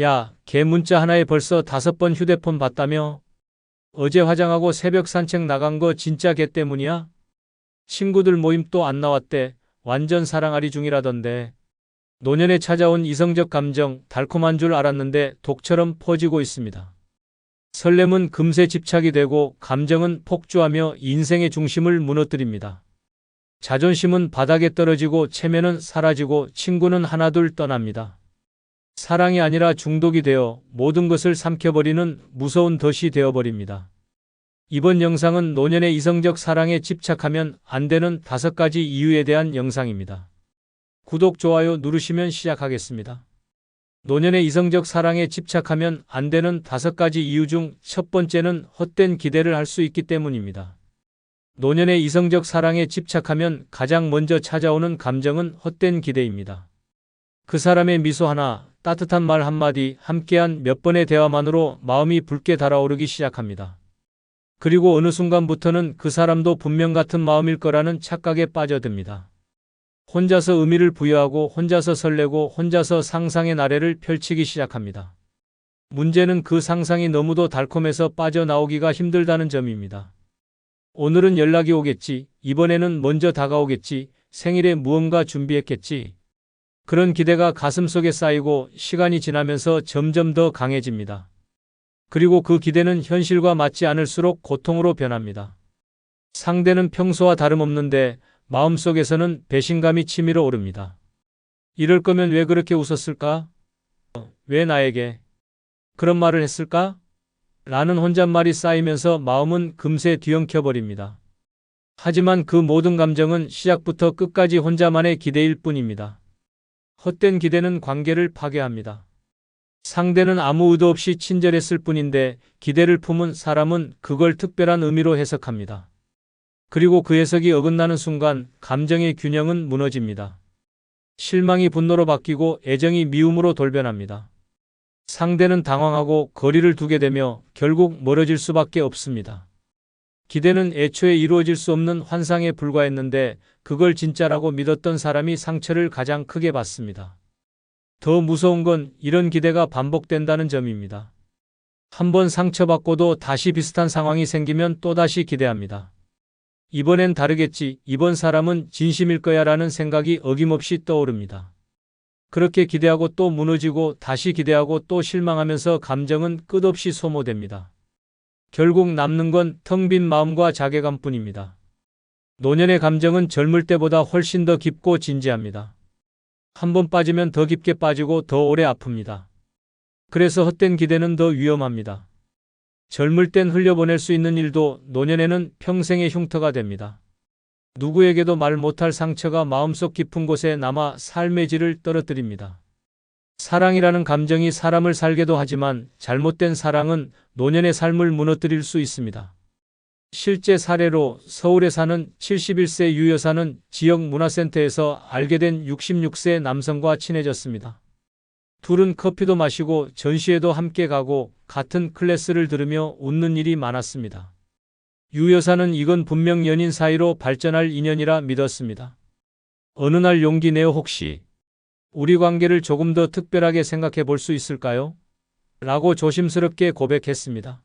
야, 걔 문자 하나에 벌써 5번 휴대폰 봤다며? 어제 화장하고 새벽 산책 나간 거 진짜 걔 때문이야? 친구들 모임 또 안 나왔대. 완전 사랑아리 중이라던데. 노년에 찾아온 이성적 감정, 달콤한 줄 알았는데 독처럼 퍼지고 있습니다. 설렘은 금세 집착이 되고 감정은 폭주하며 인생의 중심을 무너뜨립니다. 자존심은 바닥에 떨어지고 체면은 사라지고 친구는 하나둘 떠납니다. 사랑이 아니라 중독이 되어 모든 것을 삼켜버리는 무서운 덫이 되어버립니다. 이번 영상은 노년의 이성적 사랑에 집착하면 안 되는 5가지 이유에 대한 영상입니다. 구독, 좋아요 누르시면 시작하겠습니다. 노년의 이성적 사랑에 집착하면 안 되는 5가지 이유 중 첫 번째는 헛된 기대를 할 수 있기 때문입니다. 노년의 이성적 사랑에 집착하면 가장 먼저 찾아오는 감정은 헛된 기대입니다. 그 사람의 미소 하나, 따뜻한 말 한마디, 함께한 몇 번의 대화만으로 마음이 붉게 달아오르기 시작합니다. 그리고 어느 순간부터는 그 사람도 분명 같은 마음일 거라는 착각에 빠져듭니다. 혼자서 의미를 부여하고 혼자서 설레고 혼자서 상상의 나래를 펼치기 시작합니다. 문제는 그 상상이 너무도 달콤해서 빠져나오기가 힘들다는 점입니다. 오늘은 연락이 오겠지, 이번에는 먼저 다가오겠지, 생일에 무언가 준비했겠지. 그런 기대가 가슴속에 쌓이고 시간이 지나면서 점점 더 강해집니다. 그리고 그 기대는 현실과 맞지 않을수록 고통으로 변합니다. 상대는 평소와 다름없는데 마음속에서는 배신감이 치밀어 오릅니다. 이럴 거면 왜 그렇게 웃었을까? 왜 나에게 그런 말을 했을까? 라는 혼잣말이 쌓이면서 마음은 금세 뒤엉켜버립니다. 하지만 그 모든 감정은 시작부터 끝까지 혼자만의 기대일 뿐입니다. 헛된 기대는 관계를 파괴합니다. 상대는 아무 의도 없이 친절했을 뿐인데 기대를 품은 사람은 그걸 특별한 의미로 해석합니다. 그리고 그 해석이 어긋나는 순간 감정의 균형은 무너집니다. 실망이 분노로 바뀌고 애정이 미움으로 돌변합니다. 상대는 당황하고 거리를 두게 되며 결국 멀어질 수밖에 없습니다. 기대는 애초에 이루어질 수 없는 환상에 불과했는데 그걸 진짜라고 믿었던 사람이 상처를 가장 크게 받습니다. 더 무서운 건 이런 기대가 반복된다는 점입니다. 한번 상처받고도 다시 비슷한 상황이 생기면 또다시 기대합니다. 이번엔 다르겠지, 이번 사람은 진심일 거야 라는 생각이 어김없이 떠오릅니다. 그렇게 기대하고 또 무너지고 다시 기대하고 또 실망하면서 감정은 끝없이 소모됩니다. 결국 남는 건 텅 빈 마음과 자괴감뿐입니다. 노년의 감정은 젊을 때보다 훨씬 더 깊고 진지합니다. 한번 빠지면 더 깊게 빠지고 더 오래 아픕니다. 그래서 헛된 기대는 더 위험합니다. 젊을 땐 흘려보낼 수 있는 일도 노년에는 평생의 흉터가 됩니다. 누구에게도 말 못할 상처가 마음속 깊은 곳에 남아 삶의 질을 떨어뜨립니다. 사랑이라는 감정이 사람을 살게도 하지만 잘못된 사랑은 노년의 삶을 무너뜨릴 수 있습니다. 실제 사례로 서울에 사는 71세 유 여사는 지역 문화센터에서 알게 된 66세 남성과 친해졌습니다. 둘은 커피도 마시고 전시회도 함께 가고 같은 클래스를 들으며 웃는 일이 많았습니다. 유 여사는 이건 분명 연인 사이로 발전할 인연이라 믿었습니다. 어느 날 용기 내어 혹시 우리 관계를 조금 더 특별하게 생각해 볼 수 있을까요? 라고 조심스럽게 고백했습니다.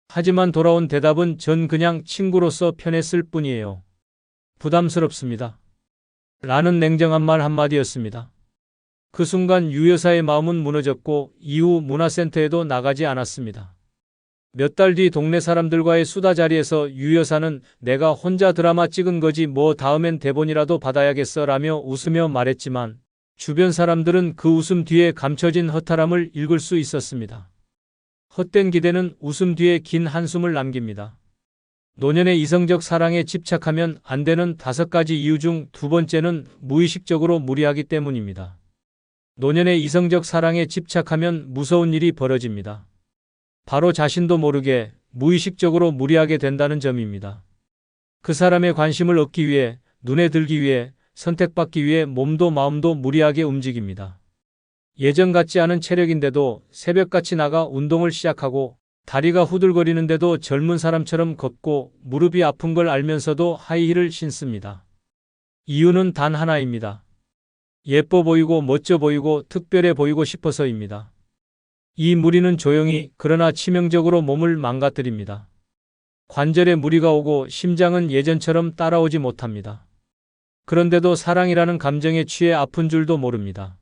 하지만 돌아온 대답은 전 그냥 친구로서 편했을 뿐이에요. 부담스럽습니다. 라는 냉정한 말 한마디였습니다. 그 순간 유 여사의 마음은 무너졌고 이후 문화센터에도 나가지 않았습니다. 몇 달 뒤 동네 사람들과의 수다 자리에서 유 여사는 내가 혼자 드라마 찍은 거지 뭐 다음엔 대본이라도 받아야겠어 라며 웃으며 말했지만 주변 사람들은 그 웃음 뒤에 감춰진 허탈함을 읽을 수 있었습니다. 헛된 기대는 웃음 뒤에 긴 한숨을 남깁니다. 노년의 이성적 사랑에 집착하면 안 되는 5가지 이유 중 2번째는 무의식적으로 무리하기 때문입니다. 노년의 이성적 사랑에 집착하면 무서운 일이 벌어집니다. 바로 자신도 모르게 무의식적으로 무리하게 된다는 점입니다. 그 사람의 관심을 얻기 위해, 눈에 들기 위해, 선택받기 위해 몸도 마음도 무리하게 움직입니다. 예전 같지 않은 체력인데도 새벽같이 나가 운동을 시작하고 다리가 후들거리는데도 젊은 사람처럼 걷고 무릎이 아픈 걸 알면서도 하이힐을 신습니다. 이유는 단 하나입니다. 예뻐 보이고 멋져 보이고 특별해 보이고 싶어서입니다. 이 무리는 조용히 그러나 치명적으로 몸을 망가뜨립니다. 관절에 무리가 오고 심장은 예전처럼 따라오지 못합니다. 그런데도 사랑이라는 감정에 취해 아픈 줄도 모릅니다.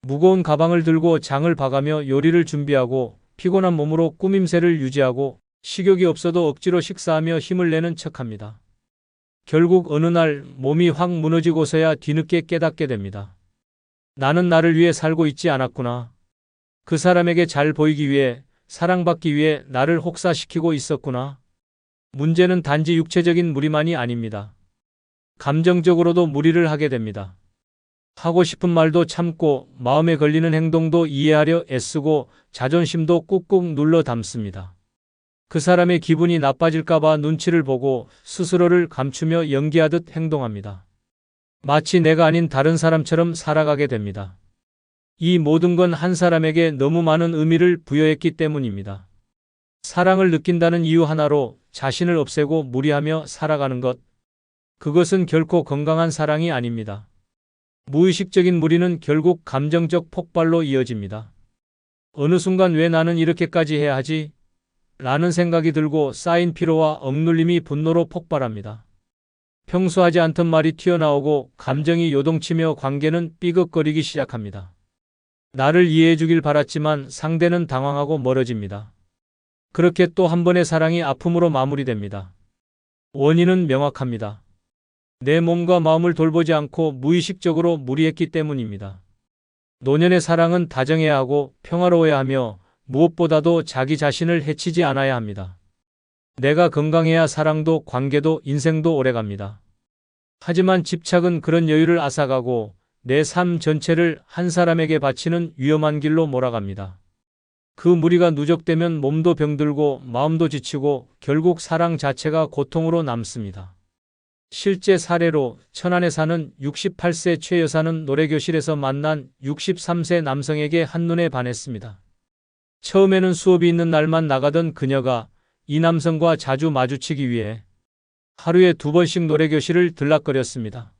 무거운 가방을 들고 장을 봐가며 요리를 준비하고 피곤한 몸으로 꾸밈새를 유지하고 식욕이 없어도 억지로 식사하며 힘을 내는 척합니다. 결국 어느 날 몸이 확 무너지고서야 뒤늦게 깨닫게 됩니다. 나는 나를 위해 살고 있지 않았구나. 그 사람에게 잘 보이기 위해, 사랑받기 위해 나를 혹사시키고 있었구나. 문제는 단지 육체적인 무리만이 아닙니다. 감정적으로도 무리를 하게 됩니다. 하고 싶은 말도 참고 마음에 걸리는 행동도 이해하려 애쓰고 자존심도 꾹꾹 눌러 담습니다. 그 사람의 기분이 나빠질까봐 눈치를 보고 스스로를 감추며 연기하듯 행동합니다. 마치 내가 아닌 다른 사람처럼 살아가게 됩니다. 이 모든 건 한 사람에게 너무 많은 의미를 부여했기 때문입니다. 사랑을 느낀다는 이유 하나로 자신을 없애고 무리하며 살아가는 것. 그것은 결코 건강한 사랑이 아닙니다. 무의식적인 무리는 결국 감정적 폭발로 이어집니다. 어느 순간 왜 나는 이렇게까지 해야 하지? 라는 생각이 들고 쌓인 피로와 억눌림이 분노로 폭발합니다. 평소 하지 않던 말이 튀어나오고 감정이 요동치며 관계는 삐걱거리기 시작합니다. 나를 이해해 주길 바랐지만 상대는 당황하고 멀어집니다. 그렇게 또 한 번의 사랑이 아픔으로 마무리됩니다. 원인은 명확합니다. 내 몸과 마음을 돌보지 않고 무의식적으로 무리했기 때문입니다. 노년의 사랑은 다정해야 하고 평화로워야 하며 무엇보다도 자기 자신을 해치지 않아야 합니다. 내가 건강해야 사랑도 관계도 인생도 오래갑니다. 하지만 집착은 그런 여유를 앗아가고 내 삶 전체를 한 사람에게 바치는 위험한 길로 몰아갑니다. 그 무리가 누적되면 몸도 병들고 마음도 지치고 결국 사랑 자체가 고통으로 남습니다. 실제 사례로 천안에 사는 68세 최 여사는 노래교실에서 만난 63세 남성에게 한눈에 반했습니다. 처음에는 수업이 있는 날만 나가던 그녀가 이 남성과 자주 마주치기 위해 하루에 2번씩 노래교실을 들락거렸습니다.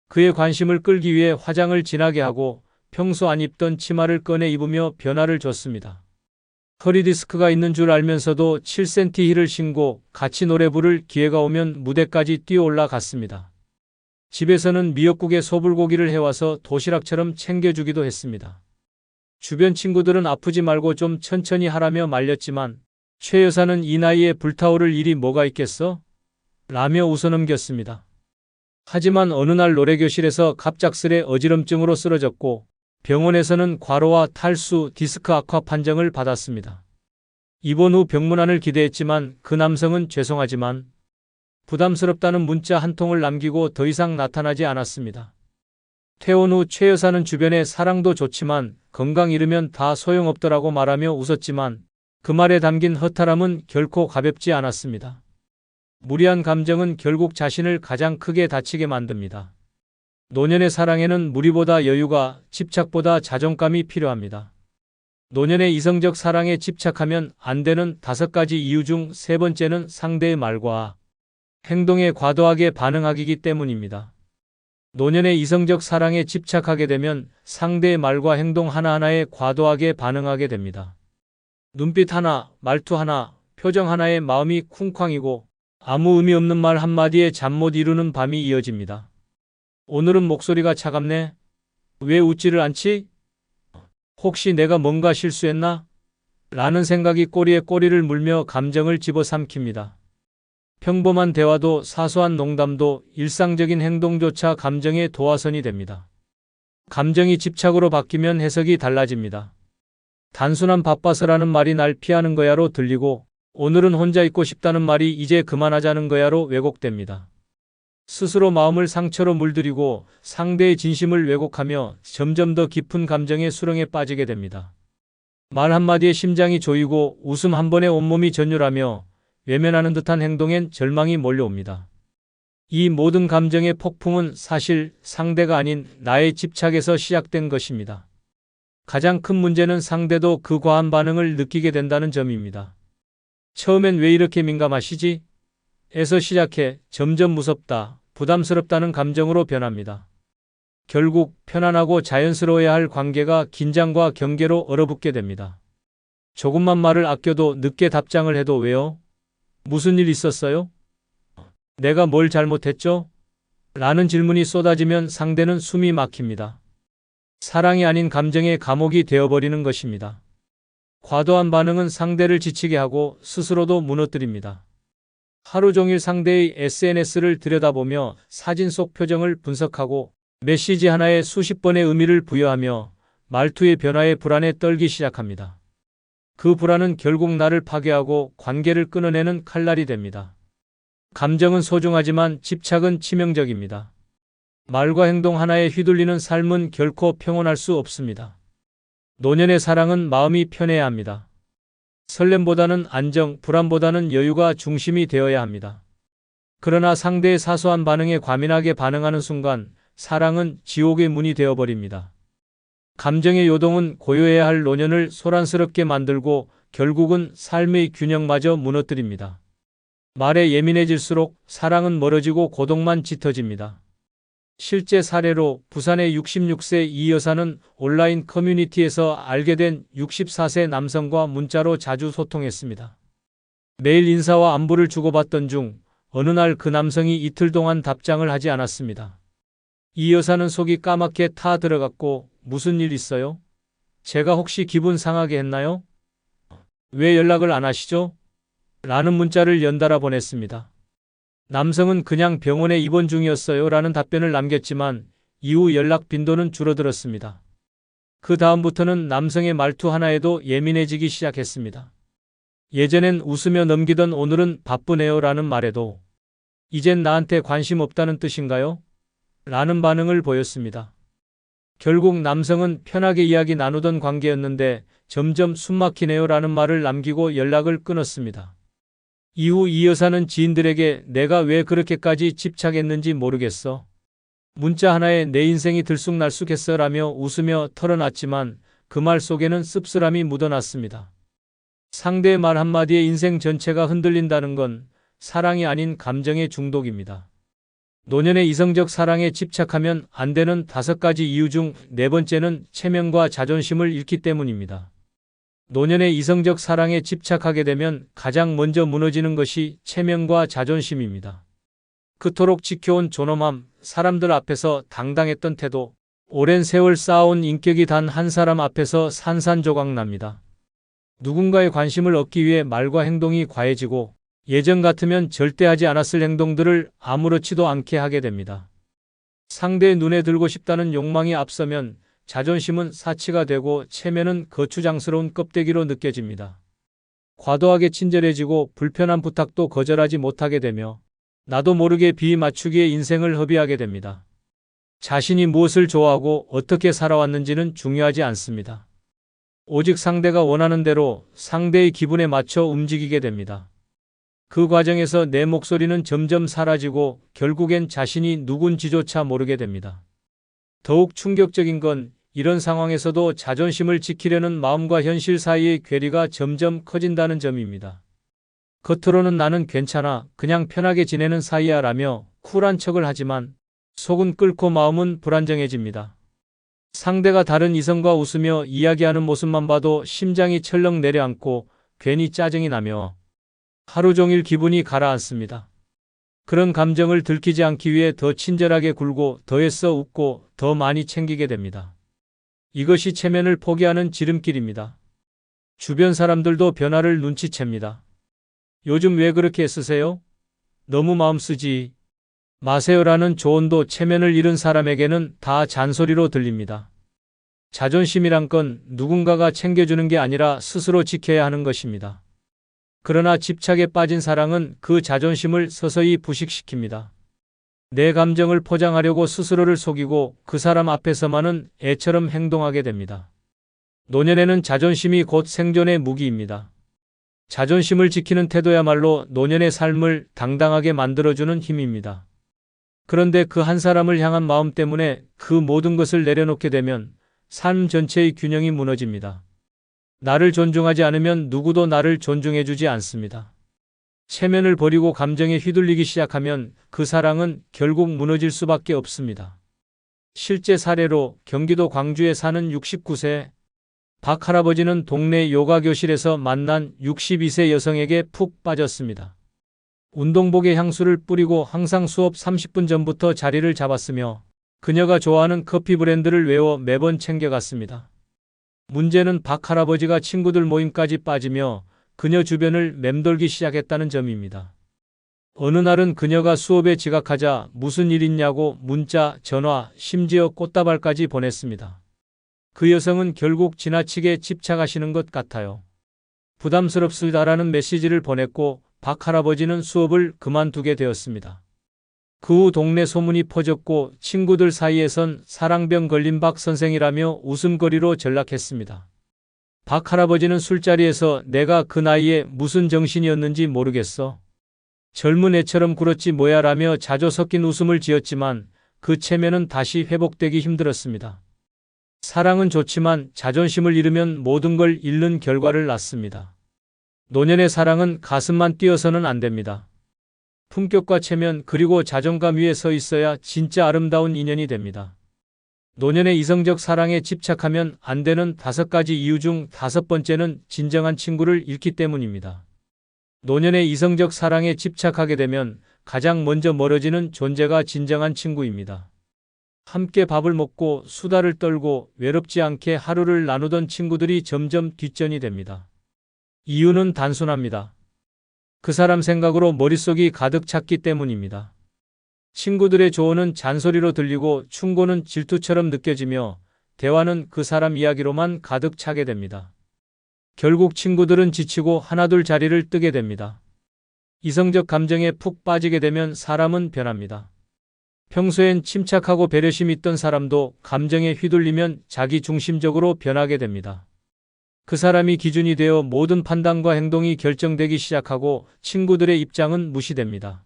그의 관심을 끌기 위해 화장을 진하게 하고 평소 안 입던 치마를 꺼내 입으며 변화를 줬습니다. 허리 디스크가 있는 줄 알면서도 7cm 힐을 신고 같이 노래 부를 기회가 오면 무대까지 뛰어올라 갔습니다. 집에서는 미역국에 소불고기를 해와서 도시락처럼 챙겨주기도 했습니다. 주변 친구들은 아프지 말고 좀 천천히 하라며 말렸지만 최 여사는 이 나이에 불타오를 일이 뭐가 있겠어? 라며 웃어넘겼습니다. 하지만 어느 날 노래교실에서 갑작스레 어지럼증으로 쓰러졌고 병원에서는 과로와 탈수, 디스크 악화 판정을 받았습니다. 입원 후 병문안을 기대했지만 그 남성은 죄송하지만 부담스럽다는 문자 한 통을 남기고 더 이상 나타나지 않았습니다. 퇴원 후 최 여사는 주변에 사랑도 좋지만 건강 잃으면 다 소용없더라고 말하며 웃었지만 그 말에 담긴 허탈함은 결코 가볍지 않았습니다. 무리한 감정은 결국 자신을 가장 크게 다치게 만듭니다. 노년의 사랑에는 무리보다 여유가, 집착보다 자존감이 필요합니다. 노년의 이성적 사랑에 집착하면 안 되는 5가지 이유 중 3번째는 상대의 말과 행동에 과도하게 반응하기이기 때문입니다. 노년의 이성적 사랑에 집착하게 되면 상대의 말과 행동 하나하나에 과도하게 반응하게 됩니다. 눈빛 하나, 말투 하나, 표정 하나에 마음이 쿵쾅이고 아무 의미 없는 말 한마디에 잠 못 이루는 밤이 이어집니다. 오늘은 목소리가 차갑네? 왜 웃지를 않지? 혹시 내가 뭔가 실수했나? 라는 생각이 꼬리에 꼬리를 물며 감정을 집어삼킵니다. 평범한 대화도 사소한 농담도 일상적인 행동조차 감정의 도화선이 됩니다. 감정이 집착으로 바뀌면 해석이 달라집니다. 단순한 바빠서라는 말이 날 피하는 거야로 들리고 오늘은 혼자 있고 싶다는 말이 이제 그만하자는 거야로 왜곡됩니다. 스스로 마음을 상처로 물들이고 상대의 진심을 왜곡하며 점점 더 깊은 감정의 수렁에 빠지게 됩니다. 말 한마디에 심장이 조이고 웃음 한 번에 온몸이 전율하며 외면하는 듯한 행동엔 절망이 몰려옵니다. 이 모든 감정의 폭풍은 사실 상대가 아닌 나의 집착에서 시작된 것입니다. 가장 큰 문제는 상대도 그 과한 반응을 느끼게 된다는 점입니다. 처음엔 왜 이렇게 민감하시지? 에서 시작해 점점 무섭다, 부담스럽다는 감정으로 변합니다. 결국 편안하고 자연스러워야 할 관계가 긴장과 경계로 얼어붙게 됩니다. 조금만 말을 아껴도 늦게 답장을 해도 왜요? 무슨 일 있었어요? 내가 뭘 잘못했죠? 라는 질문이 쏟아지면 상대는 숨이 막힙니다. 사랑이 아닌 감정의 감옥이 되어버리는 것입니다. 과도한 반응은 상대를 지치게 하고 스스로도 무너뜨립니다. 하루 종일 상대의 SNS를 들여다보며 사진 속 표정을 분석하고 메시지 하나에 수십 번의 의미를 부여하며 말투의 변화에 불안에 떨기 시작합니다. 그 불안은 결국 나를 파괴하고 관계를 끊어내는 칼날이 됩니다. 감정은 소중하지만 집착은 치명적입니다. 말과 행동 하나에 휘둘리는 삶은 결코 평온할 수 없습니다. 노년의 사랑은 마음이 편해야 합니다. 설렘보다는 안정, 불안보다는 여유가 중심이 되어야 합니다. 그러나 상대의 사소한 반응에 과민하게 반응하는 순간 사랑은 지옥의 문이 되어버립니다. 감정의 요동은 고요해야 할 노년을 소란스럽게 만들고 결국은 삶의 균형마저 무너뜨립니다. 말에 예민해질수록 사랑은 멀어지고 고독만 짙어집니다. 실제 사례로 부산의 66세 이 여사는 온라인 커뮤니티에서 알게 된 64세 남성과 문자로 자주 소통했습니다. 매일 인사와 안부를 주고받던 중 어느 날 그 남성이 이틀 동안 답장을 하지 않았습니다. 이 여사는 속이 까맣게 타 들어갔고 무슨 일 있어요? 제가 혹시 기분 상하게 했나요? 왜 연락을 안 하시죠? 라는 문자를 연달아 보냈습니다. 남성은 그냥 병원에 입원 중이었어요 라는 답변을 남겼지만 이후 연락 빈도는 줄어들었습니다. 그 다음부터는 남성의 말투 하나에도 예민해지기 시작했습니다. 예전엔 웃으며 넘기던 오늘은 바쁘네요 라는 말에도 이젠 나한테 관심 없다는 뜻인가요? 라는 반응을 보였습니다. 결국 남성은 편하게 이야기 나누던 관계였는데 점점 숨막히네요 라는 말을 남기고 연락을 끊었습니다. 이후 이 여사는 지인들에게 내가 왜 그렇게까지 집착했는지 모르겠어. 문자 하나에 내 인생이 들쑥날쑥했어 라며 웃으며 털어놨지만 그 말 속에는 씁쓸함이 묻어났습니다. 상대의 말 한마디에 인생 전체가 흔들린다는 건 사랑이 아닌 감정의 중독입니다. 노년의 이성적 사랑에 집착하면 안 되는 5가지 이유 중 4번째는 체면과 자존심을 잃기 때문입니다. 노년의 이성적 사랑에 집착하게 되면 가장 먼저 무너지는 것이 체면과 자존심입니다. 그토록 지켜온 존엄함, 사람들 앞에서 당당했던 태도, 오랜 세월 쌓아온 인격이 단 한 사람 앞에서 산산조각 납니다. 누군가의 관심을 얻기 위해 말과 행동이 과해지고 예전 같으면 절대 하지 않았을 행동들을 아무렇지도 않게 하게 됩니다. 상대의 눈에 들고 싶다는 욕망이 앞서면 자존심은 사치가 되고 체면은 거추장스러운 껍데기로 느껴집니다. 과도하게 친절해지고 불편한 부탁도 거절하지 못하게 되며 나도 모르게 비위 맞추기에 인생을 허비하게 됩니다. 자신이 무엇을 좋아하고 어떻게 살아왔는지는 중요하지 않습니다. 오직 상대가 원하는 대로 상대의 기분에 맞춰 움직이게 됩니다. 그 과정에서 내 목소리는 점점 사라지고 결국엔 자신이 누군지조차 모르게 됩니다. 더욱 충격적인 건 이런 상황에서도 자존심을 지키려는 마음과 현실 사이의 괴리가 점점 커진다는 점입니다. 겉으로는 나는 괜찮아, 그냥 편하게 지내는 사이야 라며 쿨한 척을 하지만 속은 끓고 마음은 불안정해집니다. 상대가 다른 이성과 웃으며 이야기하는 모습만 봐도 심장이 철렁 내려앉고 괜히 짜증이 나며 하루 종일 기분이 가라앉습니다. 그런 감정을 들키지 않기 위해 더 친절하게 굴고 더 애써 웃고 더 많이 챙기게 됩니다. 이것이 체면을 포기하는 지름길입니다. 주변 사람들도 변화를 눈치챕니다. 요즘 왜 그렇게 애쓰세요? 너무 마음 쓰지 마세요라는 조언도 체면을 잃은 사람에게는 다 잔소리로 들립니다. 자존심이란 건 누군가가 챙겨주는 게 아니라 스스로 지켜야 하는 것입니다. 그러나 집착에 빠진 사랑은 그 자존심을 서서히 부식시킵니다. 내 감정을 포장하려고 스스로를 속이고 그 사람 앞에서만은 애처럼 행동하게 됩니다. 노년에는 자존심이 곧 생존의 무기입니다. 자존심을 지키는 태도야말로 노년의 삶을 당당하게 만들어주는 힘입니다. 그런데 그 한 사람을 향한 마음 때문에 그 모든 것을 내려놓게 되면 삶 전체의 균형이 무너집니다. 나를 존중하지 않으면 누구도 나를 존중해주지 않습니다. 체면을 버리고 감정에 휘둘리기 시작하면 그 사랑은 결국 무너질 수밖에 없습니다. 실제 사례로 경기도 광주에 사는 69세 박 할아버지는 동네 요가 교실에서 만난 62세 여성에게 푹 빠졌습니다. 운동복에 향수를 뿌리고 항상 수업 30분 전부터 자리를 잡았으며 그녀가 좋아하는 커피 브랜드를 외워 매번 챙겨갔습니다. 문제는 박 할아버지가 친구들 모임까지 빠지며 그녀 주변을 맴돌기 시작했다는 점입니다. 어느 날은 그녀가 수업에 지각하자 무슨 일 있냐고 문자, 전화, 심지어 꽃다발까지 보냈습니다. 그 여성은 결국 지나치게 집착하시는 것 같아요. 부담스럽습니다라는 메시지를 보냈고 박 할아버지는 수업을 그만두게 되었습니다. 그 후 동네 소문이 퍼졌고 친구들 사이에선 사랑병 걸린 박 선생이라며 웃음거리로 전락했습니다. 박 할아버지는 술자리에서 내가 그 나이에 무슨 정신이었는지 모르겠어. 젊은 애처럼 굴었지 뭐야 라며 자조 섞인 웃음을 지었지만 그 체면은 다시 회복되기 힘들었습니다. 사랑은 좋지만 자존심을 잃으면 모든 걸 잃는 결과를 낳습니다. 노년의 사랑은 가슴만 뛰어서는 안 됩니다. 품격과 체면 그리고 자존감 위에 서 있어야 진짜 아름다운 인연이 됩니다. 노년의 이성적 사랑에 집착하면 안 되는 5가지 이유 중 5번째는 진정한 친구를 잃기 때문입니다. 노년의 이성적 사랑에 집착하게 되면 가장 먼저 멀어지는 존재가 진정한 친구입니다. 함께 밥을 먹고 수다를 떨고 외롭지 않게 하루를 나누던 친구들이 점점 뒷전이 됩니다. 이유는 단순합니다. 그 사람 생각으로 머릿속이 가득 찼기 때문입니다. 친구들의 조언은 잔소리로 들리고 충고는 질투처럼 느껴지며 대화는 그 사람 이야기로만 가득 차게 됩니다. 결국 친구들은 지치고 하나둘 자리를 뜨게 됩니다. 이성적 감정에 푹 빠지게 되면 사람은 변합니다. 평소엔 침착하고 배려심 있던 사람도 감정에 휘둘리면 자기 중심적으로 변하게 됩니다. 그 사람이 기준이 되어 모든 판단과 행동이 결정되기 시작하고 친구들의 입장은 무시됩니다.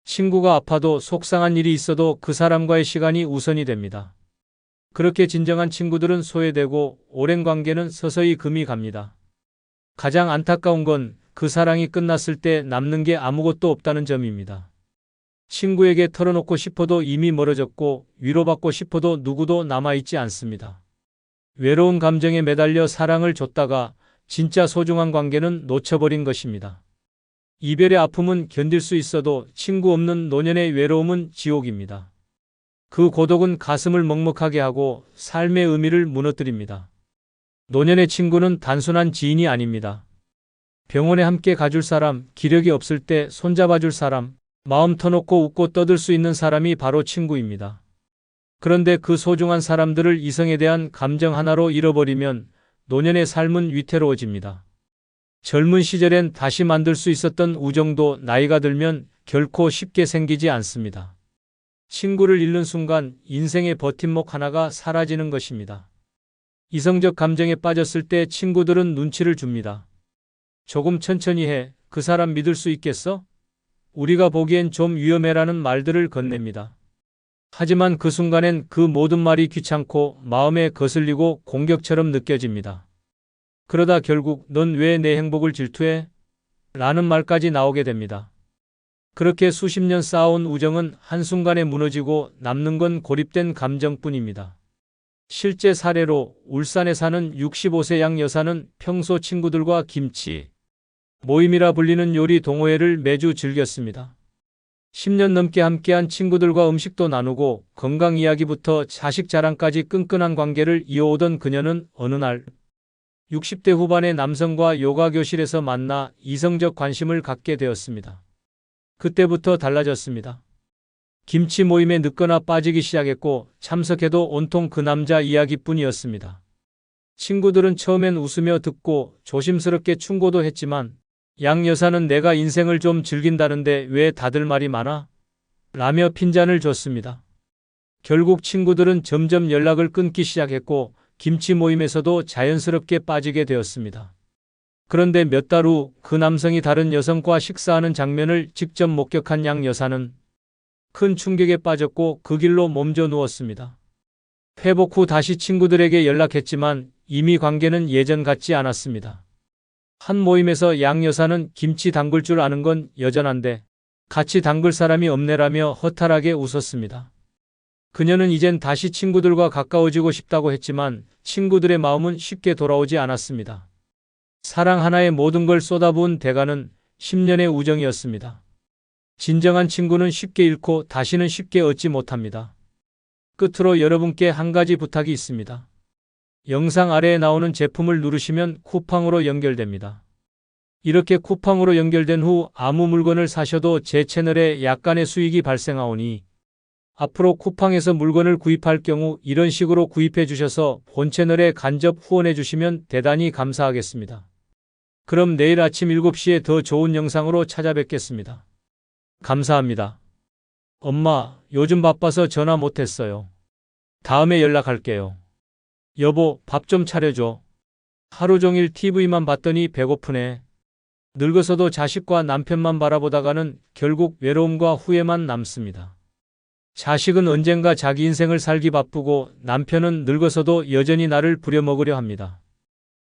친구가 아파도 속상한 일이 있어도 그 사람과의 시간이 우선이 됩니다. 그렇게 진정한 친구들은 소외되고 오랜 관계는 서서히 금이 갑니다. 가장 안타까운 건 그 사랑이 끝났을 때 남는 게 아무것도 없다는 점입니다. 친구에게 털어놓고 싶어도 이미 멀어졌고 위로받고 싶어도 누구도 남아있지 않습니다. 외로운 감정에 매달려 사랑을 줬다가 진짜 소중한 관계는 놓쳐버린 것입니다. 이별의 아픔은 견딜 수 있어도 친구 없는 노년의 외로움은 지옥입니다. 그 고독은 가슴을 먹먹하게 하고 삶의 의미를 무너뜨립니다. 노년의 친구는 단순한 지인이 아닙니다. 병원에 함께 가줄 사람, 기력이 없을 때 손잡아줄 사람, 마음 터놓고 웃고 떠들 수 있는 사람이 바로 친구입니다. 그런데 그 소중한 사람들을 이성에 대한 감정 하나로 잃어버리면 노년의 삶은 위태로워집니다. 젊은 시절엔 다시 만들 수 있었던 우정도 나이가 들면 결코 쉽게 생기지 않습니다. 친구를 잃는 순간 인생의 버팀목 하나가 사라지는 것입니다. 이성적 감정에 빠졌을 때 친구들은 눈치를 줍니다. 조금 천천히 해. 그 사람 믿을 수 있겠어? 우리가 보기엔 좀 위험해라는 말들을 건넵니다. 하지만 그 순간엔 그 모든 말이 귀찮고 마음에 거슬리고 공격처럼 느껴집니다. 그러다 결국 넌 왜 내 행복을 질투해? 라는 말까지 나오게 됩니다. 그렇게 수십 년 쌓아온 우정은 한순간에 무너지고 남는 건 고립된 감정뿐입니다. 실제 사례로 울산에 사는 65세 양 여사는 평소 친구들과 김치 모임이라 불리는 요리 동호회를 매주 즐겼습니다. 10년 넘게 함께한 친구들과 음식도 나누고 건강 이야기부터 자식 자랑까지 끈끈한 관계를 이어오던 그녀는 어느 날 60대 후반의 남성과 요가 교실에서 만나 이성적 관심을 갖게 되었습니다. 그때부터 달라졌습니다. 김치 모임에 늦거나 빠지기 시작했고 참석해도 온통 그 남자 이야기뿐이었습니다. 친구들은 처음엔 웃으며 듣고 조심스럽게 충고도 했지만 양 여사는 내가 인생을 좀 즐긴다는데 왜 다들 말이 많아? 라며 핀잔을 줬습니다. 결국 친구들은 점점 연락을 끊기 시작했고 김치 모임에서도 자연스럽게 빠지게 되었습니다. 그런데 몇 달 후 그 남성이 다른 여성과 식사하는 장면을 직접 목격한 양 여사는 큰 충격에 빠졌고 그 길로 몸져 누웠습니다. 회복 후 다시 친구들에게 연락했지만 이미 관계는 예전 같지 않았습니다. 한 모임에서 양 여사는 김치 담글 줄 아는 건 여전한데 같이 담글 사람이 없네라며 허탈하게 웃었습니다. 그녀는 이젠 다시 친구들과 가까워지고 싶다고 했지만 친구들의 마음은 쉽게 돌아오지 않았습니다. 사랑 하나에 모든 걸 쏟아부은 대가는 10년의 우정이었습니다. 진정한 친구는 쉽게 잃고 다시는 쉽게 얻지 못합니다. 끝으로 여러분께 한 가지 부탁이 있습니다. 영상 아래에 나오는 제품을 누르시면 쿠팡으로 연결됩니다. 이렇게 쿠팡으로 연결된 후 아무 물건을 사셔도 제 채널에 약간의 수익이 발생하오니 앞으로 쿠팡에서 물건을 구입할 경우 이런 식으로 구입해 주셔서 본 채널에 간접 후원해 주시면 대단히 감사하겠습니다. 그럼 내일 아침 7시에 더 좋은 영상으로 찾아뵙겠습니다. 감사합니다. 엄마, 요즘 바빠서 전화 못했어요. 다음에 연락할게요. 여보, 밥 좀 차려줘. 하루 종일 TV만 봤더니 배고프네. 늙어서도 자식과 남편만 바라보다가는 결국 외로움과 후회만 남습니다. 자식은 언젠가 자기 인생을 살기 바쁘고 남편은 늙어서도 여전히 나를 부려먹으려 합니다.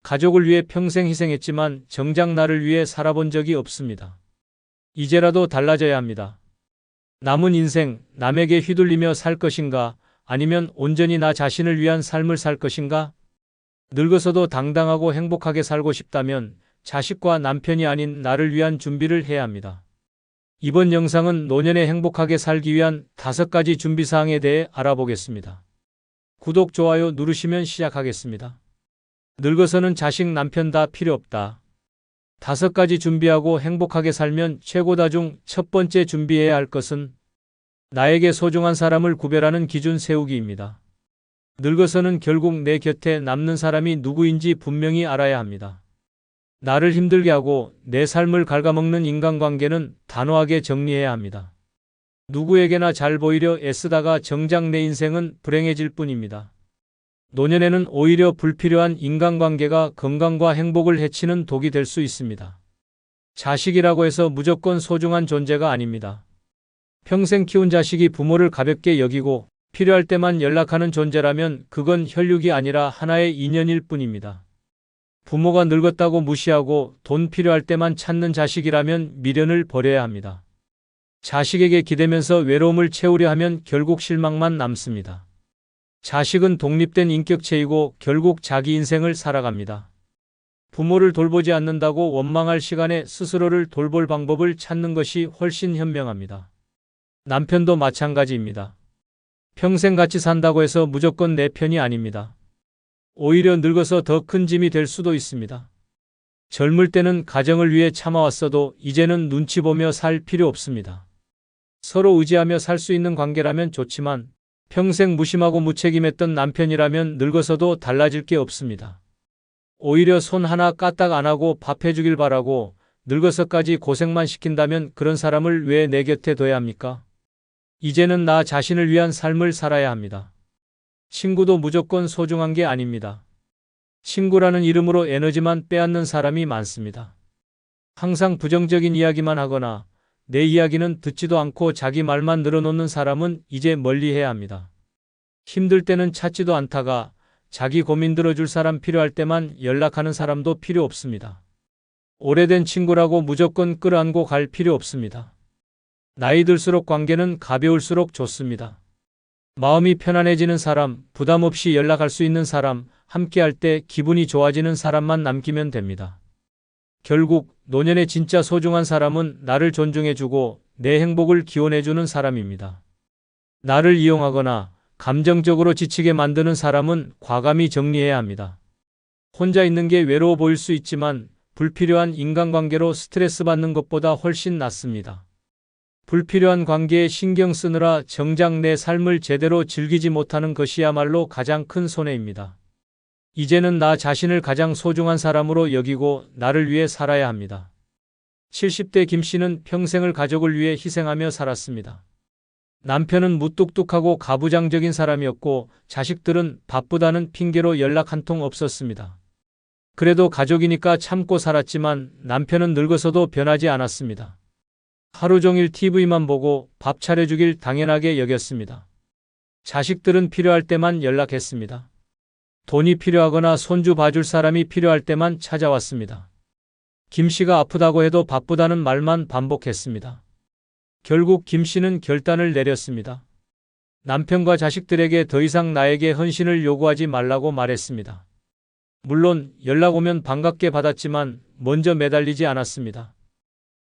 가족을 위해 평생 희생했지만 정작 나를 위해 살아본 적이 없습니다. 이제라도 달라져야 합니다. 남은 인생 남에게 휘둘리며 살 것인가 아니면 온전히 나 자신을 위한 삶을 살 것인가? 늙어서도 당당하고 행복하게 살고 싶다면 자식과 남편이 아닌 나를 위한 준비를 해야 합니다. 이번 영상은 노년에 행복하게 살기 위한 5가지 준비사항에 대해 알아보겠습니다. 구독, 좋아요 누르시면 시작하겠습니다. 늙어서는 자식, 남편 다 필요 없다. 5가지 준비하고 행복하게 살면 최고다 중 첫 번째 준비해야 할 것은 나에게 소중한 사람을 구별하는 기준 세우기입니다. 늙어서는 결국 내 곁에 남는 사람이 누구인지 분명히 알아야 합니다. 나를 힘들게 하고 내 삶을 갉아먹는 인간관계는 단호하게 정리해야 합니다. 누구에게나 잘 보이려 애쓰다가 정작 내 인생은 불행해질 뿐입니다. 노년에는 오히려 불필요한 인간관계가 건강과 행복을 해치는 독이 될 수 있습니다. 자식이라고 해서 무조건 소중한 존재가 아닙니다. 평생 키운 자식이 부모를 가볍게 여기고 필요할 때만 연락하는 존재라면 그건 혈육이 아니라 하나의 인연일 뿐입니다. 부모가 늙었다고 무시하고 돈 필요할 때만 찾는 자식이라면 미련을 버려야 합니다. 자식에게 기대면서 외로움을 채우려 하면 결국 실망만 남습니다. 자식은 독립된 인격체이고 결국 자기 인생을 살아갑니다. 부모를 돌보지 않는다고 원망할 시간에 스스로를 돌볼 방법을 찾는 것이 훨씬 현명합니다. 남편도 마찬가지입니다. 평생 같이 산다고 해서 무조건 내 편이 아닙니다. 오히려 늙어서 더 큰 짐이 될 수도 있습니다. 젊을 때는 가정을 위해 참아왔어도 이제는 눈치 보며 살 필요 없습니다. 서로 의지하며 살 수 있는 관계라면 좋지만 평생 무심하고 무책임했던 남편이라면 늙어서도 달라질 게 없습니다. 오히려 손 하나 까딱 안 하고 밥 해주길 바라고 늙어서까지 고생만 시킨다면 그런 사람을 왜 내 곁에 둬야 합니까? 이제는 나 자신을 위한 삶을 살아야 합니다. 친구도 무조건 소중한 게 아닙니다. 친구라는 이름으로 에너지만 빼앗는 사람이 많습니다. 항상 부정적인 이야기만 하거나 내 이야기는 듣지도 않고 자기 말만 늘어놓는 사람은 이제 멀리해야 합니다. 힘들 때는 찾지도 않다가 자기 고민 들어줄 사람 필요할 때만 연락하는 사람도 필요 없습니다. 오래된 친구라고 무조건 끌어안고 갈 필요 없습니다. 나이 들수록 관계는 가벼울수록 좋습니다. 마음이 편안해지는 사람, 부담 없이 연락할 수 있는 사람, 함께할 때 기분이 좋아지는 사람만 남기면 됩니다. 결국 노년에 진짜 소중한 사람은 나를 존중해주고 내 행복을 기원해주는 사람입니다. 나를 이용하거나 감정적으로 지치게 만드는 사람은 과감히 정리해야 합니다. 혼자 있는 게 외로워 보일 수 있지만 불필요한 인간관계로 스트레스 받는 것보다 훨씬 낫습니다. 불필요한 관계에 신경 쓰느라 정작 내 삶을 제대로 즐기지 못하는 것이야말로 가장 큰 손해입니다. 이제는 나 자신을 가장 소중한 사람으로 여기고 나를 위해 살아야 합니다. 70대 김 씨는 평생을 가족을 위해 희생하며 살았습니다. 남편은 무뚝뚝하고 가부장적인 사람이었고 자식들은 바쁘다는 핑계로 연락 한 통 없었습니다. 그래도 가족이니까 참고 살았지만 남편은 늙어서도 변하지 않았습니다. 하루 종일 TV만 보고 밥 차려주길 당연하게 여겼습니다. 자식들은 필요할 때만 연락했습니다. 돈이 필요하거나 손주 봐줄 사람이 필요할 때만 찾아왔습니다. 김 씨가 아프다고 해도 바쁘다는 말만 반복했습니다. 결국 김 씨는 결단을 내렸습니다. 남편과 자식들에게 더 이상 나에게 헌신을 요구하지 말라고 말했습니다. 물론 연락 오면 반갑게 받았지만 먼저 매달리지 않았습니다.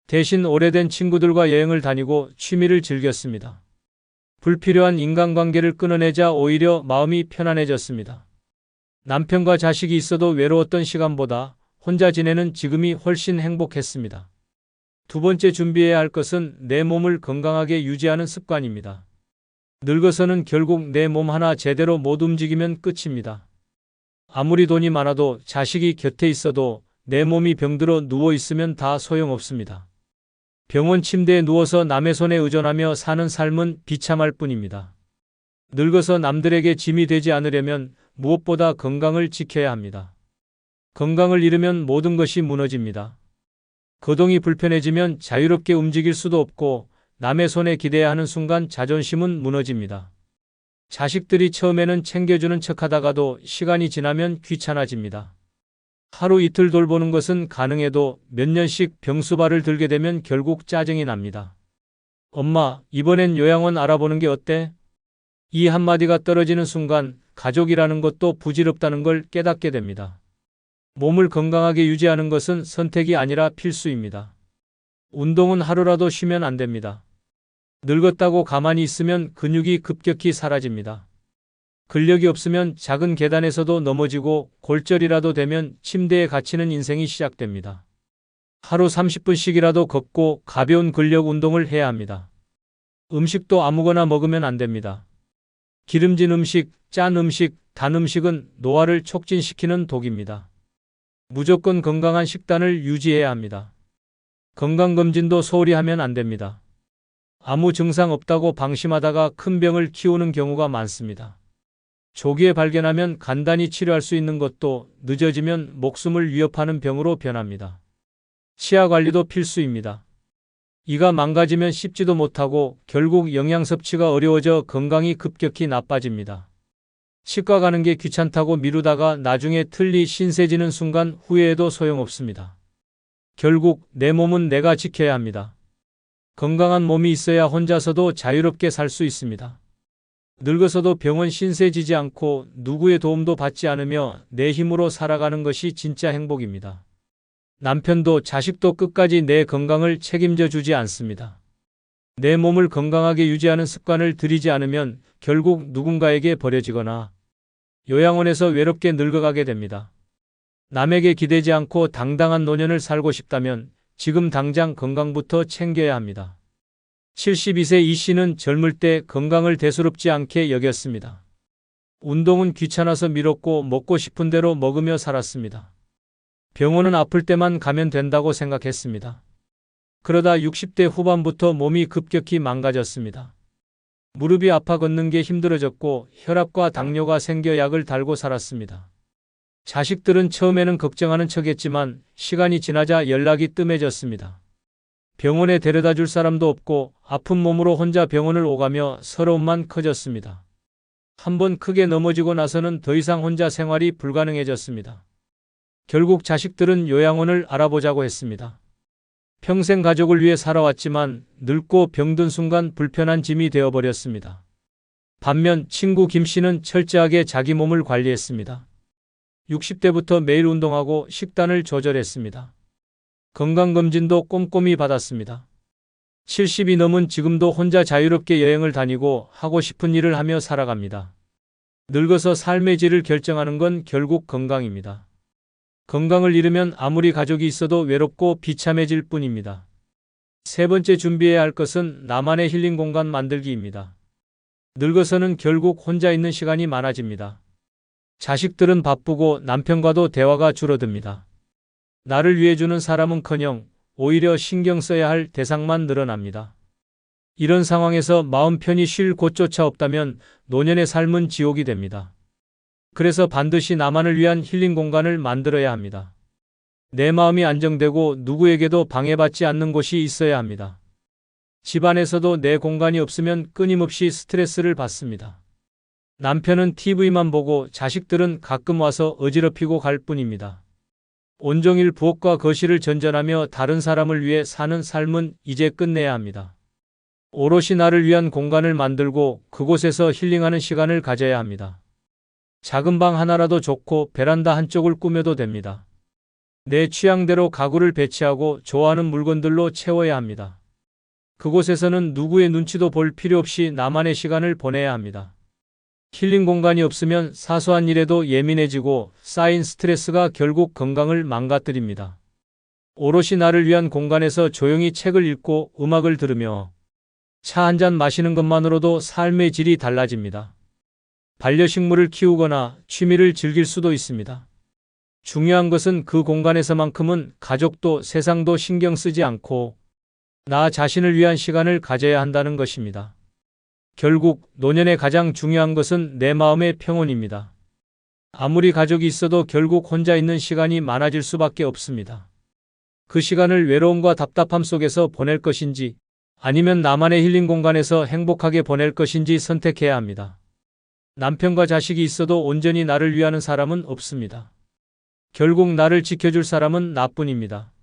대신 오래된 친구들과 여행을 다니고 취미를 즐겼습니다. 불필요한 인간관계를 끊어내자 오히려 마음이 편안해졌습니다. 남편과 자식이 있어도 외로웠던 시간보다 혼자 지내는 지금이 훨씬 행복했습니다. 두 번째 준비해야 할 것은 내 몸을 건강하게 유지하는 습관입니다. 늙어서는 결국 내 몸 하나 제대로 못 움직이면 끝입니다. 아무리 돈이 많아도 자식이 곁에 있어도 내 몸이 병들어 누워 있으면 다 소용없습니다. 병원 침대에 누워서 남의 손에 의존하며 사는 삶은 비참할 뿐입니다. 늙어서 남들에게 짐이 되지 않으려면 무엇보다 건강을 지켜야 합니다. 건강을 잃으면 모든 것이 무너집니다. 거동이 불편해지면 자유롭게 움직일 수도 없고 남의 손에 기대야 하는 순간 자존심은 무너집니다. 자식들이 처음에는 챙겨주는 척하다가도 시간이 지나면 귀찮아집니다. 하루 이틀 돌보는 것은 가능해도 몇 년씩 병수발을 들게 되면 결국 짜증이 납니다. 엄마, 이번엔 요양원 알아보는 게 어때? 이 한마디가 떨어지는 순간 가족이라는 것도 부질없다는 걸 깨닫게 됩니다. 몸을 건강하게 유지하는 것은 선택이 아니라 필수입니다. 운동은 하루라도 쉬면 안 됩니다. 늙었다고 가만히 있으면 근육이 급격히 사라집니다. 근력이 없으면 작은 계단에서도 넘어지고 골절이라도 되면 침대에 갇히는 인생이 시작됩니다. 하루 30분씩이라도 걷고 가벼운 근력 운동을 해야 합니다. 음식도 아무거나 먹으면 안 됩니다. 기름진 음식, 짠 음식, 단 음식은 노화를 촉진시키는 독입니다. 무조건 건강한 식단을 유지해야 합니다. 건강검진도 소홀히 하면 안 됩니다. 아무 증상 없다고 방심하다가 큰 병을 키우는 경우가 많습니다. 조기에 발견하면 간단히 치료할 수 있는 것도 늦어지면 목숨을 위협하는 병으로 변합니다. 치아 관리도 필수입니다. 이가 망가지면 씹지도 못하고 결국 영양 섭취가 어려워져 건강이 급격히 나빠집니다. 치과 가는 게 귀찮다고 미루다가 나중에 틀니 신세지는 순간 후회해도 소용없습니다. 결국 내 몸은 내가 지켜야 합니다. 건강한 몸이 있어야 혼자서도 자유롭게 살 수 있습니다. 늙어서도 병원 신세지지 않고 누구의 도움도 받지 않으며 내 힘으로 살아가는 것이 진짜 행복입니다. 남편도 자식도 끝까지 내 건강을 책임져 주지 않습니다. 내 몸을 건강하게 유지하는 습관을 들이지 않으면 결국 누군가에게 버려지거나 요양원에서 외롭게 늙어가게 됩니다. 남에게 기대지 않고 당당한 노년을 살고 싶다면 지금 당장 건강부터 챙겨야 합니다. 72세 이 씨는 젊을 때 건강을 대수롭지 않게 여겼습니다. 운동은 귀찮아서 미뤘고 먹고 싶은 대로 먹으며 살았습니다. 병원은 아플 때만 가면 된다고 생각했습니다. 그러다 60대 후반부터 몸이 급격히 망가졌습니다. 무릎이 아파 걷는 게 힘들어졌고 혈압과 당뇨가 생겨 약을 달고 살았습니다. 자식들은 처음에는 걱정하는 척했지만 시간이 지나자 연락이 뜸해졌습니다. 병원에 데려다 줄 사람도 없고 아픈 몸으로 혼자 병원을 오가며 서러움만 커졌습니다. 한번 크게 넘어지고 나서는 더 이상 혼자 생활이 불가능해졌습니다. 결국 자식들은 요양원을 알아보자고 했습니다. 평생 가족을 위해 살아왔지만 늙고 병든 순간 불편한 짐이 되어버렸습니다. 반면 친구 김 씨는 철저하게 자기 몸을 관리했습니다. 60대부터 매일 운동하고 식단을 조절했습니다. 건강검진도 꼼꼼히 받았습니다. 70이 넘은 지금도 혼자 자유롭게 여행을 다니고 하고 싶은 일을 하며 살아갑니다. 늙어서 삶의 질을 결정하는 건 결국 건강입니다. 건강을 잃으면 아무리 가족이 있어도 외롭고 비참해질 뿐입니다. 세 번째 준비해야 할 것은 나만의 힐링 공간 만들기입니다. 늙어서는 결국 혼자 있는 시간이 많아집니다. 자식들은 바쁘고 남편과도 대화가 줄어듭니다. 나를 위해 주는 사람은커녕 오히려 신경 써야 할 대상만 늘어납니다. 이런 상황에서 마음 편히 쉴 곳조차 없다면 노년의 삶은 지옥이 됩니다. 그래서 반드시 나만을 위한 힐링 공간을 만들어야 합니다. 내 마음이 안정되고 누구에게도 방해받지 않는 곳이 있어야 합니다. 집안에서도 내 공간이 없으면 끊임없이 스트레스를 받습니다. 남편은 TV만 보고 자식들은 가끔 와서 어지럽히고 갈 뿐입니다. 온종일 부엌과 거실을 전전하며 다른 사람을 위해 사는 삶은 이제 끝내야 합니다. 오롯이 나를 위한 공간을 만들고 그곳에서 힐링하는 시간을 가져야 합니다. 작은 방 하나라도 좋고 베란다 한쪽을 꾸며도 됩니다. 내 취향대로 가구를 배치하고 좋아하는 물건들로 채워야 합니다. 그곳에서는 누구의 눈치도 볼 필요 없이 나만의 시간을 보내야 합니다. 힐링 공간이 없으면 사소한 일에도 예민해지고 쌓인 스트레스가 결국 건강을 망가뜨립니다. 오롯이 나를 위한 공간에서 조용히 책을 읽고 음악을 들으며 차 한 잔 마시는 것만으로도 삶의 질이 달라집니다. 반려식물을 키우거나 취미를 즐길 수도 있습니다. 중요한 것은 그 공간에서만큼은 가족도 세상도 신경 쓰지 않고 나 자신을 위한 시간을 가져야 한다는 것입니다. 결국 노년의 가장 중요한 것은 내 마음의 평온입니다. 아무리 가족이 있어도 결국 혼자 있는 시간이 많아질 수밖에 없습니다. 그 시간을 외로움과 답답함 속에서 보낼 것인지 아니면 나만의 힐링 공간에서 행복하게 보낼 것인지 선택해야 합니다. 남편과 자식이 있어도 온전히 나를 위하는 사람은 없습니다. 결국 나를 지켜줄 사람은 나뿐입니다.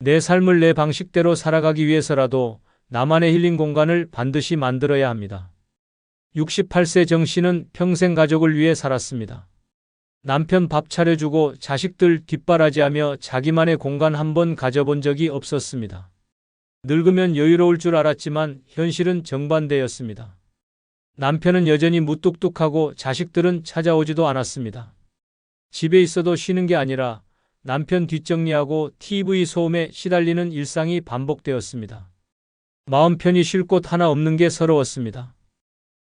내 삶을 내 방식대로 살아가기 위해서라도 나만의 힐링 공간을 반드시 만들어야 합니다. 68세 정 씨는 평생 가족을 위해 살았습니다. 남편 밥 차려주고 자식들 뒷바라지하며 자기만의 공간 한 번 가져본 적이 없었습니다. 늙으면 여유로울 줄 알았지만 현실은 정반대였습니다. 남편은 여전히 무뚝뚝하고 자식들은 찾아오지도 않았습니다. 집에 있어도 쉬는 게 아니라 남편 뒷정리하고 TV 소음에 시달리는 일상이 반복되었습니다. 마음 편히 쉴 곳 하나 없는 게 서러웠습니다.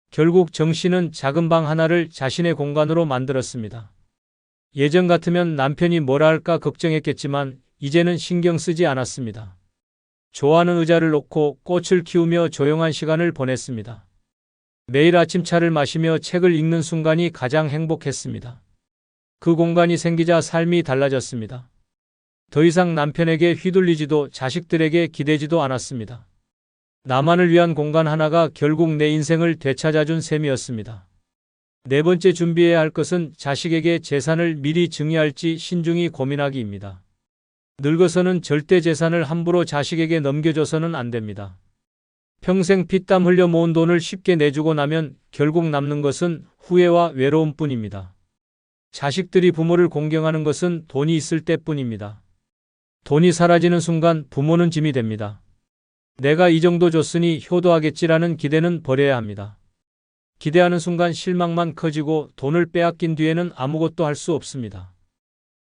결국 정 씨는 작은 방 하나를 자신의 공간으로 만들었습니다. 예전 같으면 남편이 뭐라 할까 걱정했겠지만 이제는 신경 쓰지 않았습니다. 좋아하는 의자를 놓고 꽃을 키우며 조용한 시간을 보냈습니다. 매일 아침 차를 마시며 책을 읽는 순간이 가장 행복했습니다. 그 공간이 생기자 삶이 달라졌습니다. 더 이상 남편에게 휘둘리지도 자식들에게 기대지도 않았습니다. 나만을 위한 공간 하나가 결국 내 인생을 되찾아준 셈이었습니다. 네 번째 준비해야 할 것은 자식에게 재산을 미리 증여할지 신중히 고민하기입니다. 늙어서는 절대 재산을 함부로 자식에게 넘겨줘서는 안 됩니다. 평생 피땀 흘려 모은 돈을 쉽게 내주고 나면 결국 남는 것은 후회와 외로움뿐입니다. 자식들이 부모를 공경하는 것은 돈이 있을 때뿐입니다. 돈이 사라지는 순간 부모는 짐이 됩니다. 내가 이 정도 줬으니 효도하겠지라는 기대는 버려야 합니다. 기대하는 순간 실망만 커지고 돈을 빼앗긴 뒤에는 아무것도 할 수 없습니다.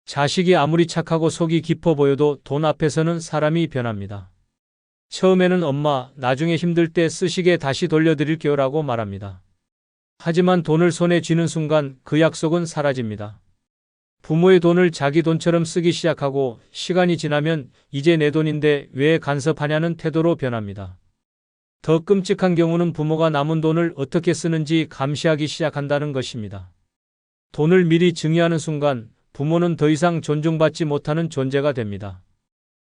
자식이 아무리 착하고 속이 깊어 보여도 돈 앞에서는 사람이 변합니다. 처음에는 엄마, 나중에 힘들 때 쓰시게 다시 돌려드릴게요 라고 말합니다. 하지만 돈을 손에 쥐는 순간 그 약속은 사라집니다. 부모의 돈을 자기 돈처럼 쓰기 시작하고 시간이 지나면 이제 내 돈인데 왜 간섭하냐는 태도로 변합니다. 더 끔찍한 경우는 부모가 남은 돈을 어떻게 쓰는지 감시하기 시작한다는 것입니다. 돈을 미리 증여하는 순간 부모는 더 이상 존중받지 못하는 존재가 됩니다.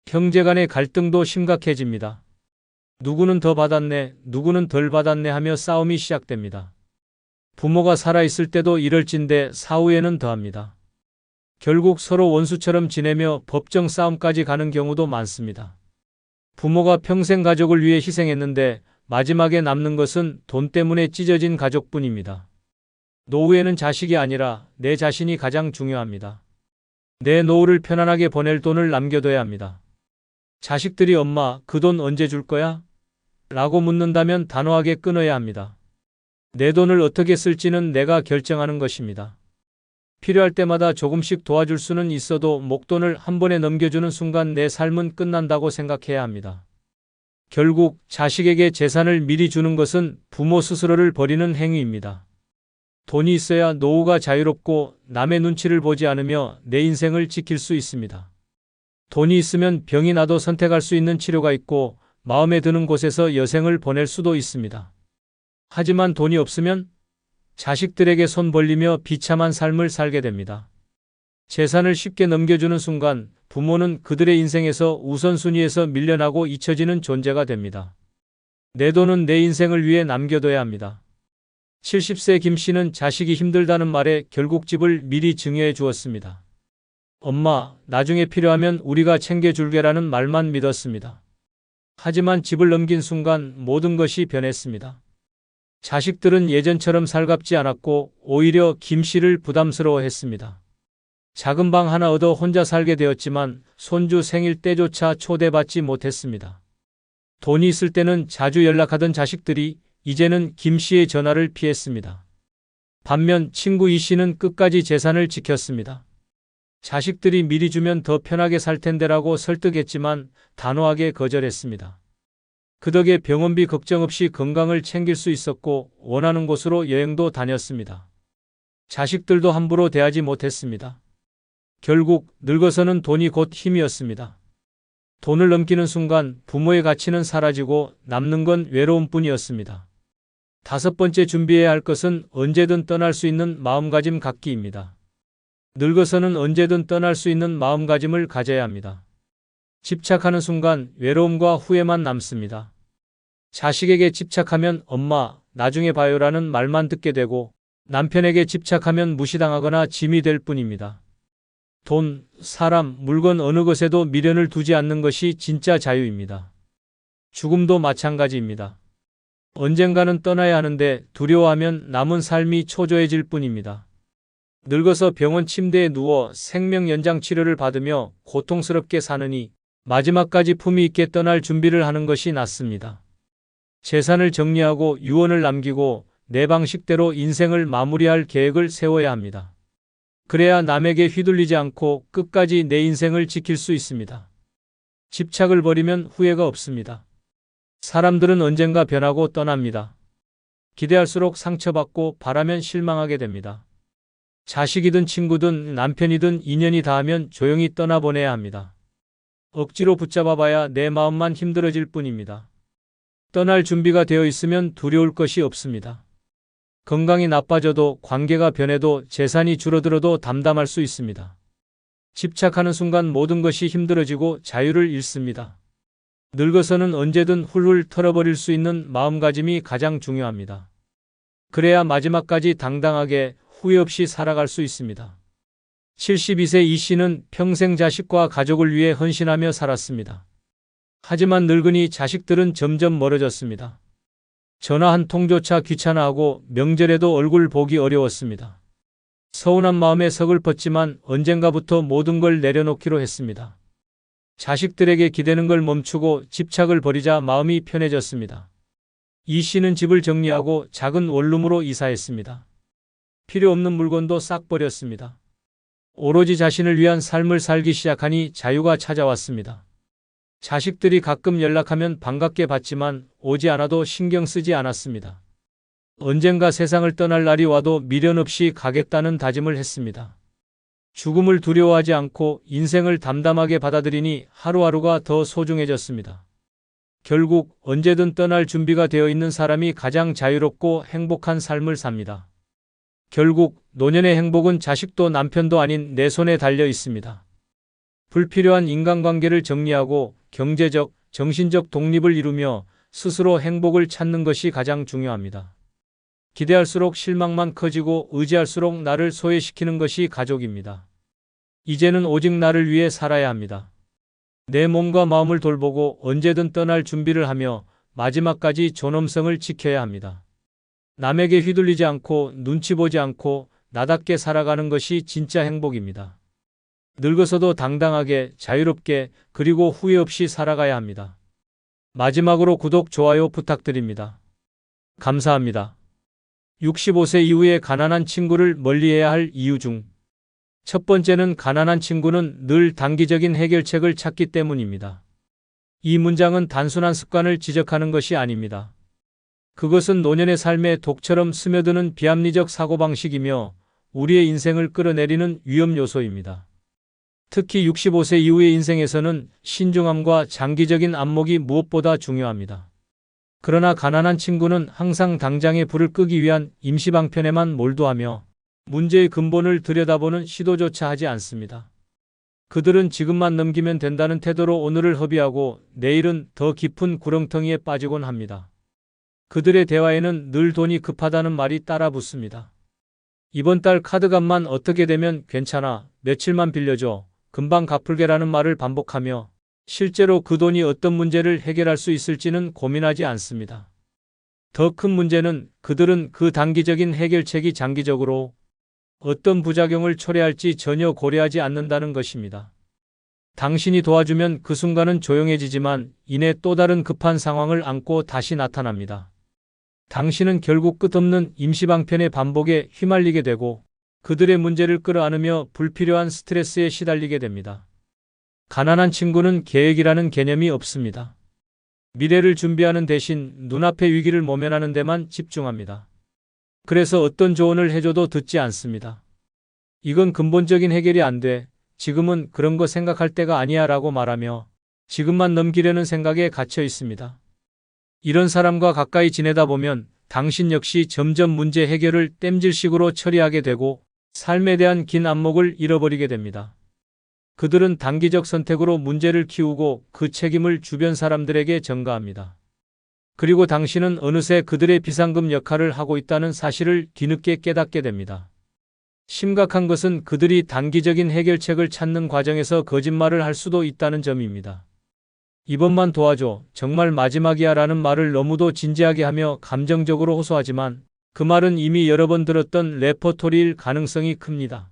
형제 간의 갈등도 심각해집니다. 누구는 더 받았네, 누구는 덜 받았네 하며 싸움이 시작됩니다. 부모가 살아있을 때도 이럴진데 사후에는 더합니다. 결국 서로 원수처럼 지내며 법정 싸움까지 가는 경우도 많습니다. 부모가 평생 가족을 위해 희생했는데 마지막에 남는 것은 돈 때문에 찢어진 가족뿐입니다. 노후에는 자식이 아니라 내 자신이 가장 중요합니다. 내 노후를 편안하게 보낼 돈을 남겨둬야 합니다. 자식들이 엄마, 그 돈 언제 줄 거야? 라고 묻는다면 단호하게 끊어야 합니다. 내 돈을 어떻게 쓸지는 내가 결정하는 것입니다. 필요할 때마다 조금씩 도와줄 수는 있어도 목돈을 한 번에 넘겨주는 순간 내 삶은 끝난다고 생각해야 합니다. 결국 자식에게 재산을 미리 주는 것은 부모 스스로를 버리는 행위입니다. 돈이 있어야 노후가 자유롭고 남의 눈치를 보지 않으며 내 인생을 지킬 수 있습니다. 돈이 있으면 병이 나도 선택할 수 있는 치료가 있고 마음에 드는 곳에서 여생을 보낼 수도 있습니다. 하지만 돈이 없으면 자식들에게 손 벌리며 비참한 삶을 살게 됩니다. 재산을 쉽게 넘겨주는 순간 부모는 그들의 인생에서 우선순위에서 밀려나고 잊혀지는 존재가 됩니다. 내 돈은 내 인생을 위해 남겨둬야 합니다. 70세 김 씨는 자식이 힘들다는 말에 결국 집을 미리 증여해 주었습니다. 엄마, 나중에 필요하면 우리가 챙겨줄게라는 말만 믿었습니다. 하지만 집을 넘긴 순간 모든 것이 변했습니다. 자식들은 예전처럼 살갑지 않았고 오히려 김 씨를 부담스러워했습니다. 작은 방 하나 얻어 혼자 살게 되었지만 손주 생일 때조차 초대받지 못했습니다. 돈이 있을 때는 자주 연락하던 자식들이 이제는 김 씨의 전화를 피했습니다. 반면 친구 이 씨는 끝까지 재산을 지켰습니다. 자식들이 미리 주면 더 편하게 살 텐데라고 설득했지만 단호하게 거절했습니다. 그 덕에 병원비 걱정 없이 건강을 챙길 수 있었고 원하는 곳으로 여행도 다녔습니다. 자식들도 함부로 대하지 못했습니다. 결국 늙어서는 돈이 곧 힘이었습니다. 돈을 넘기는 순간 부모의 가치는 사라지고 남는 건 외로움뿐이었습니다. 5번째 준비해야 할 것은 언제든 떠날 수 있는 마음가짐 갖기입니다. 늙어서는 언제든 떠날 수 있는 마음가짐을 가져야 합니다. 집착하는 순간 외로움과 후회만 남습니다. 자식에게 집착하면 엄마, 나중에 봐요라는 말만 듣게 되고 남편에게 집착하면 무시당하거나 짐이 될 뿐입니다. 돈, 사람, 물건 어느 것에도 미련을 두지 않는 것이 진짜 자유입니다. 죽음도 마찬가지입니다. 언젠가는 떠나야 하는데 두려워하면 남은 삶이 초조해질 뿐입니다. 늙어서 병원 침대에 누워 생명 연장 치료를 받으며 고통스럽게 사느니 마지막까지 품위 있게 떠날 준비를 하는 것이 낫습니다. 재산을 정리하고 유언을 남기고 내 방식대로 인생을 마무리할 계획을 세워야 합니다. 그래야 남에게 휘둘리지 않고 끝까지 내 인생을 지킬 수 있습니다. 집착을 버리면 후회가 없습니다. 사람들은 언젠가 변하고 떠납니다. 기대할수록 상처받고 바라면 실망하게 됩니다. 자식이든 친구든 남편이든 인연이 닿으면 조용히 떠나보내야 합니다. 억지로 붙잡아봐야 내 마음만 힘들어질 뿐입니다. 떠날 준비가 되어 있으면 두려울 것이 없습니다. 건강이 나빠져도 관계가 변해도 재산이 줄어들어도 담담할 수 있습니다. 집착하는 순간 모든 것이 힘들어지고 자유를 잃습니다. 늙어서는 언제든 훌훌 털어버릴 수 있는 마음가짐이 가장 중요합니다. 그래야 마지막까지 당당하게 후회 없이 살아갈 수 있습니다. 72세 이 씨는 평생 자식과 가족을 위해 헌신하며 살았습니다. 하지만 늙으니 자식들은 점점 멀어졌습니다. 전화 한 통조차 귀찮아하고 명절에도 얼굴 보기 어려웠습니다. 서운한 마음에 서글펐지만 언젠가부터 모든 걸 내려놓기로 했습니다. 자식들에게 기대는 걸 멈추고 집착을 버리자 마음이 편해졌습니다. 이 씨는 집을 정리하고 작은 원룸으로 이사했습니다. 필요 없는 물건도 싹 버렸습니다. 오로지 자신을 위한 삶을 살기 시작하니 자유가 찾아왔습니다. 자식들이 가끔 연락하면 반갑게 받지만 오지 않아도 신경 쓰지 않았습니다. 언젠가 세상을 떠날 날이 와도 미련 없이 가겠다는 다짐을 했습니다. 죽음을 두려워하지 않고 인생을 담담하게 받아들이니 하루하루가 더 소중해졌습니다. 결국 언제든 떠날 준비가 되어 있는 사람이 가장 자유롭고 행복한 삶을 삽니다. 결국 노년의 행복은 자식도 남편도 아닌 내 손에 달려 있습니다. 불필요한 인간관계를 정리하고 경제적, 정신적 독립을 이루며 스스로 행복을 찾는 것이 가장 중요합니다. 기대할수록 실망만 커지고 의지할수록 나를 소외시키는 것이 가족입니다. 이제는 오직 나를 위해 살아야 합니다. 내 몸과 마음을 돌보고 언제든 떠날 준비를 하며 마지막까지 존엄성을 지켜야 합니다. 남에게 휘둘리지 않고 눈치 보지 않고 나답게 살아가는 것이 진짜 행복입니다. 늙어서도 당당하게 자유롭게 그리고 후회 없이 살아가야 합니다. 마지막으로 구독, 좋아요 부탁드립니다. 감사합니다. 65세 이후에 가난한 친구를 멀리해야 할 이유 중 첫 번째는 가난한 친구는 늘 단기적인 해결책을 찾기 때문입니다. 이 문장은 단순한 습관을 지적하는 것이 아닙니다. 그것은 노년의 삶에 독처럼 스며드는 비합리적 사고방식이며 우리의 인생을 끌어내리는 위험 요소입니다. 특히 65세 이후의 인생에서는 신중함과 장기적인 안목이 무엇보다 중요합니다. 그러나 가난한 친구는 항상 당장의 불을 끄기 위한 임시방편에만 몰두하며 문제의 근본을 들여다보는 시도조차 하지 않습니다. 그들은 지금만 넘기면 된다는 태도로 오늘을 허비하고 내일은 더 깊은 구렁텅이에 빠지곤 합니다. 그들의 대화에는 늘 돈이 급하다는 말이 따라 붙습니다. 이번 달 카드값만 어떻게 되면 괜찮아, 며칠만 빌려줘, 금방 갚을게라는 말을 반복하며 실제로 그 돈이 어떤 문제를 해결할 수 있을지는 고민하지 않습니다. 더 큰 문제는 그들은 그 단기적인 해결책이 장기적으로 어떤 부작용을 초래할지 전혀 고려하지 않는다는 것입니다. 당신이 도와주면 그 순간은 조용해지지만 이내 또 다른 급한 상황을 안고 다시 나타납니다. 당신은 결국 끝없는 임시방편의 반복에 휘말리게 되고 그들의 문제를 끌어안으며 불필요한 스트레스에 시달리게 됩니다. 가난한 친구는 계획이라는 개념이 없습니다. 미래를 준비하는 대신 눈앞의 위기를 모면하는 데만 집중합니다. 그래서 어떤 조언을 해줘도 듣지 않습니다. 이건 근본적인 해결이 안 돼. 지금은 그런 거 생각할 때가 아니야 라고 말하며 지금만 넘기려는 생각에 갇혀 있습니다. 이런 사람과 가까이 지내다 보면 당신 역시 점점 문제 해결을 땜질식으로 처리하게 되고 삶에 대한 긴 안목을 잃어버리게 됩니다. 그들은 단기적 선택으로 문제를 키우고 그 책임을 주변 사람들에게 전가합니다. 그리고 당신은 어느새 그들의 비상금 역할을 하고 있다는 사실을 뒤늦게 깨닫게 됩니다. 심각한 것은 그들이 단기적인 해결책을 찾는 과정에서 거짓말을 할 수도 있다는 점입니다. 이번만 도와줘, 정말 마지막이야 라는 말을 너무도 진지하게 하며 감정적으로 호소하지만 그 말은 이미 여러 번 들었던 레퍼토리일 가능성이 큽니다.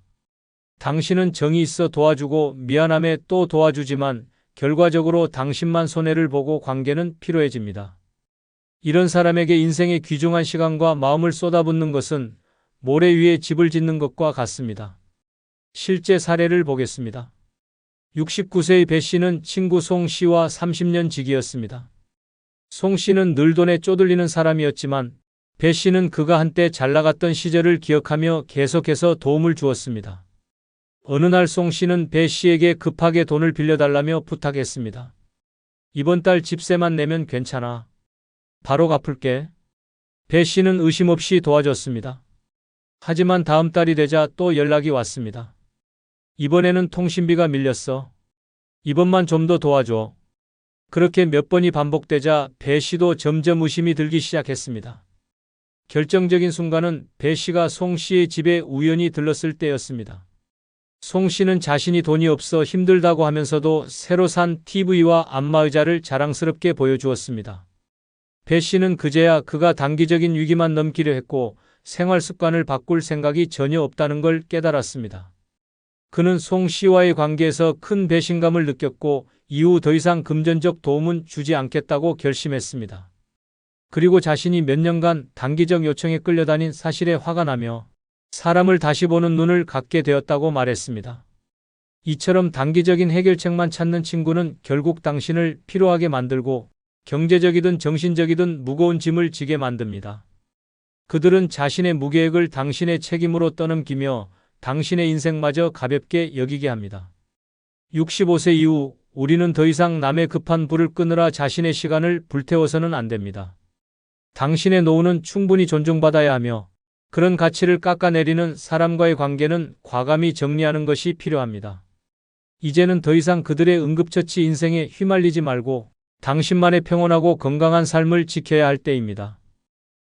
당신은 정이 있어 도와주고 미안함에 또 도와주지만 결과적으로 당신만 손해를 보고 관계는 피로해집니다. 이런 사람에게 인생의 귀중한 시간과 마음을 쏟아붓는 것은 모래 위에 집을 짓는 것과 같습니다. 실제 사례를 보겠습니다. 69세의 배 씨는 친구 송 씨와 30년 지기였습니다. 송 씨는 늘 돈에 쪼들리는 사람이었지만 배 씨는 그가 한때 잘 나갔던 시절을 기억하며 계속해서 도움을 주었습니다. 어느 날 송 씨는 배 씨에게 급하게 돈을 빌려달라며 부탁했습니다. 이번 달 집세만 내면 괜찮아. 바로 갚을게. 배 씨는 의심 없이 도와줬습니다. 하지만 다음 달이 되자 또 연락이 왔습니다. 이번에는 통신비가 밀렸어. 이번만 좀 더 도와줘. 그렇게 몇 번이 반복되자 배 씨도 점점 의심이 들기 시작했습니다. 결정적인 순간은 배 씨가 송 씨의 집에 우연히 들렀을 때였습니다. 송 씨는 자신이 돈이 없어 힘들다고 하면서도 새로 산 TV와 안마의자를 자랑스럽게 보여주었습니다. 배 씨는 그제야 그가 단기적인 위기만 넘기려 했고 생활 습관을 바꿀 생각이 전혀 없다는 걸 깨달았습니다. 그는 송 씨와의 관계에서 큰 배신감을 느꼈고 이후 더 이상 금전적 도움은 주지 않겠다고 결심했습니다. 그리고 자신이 몇 년간 단기적 요청에 끌려다닌 사실에 화가 나며 사람을 다시 보는 눈을 갖게 되었다고 말했습니다. 이처럼 단기적인 해결책만 찾는 친구는 결국 당신을 피로하게 만들고 경제적이든 정신적이든 무거운 짐을 지게 만듭니다. 그들은 자신의 무계획을 당신의 책임으로 떠넘기며 당신의 인생마저 가볍게 여기게 합니다. 65세 이후 우리는 더 이상 남의 급한 불을 끄느라 자신의 시간을 불태워서는 안 됩니다. 당신의 노후는 충분히 존중받아야 하며 그런 가치를 깎아내리는 사람과의 관계는 과감히 정리하는 것이 필요합니다. 이제는 더 이상 그들의 응급처치 인생에 휘말리지 말고 당신만의 평온하고 건강한 삶을 지켜야 할 때입니다.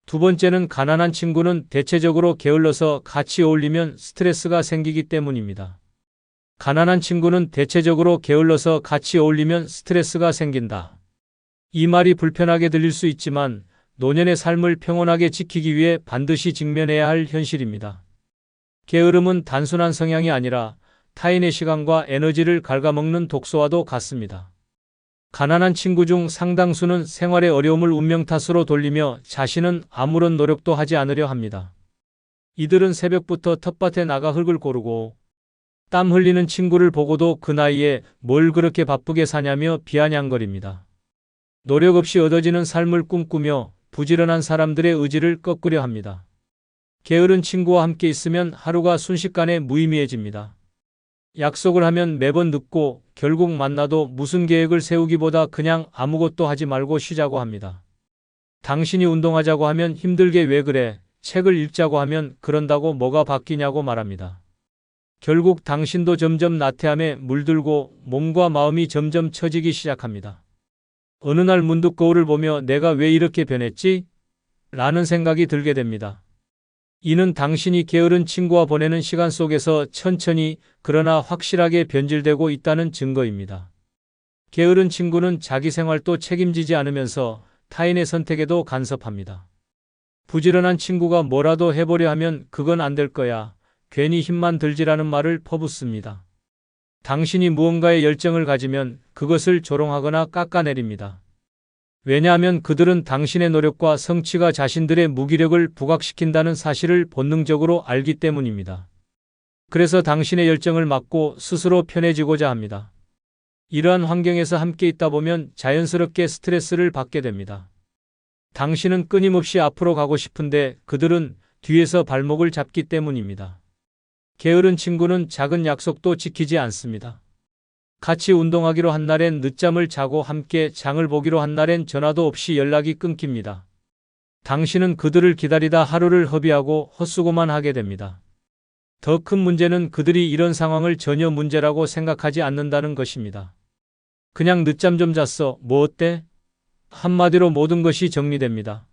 두 번째는 가난한 친구는 대체적으로 게을러서 같이 어울리면 스트레스가 생기기 때문입니다. 가난한 친구는 대체적으로 게을러서 같이 어울리면 스트레스가 생긴다. 이 말이 불편하게 들릴 수 있지만 노년의 삶을 평온하게 지키기 위해 반드시 직면해야 할 현실입니다. 게으름은 단순한 성향이 아니라 타인의 시간과 에너지를 갉아먹는 독소와도 같습니다. 가난한 친구 중 상당수는 생활의 어려움을 운명 탓으로 돌리며 자신은 아무런 노력도 하지 않으려 합니다. 이들은 새벽부터 텃밭에 나가 흙을 고르고 땀 흘리는 친구를 보고도 그 나이에 뭘 그렇게 바쁘게 사냐며 비아냥거립니다. 노력 없이 얻어지는 삶을 꿈꾸며 부지런한 사람들의 의지를 꺾으려 합니다. 게으른 친구와 함께 있으면 하루가 순식간에 무의미해집니다. 약속을 하면 매번 늦고 결국 만나도 무슨 계획을 세우기보다 그냥 아무것도 하지 말고 쉬자고 합니다. 당신이 운동하자고 하면 힘들게 왜 그래? 책을 읽자고 하면 그런다고 뭐가 바뀌냐고 말합니다. 결국 당신도 점점 나태함에 물들고 몸과 마음이 점점 처지기 시작합니다. 어느 날 문득 거울을 보며 내가 왜 이렇게 변했지? 라는 생각이 들게 됩니다. 이는 당신이 게으른 친구와 보내는 시간 속에서 천천히 그러나 확실하게 변질되고 있다는 증거입니다. 게으른 친구는 자기 생활도 책임지지 않으면서 타인의 선택에도 간섭합니다. 부지런한 친구가 뭐라도 해보려 하면 그건 안 될 거야. 괜히 힘만 들지라는 말을 퍼붓습니다. 당신이 무언가에 열정을 가지면 그것을 조롱하거나 깎아내립니다. 왜냐하면 그들은 당신의 노력과 성취가 자신들의 무기력을 부각시킨다는 사실을 본능적으로 알기 때문입니다. 그래서 당신의 열정을 막고 스스로 편해지고자 합니다. 이러한 환경에서 함께 있다 보면 자연스럽게 스트레스를 받게 됩니다. 당신은 끊임없이 앞으로 가고 싶은데 그들은 뒤에서 발목을 잡기 때문입니다. 게으른 친구는 작은 약속도 지키지 않습니다. 같이 운동하기로 한 날엔 늦잠을 자고 함께 장을 보기로 한 날엔 전화도 없이 연락이 끊깁니다. 당신은 그들을 기다리다 하루를 허비하고 헛수고만 하게 됩니다. 더 큰 문제는 그들이 이런 상황을 전혀 문제라고 생각하지 않는다는 것입니다. 그냥 늦잠 좀 잤어. 뭐 어때? 한마디로 모든 것이 정리됩니다.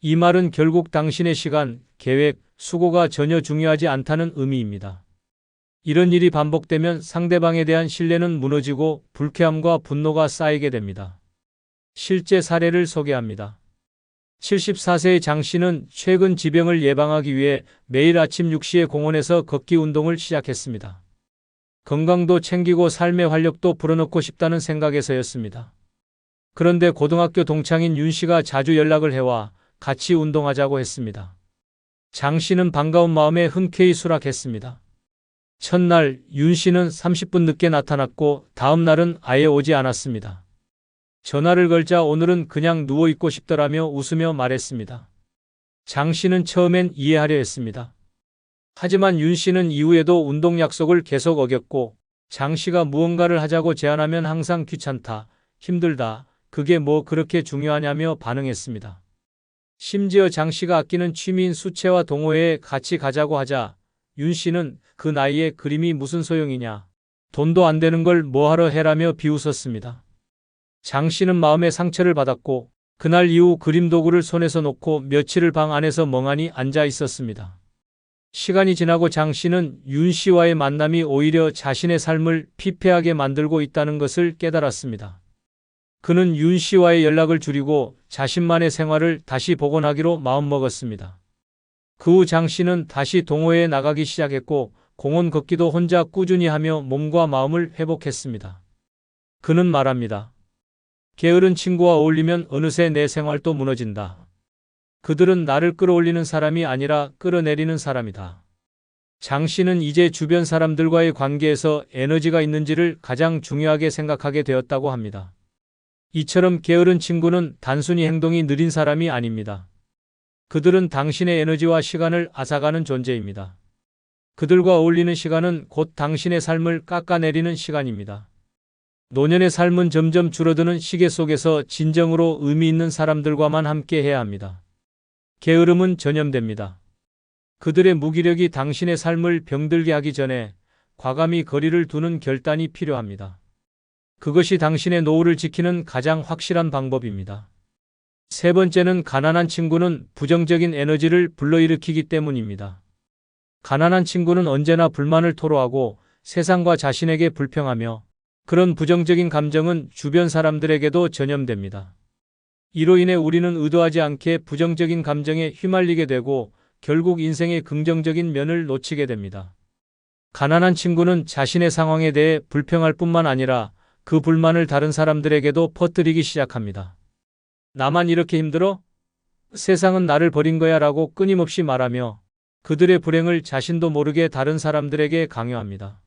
이 말은 결국 당신의 시간, 계획, 수고가 전혀 중요하지 않다는 의미입니다. 이런 일이 반복되면 상대방에 대한 신뢰는 무너지고 불쾌함과 분노가 쌓이게 됩니다. 실제 사례를 소개합니다. 74세의 장 씨는 최근 지병을 예방하기 위해 매일 아침 6시에 공원에서 걷기 운동을 시작했습니다. 건강도 챙기고 삶의 활력도 불어넣고 싶다는 생각에서였습니다. 그런데 고등학교 동창인 윤 씨가 자주 연락을 해와 같이 운동하자고 했습니다. 장 씨는 반가운 마음에 흔쾌히 수락했습니다. 첫날 윤 씨는 30분 늦게 나타났고 다음 날은 아예 오지 않았습니다. 전화를 걸자 오늘은 그냥 누워있고 싶더라며 웃으며 말했습니다. 장 씨는 처음엔 이해하려 했습니다. 하지만 윤 씨는 이후에도 운동 약속을 계속 어겼고 장 씨가 무언가를 하자고 제안하면 항상 귀찮다, 힘들다, 그게 뭐 그렇게 중요하냐며 반응했습니다. 심지어 장 씨가 아끼는 취미인 수채화 동호회에 같이 가자고 하자 윤 씨는 그 나이에 그림이 무슨 소용이냐, 돈도 안 되는 걸 뭐하러 해라며 비웃었습니다. 장 씨는 마음의 상처를 받았고 그날 이후 그림 도구를 손에서 놓고 며칠을 방 안에서 멍하니 앉아 있었습니다. 시간이 지나고 장 씨는 윤 씨와의 만남이 오히려 자신의 삶을 피폐하게 만들고 있다는 것을 깨달았습니다. 그는 윤 씨와의 연락을 줄이고 자신만의 생활을 다시 복원하기로 마음먹었습니다. 그 후 장 씨는 다시 동호회에 나가기 시작했고 공원 걷기도 혼자 꾸준히 하며 몸과 마음을 회복했습니다. 그는 말합니다. 게으른 친구와 어울리면 어느새 내 생활도 무너진다. 그들은 나를 끌어올리는 사람이 아니라 끌어내리는 사람이다. 장 씨는 이제 주변 사람들과의 관계에서 에너지가 있는지를 가장 중요하게 생각하게 되었다고 합니다. 이처럼 게으른 친구는 단순히 행동이 느린 사람이 아닙니다. 그들은 당신의 에너지와 시간을 앗아가는 존재입니다. 그들과 어울리는 시간은 곧 당신의 삶을 깎아내리는 시간입니다. 노년의 삶은 점점 줄어드는 시계 속에서 진정으로 의미 있는 사람들과만 함께 해야 합니다. 게으름은 전염됩니다. 그들의 무기력이 당신의 삶을 병들게 하기 전에 과감히 거리를 두는 결단이 필요합니다. 그것이 당신의 노후를 지키는 가장 확실한 방법입니다. 세 번째는 가난한 친구는 부정적인 에너지를 불러일으키기 때문입니다. 가난한 친구는 언제나 불만을 토로하고 세상과 자신에게 불평하며 그런 부정적인 감정은 주변 사람들에게도 전염됩니다. 이로 인해 우리는 의도하지 않게 부정적인 감정에 휘말리게 되고 결국 인생의 긍정적인 면을 놓치게 됩니다. 가난한 친구는 자신의 상황에 대해 불평할 뿐만 아니라 그 불만을 다른 사람들에게도 퍼뜨리기 시작합니다. 나만 이렇게 힘들어? 세상은 나를 버린 거야 라고 끊임없이 말하며 그들의 불행을 자신도 모르게 다른 사람들에게 강요합니다.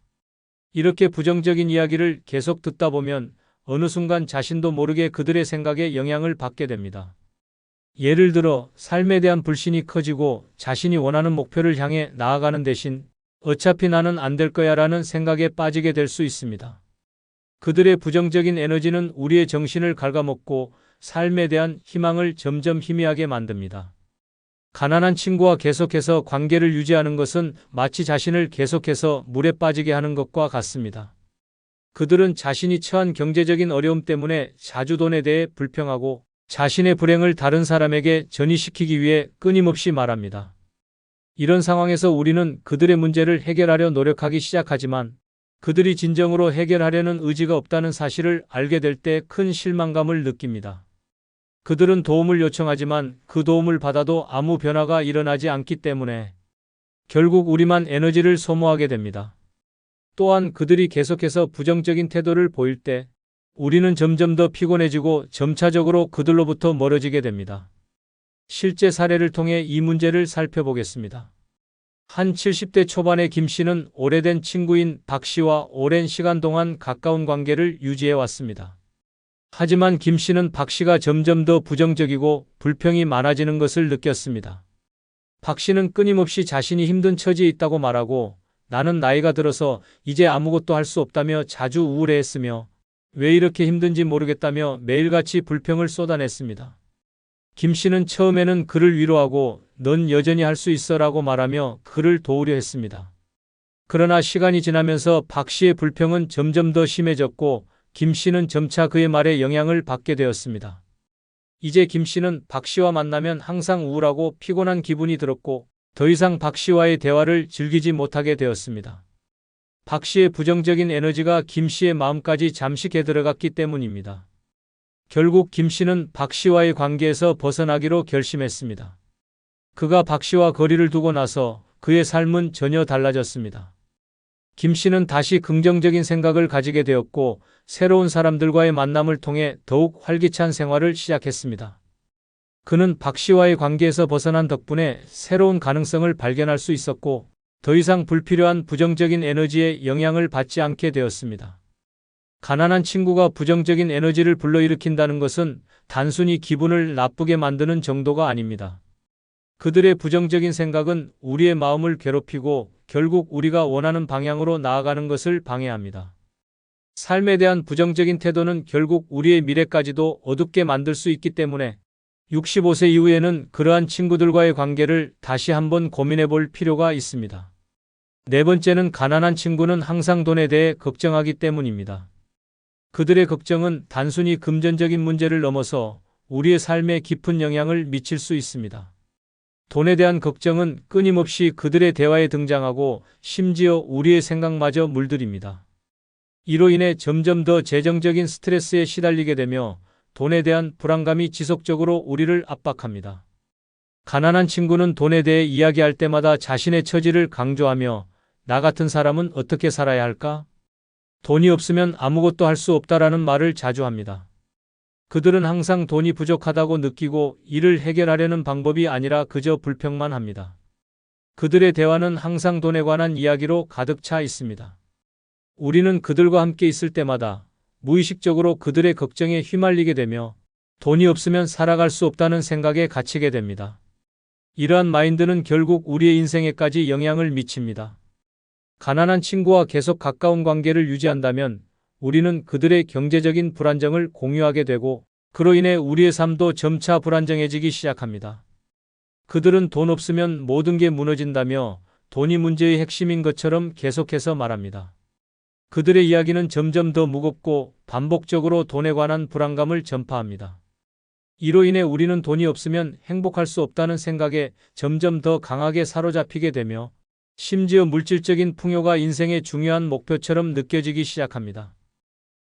이렇게 부정적인 이야기를 계속 듣다 보면 어느 순간 자신도 모르게 그들의 생각에 영향을 받게 됩니다. 예를 들어 삶에 대한 불신이 커지고 자신이 원하는 목표를 향해 나아가는 대신 어차피 나는 안 될 거야 라는 생각에 빠지게 될 수 있습니다. 그들의 부정적인 에너지는 우리의 정신을 갉아먹고 삶에 대한 희망을 점점 희미하게 만듭니다. 가난한 친구와 계속해서 관계를 유지하는 것은 마치 자신을 계속해서 물에 빠지게 하는 것과 같습니다. 그들은 자신이 처한 경제적인 어려움 때문에 자주 돈에 대해 불평하고 자신의 불행을 다른 사람에게 전이시키기 위해 끊임없이 말합니다. 이런 상황에서 우리는 그들의 문제를 해결하려 노력하기 시작하지만 그들이 진정으로 해결하려는 의지가 없다는 사실을 알게 될 때 큰 실망감을 느낍니다. 그들은 도움을 요청하지만 그 도움을 받아도 아무 변화가 일어나지 않기 때문에 결국 우리만 에너지를 소모하게 됩니다. 또한 그들이 계속해서 부정적인 태도를 보일 때 우리는 점점 더 피곤해지고 점차적으로 그들로부터 멀어지게 됩니다. 실제 사례를 통해 이 문제를 살펴보겠습니다. 한 70대 초반의 김 씨는 오래된 친구인 박 씨와 오랜 시간 동안 가까운 관계를 유지해 왔습니다. 하지만 김 씨는 박 씨가 점점 더 부정적이고 불평이 많아지는 것을 느꼈습니다. 박 씨는 끊임없이 자신이 힘든 처지에 있다고 말하고 나는 나이가 들어서 이제 아무것도 할 수 없다며 자주 우울해했으며 왜 이렇게 힘든지 모르겠다며 매일같이 불평을 쏟아냈습니다. 김 씨는 처음에는 그를 위로하고 넌 여전히 할 수 있어라고 말하며 그를 도우려 했습니다. 그러나 시간이 지나면서 박 씨의 불평은 점점 더 심해졌고 김 씨는 점차 그의 말에 영향을 받게 되었습니다. 이제 김 씨는 박 씨와 만나면 항상 우울하고 피곤한 기분이 들었고 더 이상 박 씨와의 대화를 즐기지 못하게 되었습니다. 박 씨의 부정적인 에너지가 김 씨의 마음까지 잠시 개들어갔기 때문입니다. 결국 김 씨는 박 씨와의 관계에서 벗어나기로 결심했습니다. 그가 박 씨와 거리를 두고 나서 그의 삶은 전혀 달라졌습니다. 김 씨는 다시 긍정적인 생각을 가지게 되었고 새로운 사람들과의 만남을 통해 더욱 활기찬 생활을 시작했습니다. 그는 박 씨와의 관계에서 벗어난 덕분에 새로운 가능성을 발견할 수 있었고 더 이상 불필요한 부정적인 에너지에 영향을 받지 않게 되었습니다. 가난한 친구가 부정적인 에너지를 불러일으킨다는 것은 단순히 기분을 나쁘게 만드는 정도가 아닙니다. 그들의 부정적인 생각은 우리의 마음을 괴롭히고 결국 우리가 원하는 방향으로 나아가는 것을 방해합니다. 삶에 대한 부정적인 태도는 결국 우리의 미래까지도 어둡게 만들 수 있기 때문에 65세 이후에는 그러한 친구들과의 관계를 다시 한번 고민해 볼 필요가 있습니다. 네 번째는 가난한 친구는 항상 돈에 대해 걱정하기 때문입니다. 그들의 걱정은 단순히 금전적인 문제를 넘어서 우리의 삶에 깊은 영향을 미칠 수 있습니다. 돈에 대한 걱정은 끊임없이 그들의 대화에 등장하고 심지어 우리의 생각마저 물들입니다. 이로 인해 점점 더 재정적인 스트레스에 시달리게 되며 돈에 대한 불안감이 지속적으로 우리를 압박합니다. 가난한 친구는 돈에 대해 이야기할 때마다 자신의 처지를 강조하며 나 같은 사람은 어떻게 살아야 할까? 돈이 없으면 아무것도 할 수 없다라는 말을 자주 합니다. 그들은 항상 돈이 부족하다고 느끼고 이를 해결하려는 방법이 아니라 그저 불평만 합니다. 그들의 대화는 항상 돈에 관한 이야기로 가득 차 있습니다. 우리는 그들과 함께 있을 때마다 무의식적으로 그들의 걱정에 휘말리게 되며 돈이 없으면 살아갈 수 없다는 생각에 갇히게 됩니다. 이러한 마인드는 결국 우리의 인생에까지 영향을 미칩니다. 가난한 친구와 계속 가까운 관계를 유지한다면 우리는 그들의 경제적인 불안정을 공유하게 되고 그로 인해 우리의 삶도 점차 불안정해지기 시작합니다. 그들은 돈 없으면 모든 게 무너진다며 돈이 문제의 핵심인 것처럼 계속해서 말합니다. 그들의 이야기는 점점 더 무겁고 반복적으로 돈에 관한 불안감을 전파합니다. 이로 인해 우리는 돈이 없으면 행복할 수 없다는 생각에 점점 더 강하게 사로잡히게 되며 심지어 물질적인 풍요가 인생의 중요한 목표처럼 느껴지기 시작합니다.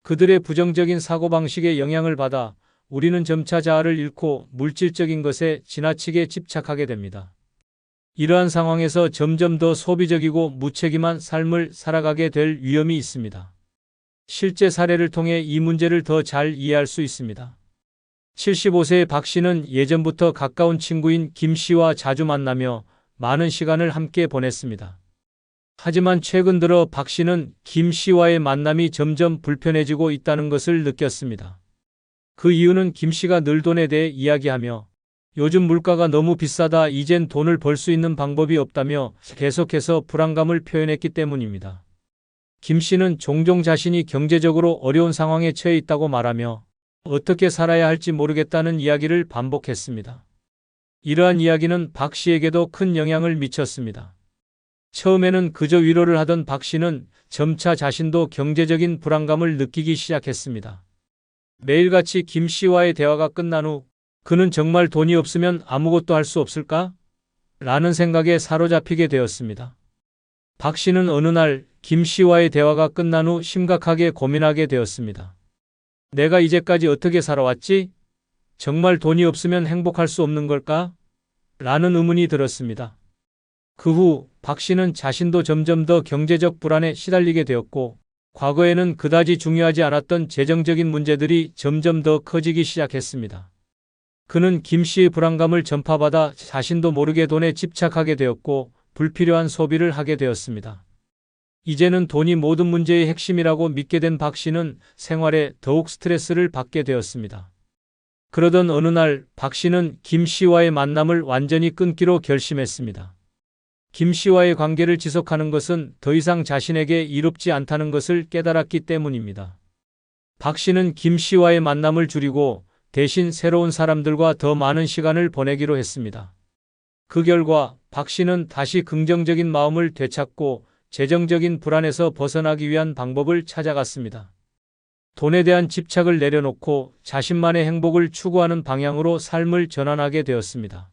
그들의 부정적인 사고방식에 영향을 받아 우리는 점차 자아를 잃고 물질적인 것에 지나치게 집착하게 됩니다. 이러한 상황에서 점점 더 소비적이고 무책임한 삶을 살아가게 될 위험이 있습니다. 실제 사례를 통해 이 문제를 더 잘 이해할 수 있습니다. 75세의 박 씨는 예전부터 가까운 친구인 김 씨와 자주 만나며 많은 시간을 함께 보냈습니다. 하지만 최근 들어 박 씨는 김 씨와의 만남이 점점 불편해지고 있다는 것을 느꼈습니다. 그 이유는 김 씨가 늘 돈에 대해 이야기하며 요즘 물가가 너무 비싸다, 이젠 돈을 벌 수 있는 방법이 없다며 계속해서 불안감을 표현했기 때문입니다. 김 씨는 종종 자신이 경제적으로 어려운 상황에 처해 있다고 말하며 어떻게 살아야 할지 모르겠다는 이야기를 반복했습니다. 이러한 이야기는 박 씨에게도 큰 영향을 미쳤습니다. 처음에는 그저 위로를 하던 박 씨는 점차 자신도 경제적인 불안감을 느끼기 시작했습니다. 매일같이 김 씨와의 대화가 끝난 후 그는 정말 돈이 없으면 아무것도 할 수 없을까? 라는 생각에 사로잡히게 되었습니다. 박 씨는 어느 날 김 씨와의 대화가 끝난 후 심각하게 고민하게 되었습니다. 내가 이제까지 어떻게 살아왔지? 정말 돈이 없으면 행복할 수 없는 걸까? 라는 의문이 들었습니다. 그 후 박 씨는 자신도 점점 더 경제적 불안에 시달리게 되었고, 과거에는 그다지 중요하지 않았던 재정적인 문제들이 점점 더 커지기 시작했습니다. 그는 김 씨의 불안감을 전파받아 자신도 모르게 돈에 집착하게 되었고, 불필요한 소비를 하게 되었습니다. 이제는 돈이 모든 문제의 핵심이라고 믿게 된 박 씨는 생활에 더욱 스트레스를 받게 되었습니다. 그러던 어느 날 박 씨는 김 씨와의 만남을 완전히 끊기로 결심했습니다. 김 씨와의 관계를 지속하는 것은 더 이상 자신에게 이롭지 않다는 것을 깨달았기 때문입니다. 박 씨는 김 씨와의 만남을 줄이고 대신 새로운 사람들과 더 많은 시간을 보내기로 했습니다. 그 결과 박 씨는 다시 긍정적인 마음을 되찾고 재정적인 불안에서 벗어나기 위한 방법을 찾아갔습니다. 돈에 대한 집착을 내려놓고 자신만의 행복을 추구하는 방향으로 삶을 전환하게 되었습니다.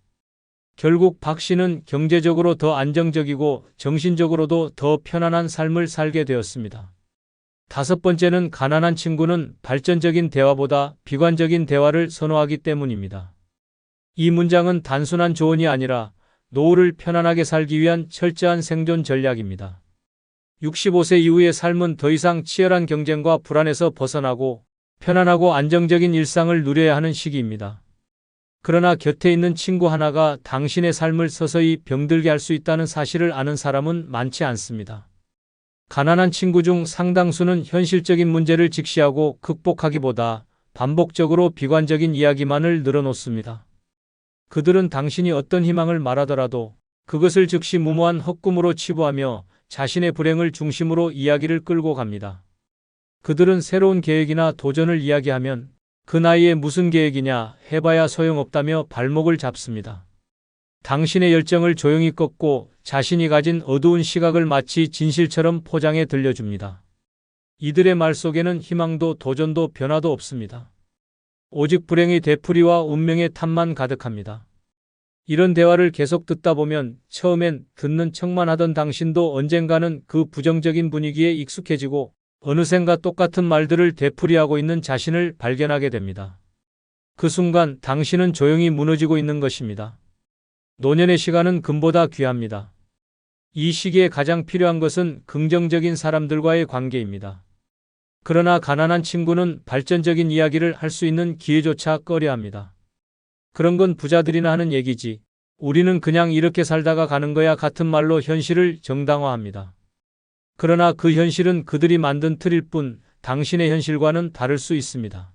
결국 박 씨는 경제적으로 더 안정적이고 정신적으로도 더 편안한 삶을 살게 되었습니다. 다섯 번째는 가난한 친구는 발전적인 대화보다 비관적인 대화를 선호하기 때문입니다. 이 문장은 단순한 조언이 아니라 노후를 편안하게 살기 위한 철저한 생존 전략입니다. 65세 이후의 삶은 더 이상 치열한 경쟁과 불안에서 벗어나고 편안하고 안정적인 일상을 누려야 하는 시기입니다. 그러나 곁에 있는 친구 하나가 당신의 삶을 서서히 병들게 할 수 있다는 사실을 아는 사람은 많지 않습니다. 가난한 친구 중 상당수는 현실적인 문제를 직시하고 극복하기보다 반복적으로 비관적인 이야기만을 늘어놓습니다. 그들은 당신이 어떤 희망을 말하더라도 그것을 즉시 무모한 헛꿈으로 치부하며 자신의 불행을 중심으로 이야기를 끌고 갑니다. 그들은 새로운 계획이나 도전을 이야기하면 그 나이에 무슨 계획이냐 해봐야 소용없다며 발목을 잡습니다. 당신의 열정을 조용히 꺾고 자신이 가진 어두운 시각을 마치 진실처럼 포장해 들려줍니다. 이들의 말 속에는 희망도 도전도 변화도 없습니다. 오직 불행의 되풀이와 운명의 탓만 가득합니다. 이런 대화를 계속 듣다 보면 처음엔 듣는 척만 하던 당신도 언젠가는 그 부정적인 분위기에 익숙해지고 어느샌가 똑같은 말들을 되풀이하고 있는 자신을 발견하게 됩니다. 그 순간 당신은 조용히 무너지고 있는 것입니다. 노년의 시간은 금보다 귀합니다. 이 시기에 가장 필요한 것은 긍정적인 사람들과의 관계입니다. 그러나 가난한 친구는 발전적인 이야기를 할 수 있는 기회조차 꺼려합니다. 그런 건 부자들이나 하는 얘기지. 우리는 그냥 이렇게 살다가 가는 거야 같은 말로 현실을 정당화합니다. 그러나 그 현실은 그들이 만든 틀일 뿐 당신의 현실과는 다를 수 있습니다.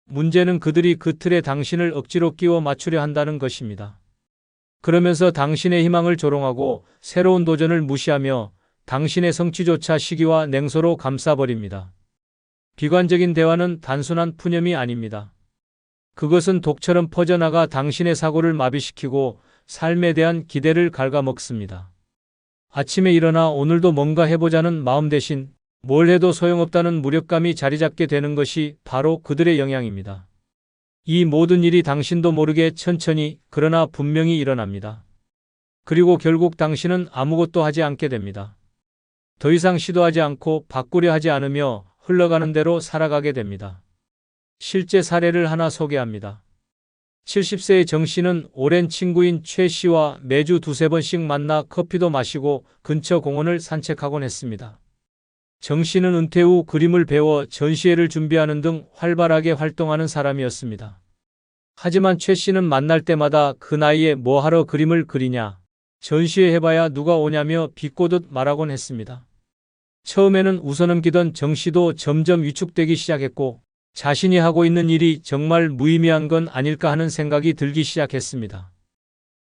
문제는 그들이 그 틀에 당신을 억지로 끼워 맞추려 한다는 것입니다. 그러면서 당신의 희망을 조롱하고 새로운 도전을 무시하며 당신의 성취조차 시기와 냉소로 감싸버립니다. 비관적인 대화는 단순한 푸념이 아닙니다. 그것은 독처럼 퍼져나가 당신의 사고를 마비시키고 삶에 대한 기대를 갉아먹습니다. 아침에 일어나 오늘도 뭔가 해보자는 마음 대신 뭘 해도 소용없다는 무력감이 자리 잡게 되는 것이 바로 그들의 영향입니다. 이 모든 일이 당신도 모르게 천천히 그러나 분명히 일어납니다. 그리고 결국 당신은 아무것도 하지 않게 됩니다. 더 이상 시도하지 않고 바꾸려 하지 않으며 흘러가는 대로 살아가게 됩니다. 실제 사례를 하나 소개합니다. 70세의 정 씨는 오랜 친구인 최 씨와 매주 두세 번씩 만나 커피도 마시고 근처 공원을 산책하곤 했습니다. 정 씨는 은퇴 후 그림을 배워 전시회를 준비하는 등 활발하게 활동하는 사람이었습니다. 하지만 최 씨는 만날 때마다 그 나이에 뭐 하러 그림을 그리냐, 전시회 해봐야 누가 오냐며 비꼬듯 말하곤 했습니다. 처음에는 웃어넘기던 정 씨도 점점 위축되기 시작했고 자신이 하고 있는 일이 정말 무의미한 건 아닐까 하는 생각이 들기 시작했습니다.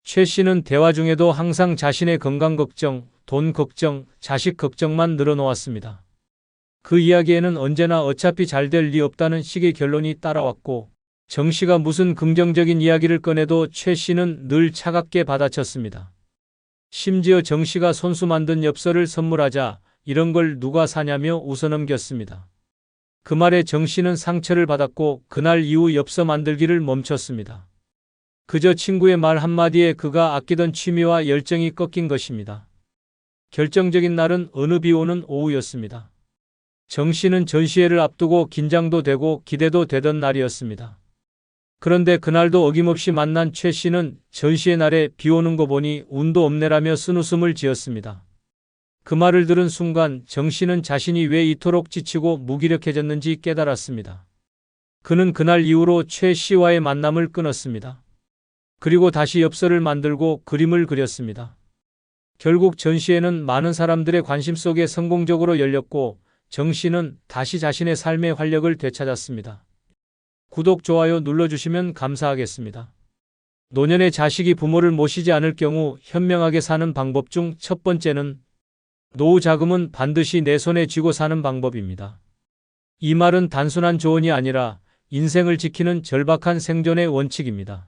최 씨는 대화 중에도 항상 자신의 건강 걱정, 돈 걱정, 자식 걱정만 늘어놓았습니다. 그 이야기에는 언제나 어차피 잘 될 리 없다는 식의 결론이 따라왔고 정 씨가 무슨 긍정적인 이야기를 꺼내도 최 씨는 늘 차갑게 받아쳤습니다. 심지어 정 씨가 손수 만든 엽서를 선물하자 이런 걸 누가 사냐며 웃어넘겼습니다. 그 말에 정 씨는 상처를 받았고 그날 이후 엽서 만들기를 멈췄습니다. 그저 친구의 말 한마디에 그가 아끼던 취미와 열정이 꺾인 것입니다. 결정적인 날은 어느 비 오는 오후였습니다. 정 씨는 전시회를 앞두고 긴장도 되고 기대도 되던 날이었습니다. 그런데 그날도 어김없이 만난 최 씨는 전시회 날에 비 오는 거 보니 운도 없네라며 쓴웃음을 지었습니다. 그 말을 들은 순간 정 씨는 자신이 왜 이토록 지치고 무기력해졌는지 깨달았습니다. 그는 그날 이후로 최 씨와의 만남을 끊었습니다. 그리고 다시 엽서를 만들고 그림을 그렸습니다. 결국 전시회는 많은 사람들의 관심 속에 성공적으로 열렸고 정 씨는 다시 자신의 삶의 활력을 되찾았습니다. 구독, 좋아요 눌러주시면 감사하겠습니다. 노년의 자식이 부모를 모시지 않을 경우 현명하게 사는 방법 중 첫 번째는 노후 자금은 반드시 내 손에 쥐고 사는 방법입니다. 이 말은 단순한 조언이 아니라 인생을 지키는 절박한 생존의 원칙입니다.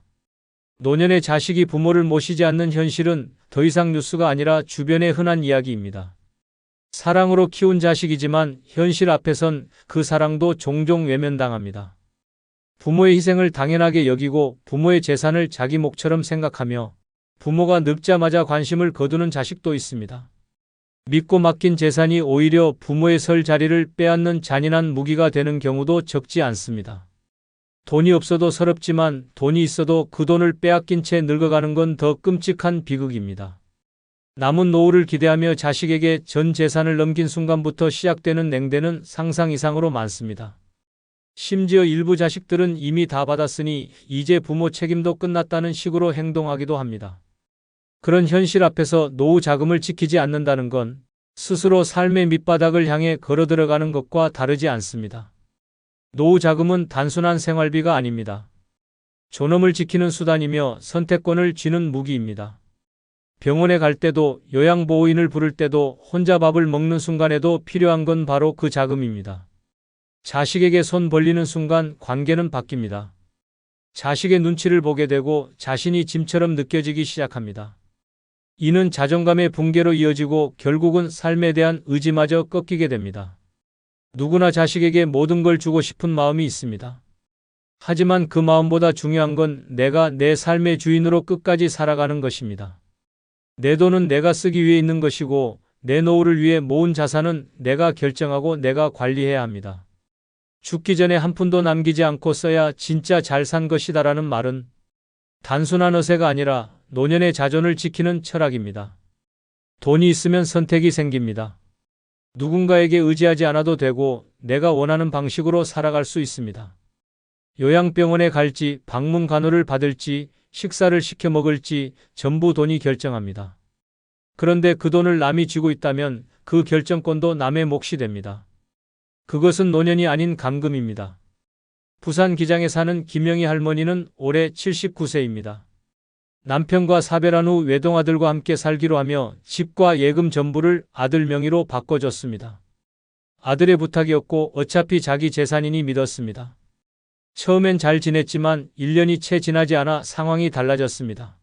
노년의 자식이 부모를 모시지 않는 현실은 더 이상 뉴스가 아니라 주변의 흔한 이야기입니다. 사랑으로 키운 자식이지만 현실 앞에선 그 사랑도 종종 외면당합니다. 부모의 희생을 당연하게 여기고 부모의 재산을 자기 몫처럼 생각하며 부모가 늙자마자 관심을 거두는 자식도 있습니다. 믿고 맡긴 재산이 오히려 부모의 설 자리를 빼앗는 잔인한 무기가 되는 경우도 적지 않습니다. 돈이 없어도 서럽지만 돈이 있어도 그 돈을 빼앗긴 채 늙어가는 건 더 끔찍한 비극입니다. 남은 노후를 기대하며 자식에게 전 재산을 넘긴 순간부터 시작되는 냉대는 상상 이상으로 많습니다. 심지어 일부 자식들은 이미 다 받았으니 이제 부모 책임도 끝났다는 식으로 행동하기도 합니다. 그런 현실 앞에서 노후 자금을 지키지 않는다는 건 스스로 삶의 밑바닥을 향해 걸어들어가는 것과 다르지 않습니다. 노후 자금은 단순한 생활비가 아닙니다. 존엄을 지키는 수단이며 선택권을 쥐는 무기입니다. 병원에 갈 때도 요양보호인을 부를 때도 혼자 밥을 먹는 순간에도 필요한 건 바로 그 자금입니다. 자식에게 손 벌리는 순간 관계는 바뀝니다. 자식의 눈치를 보게 되고 자신이 짐처럼 느껴지기 시작합니다. 이는 자존감의 붕괴로 이어지고 결국은 삶에 대한 의지마저 꺾이게 됩니다. 누구나 자식에게 모든 걸 주고 싶은 마음이 있습니다. 하지만 그 마음보다 중요한 건 내가 내 삶의 주인으로 끝까지 살아가는 것입니다. 내 돈은 내가 쓰기 위해 있는 것이고 내 노후를 위해 모은 자산은 내가 결정하고 내가 관리해야 합니다. 죽기 전에 한 푼도 남기지 않고 써야 진짜 잘 산 것이다라는 말은 단순한 어세가 아니라 노년의 자존을 지키는 철학입니다. 돈이 있으면 선택이 생깁니다. 누군가에게 의지하지 않아도 되고 내가 원하는 방식으로 살아갈 수 있습니다. 요양병원에 갈지, 방문 간호를 받을지, 식사를 시켜 먹을지 전부 돈이 결정합니다. 그런데 그 돈을 남이 쥐고 있다면 그 결정권도 남의 몫이 됩니다. 그것은 노년이 아닌 감금입니다. 부산 기장에 사는 김영희 할머니는 올해 79세입니다. 남편과 사별한 후 외동아들과 함께 살기로 하며 집과 예금 전부를 아들 명의로 바꿔줬습니다. 아들의 부탁이었고 어차피 자기 재산이니 믿었습니다. 처음엔 잘 지냈지만 1년이 채 지나지 않아 상황이 달라졌습니다.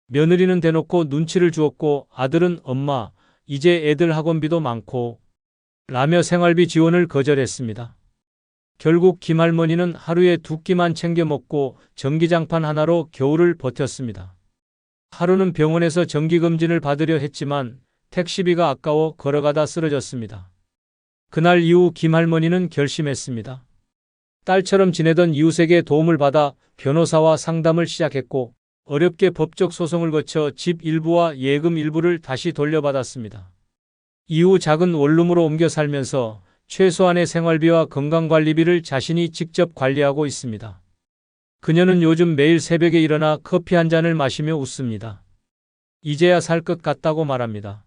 며느리는 대놓고 눈치를 주었고 아들은 엄마, 이제 애들 학원비도 많고 라며 생활비 지원을 거절했습니다. 결국 김할머니는 하루에 2끼만 챙겨 먹고 전기장판 하나로 겨울을 버텼습니다. 하루는 병원에서 정기검진을 받으려 했지만 택시비가 아까워 걸어가다 쓰러졌습니다. 그날 이후 김할머니는 결심했습니다. 딸처럼 지내던 이웃에게 도움을 받아 변호사와 상담을 시작했고 어렵게 법적 소송을 거쳐 집 일부와 예금 일부를 다시 돌려받았습니다. 이후 작은 원룸으로 옮겨 살면서 최소한의 생활비와 건강관리비를 자신이 직접 관리하고 있습니다. 그녀는 요즘 매일 새벽에 일어나 커피 한 잔을 마시며 웃습니다. 이제야 살 것 같다고 말합니다.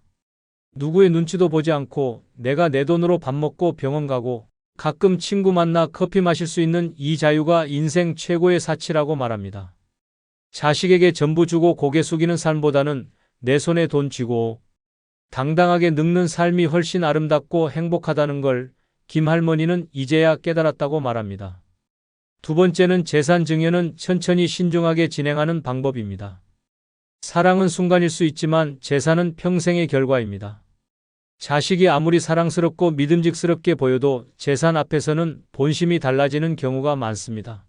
누구의 눈치도 보지 않고 내가 내 돈으로 밥 먹고 병원 가고 가끔 친구 만나 커피 마실 수 있는 이 자유가 인생 최고의 사치라고 말합니다. 자식에게 전부 주고 고개 숙이는 삶보다는 내 손에 돈 쥐고 당당하게 늙는 삶이 훨씬 아름답고 행복하다는 걸 김할머니는 이제야 깨달았다고 말합니다. 두 번째는 재산 증여는 천천히 신중하게 진행하는 방법입니다. 사랑은 순간일 수 있지만 재산은 평생의 결과입니다. 자식이 아무리 사랑스럽고 믿음직스럽게 보여도 재산 앞에서는 본심이 달라지는 경우가 많습니다.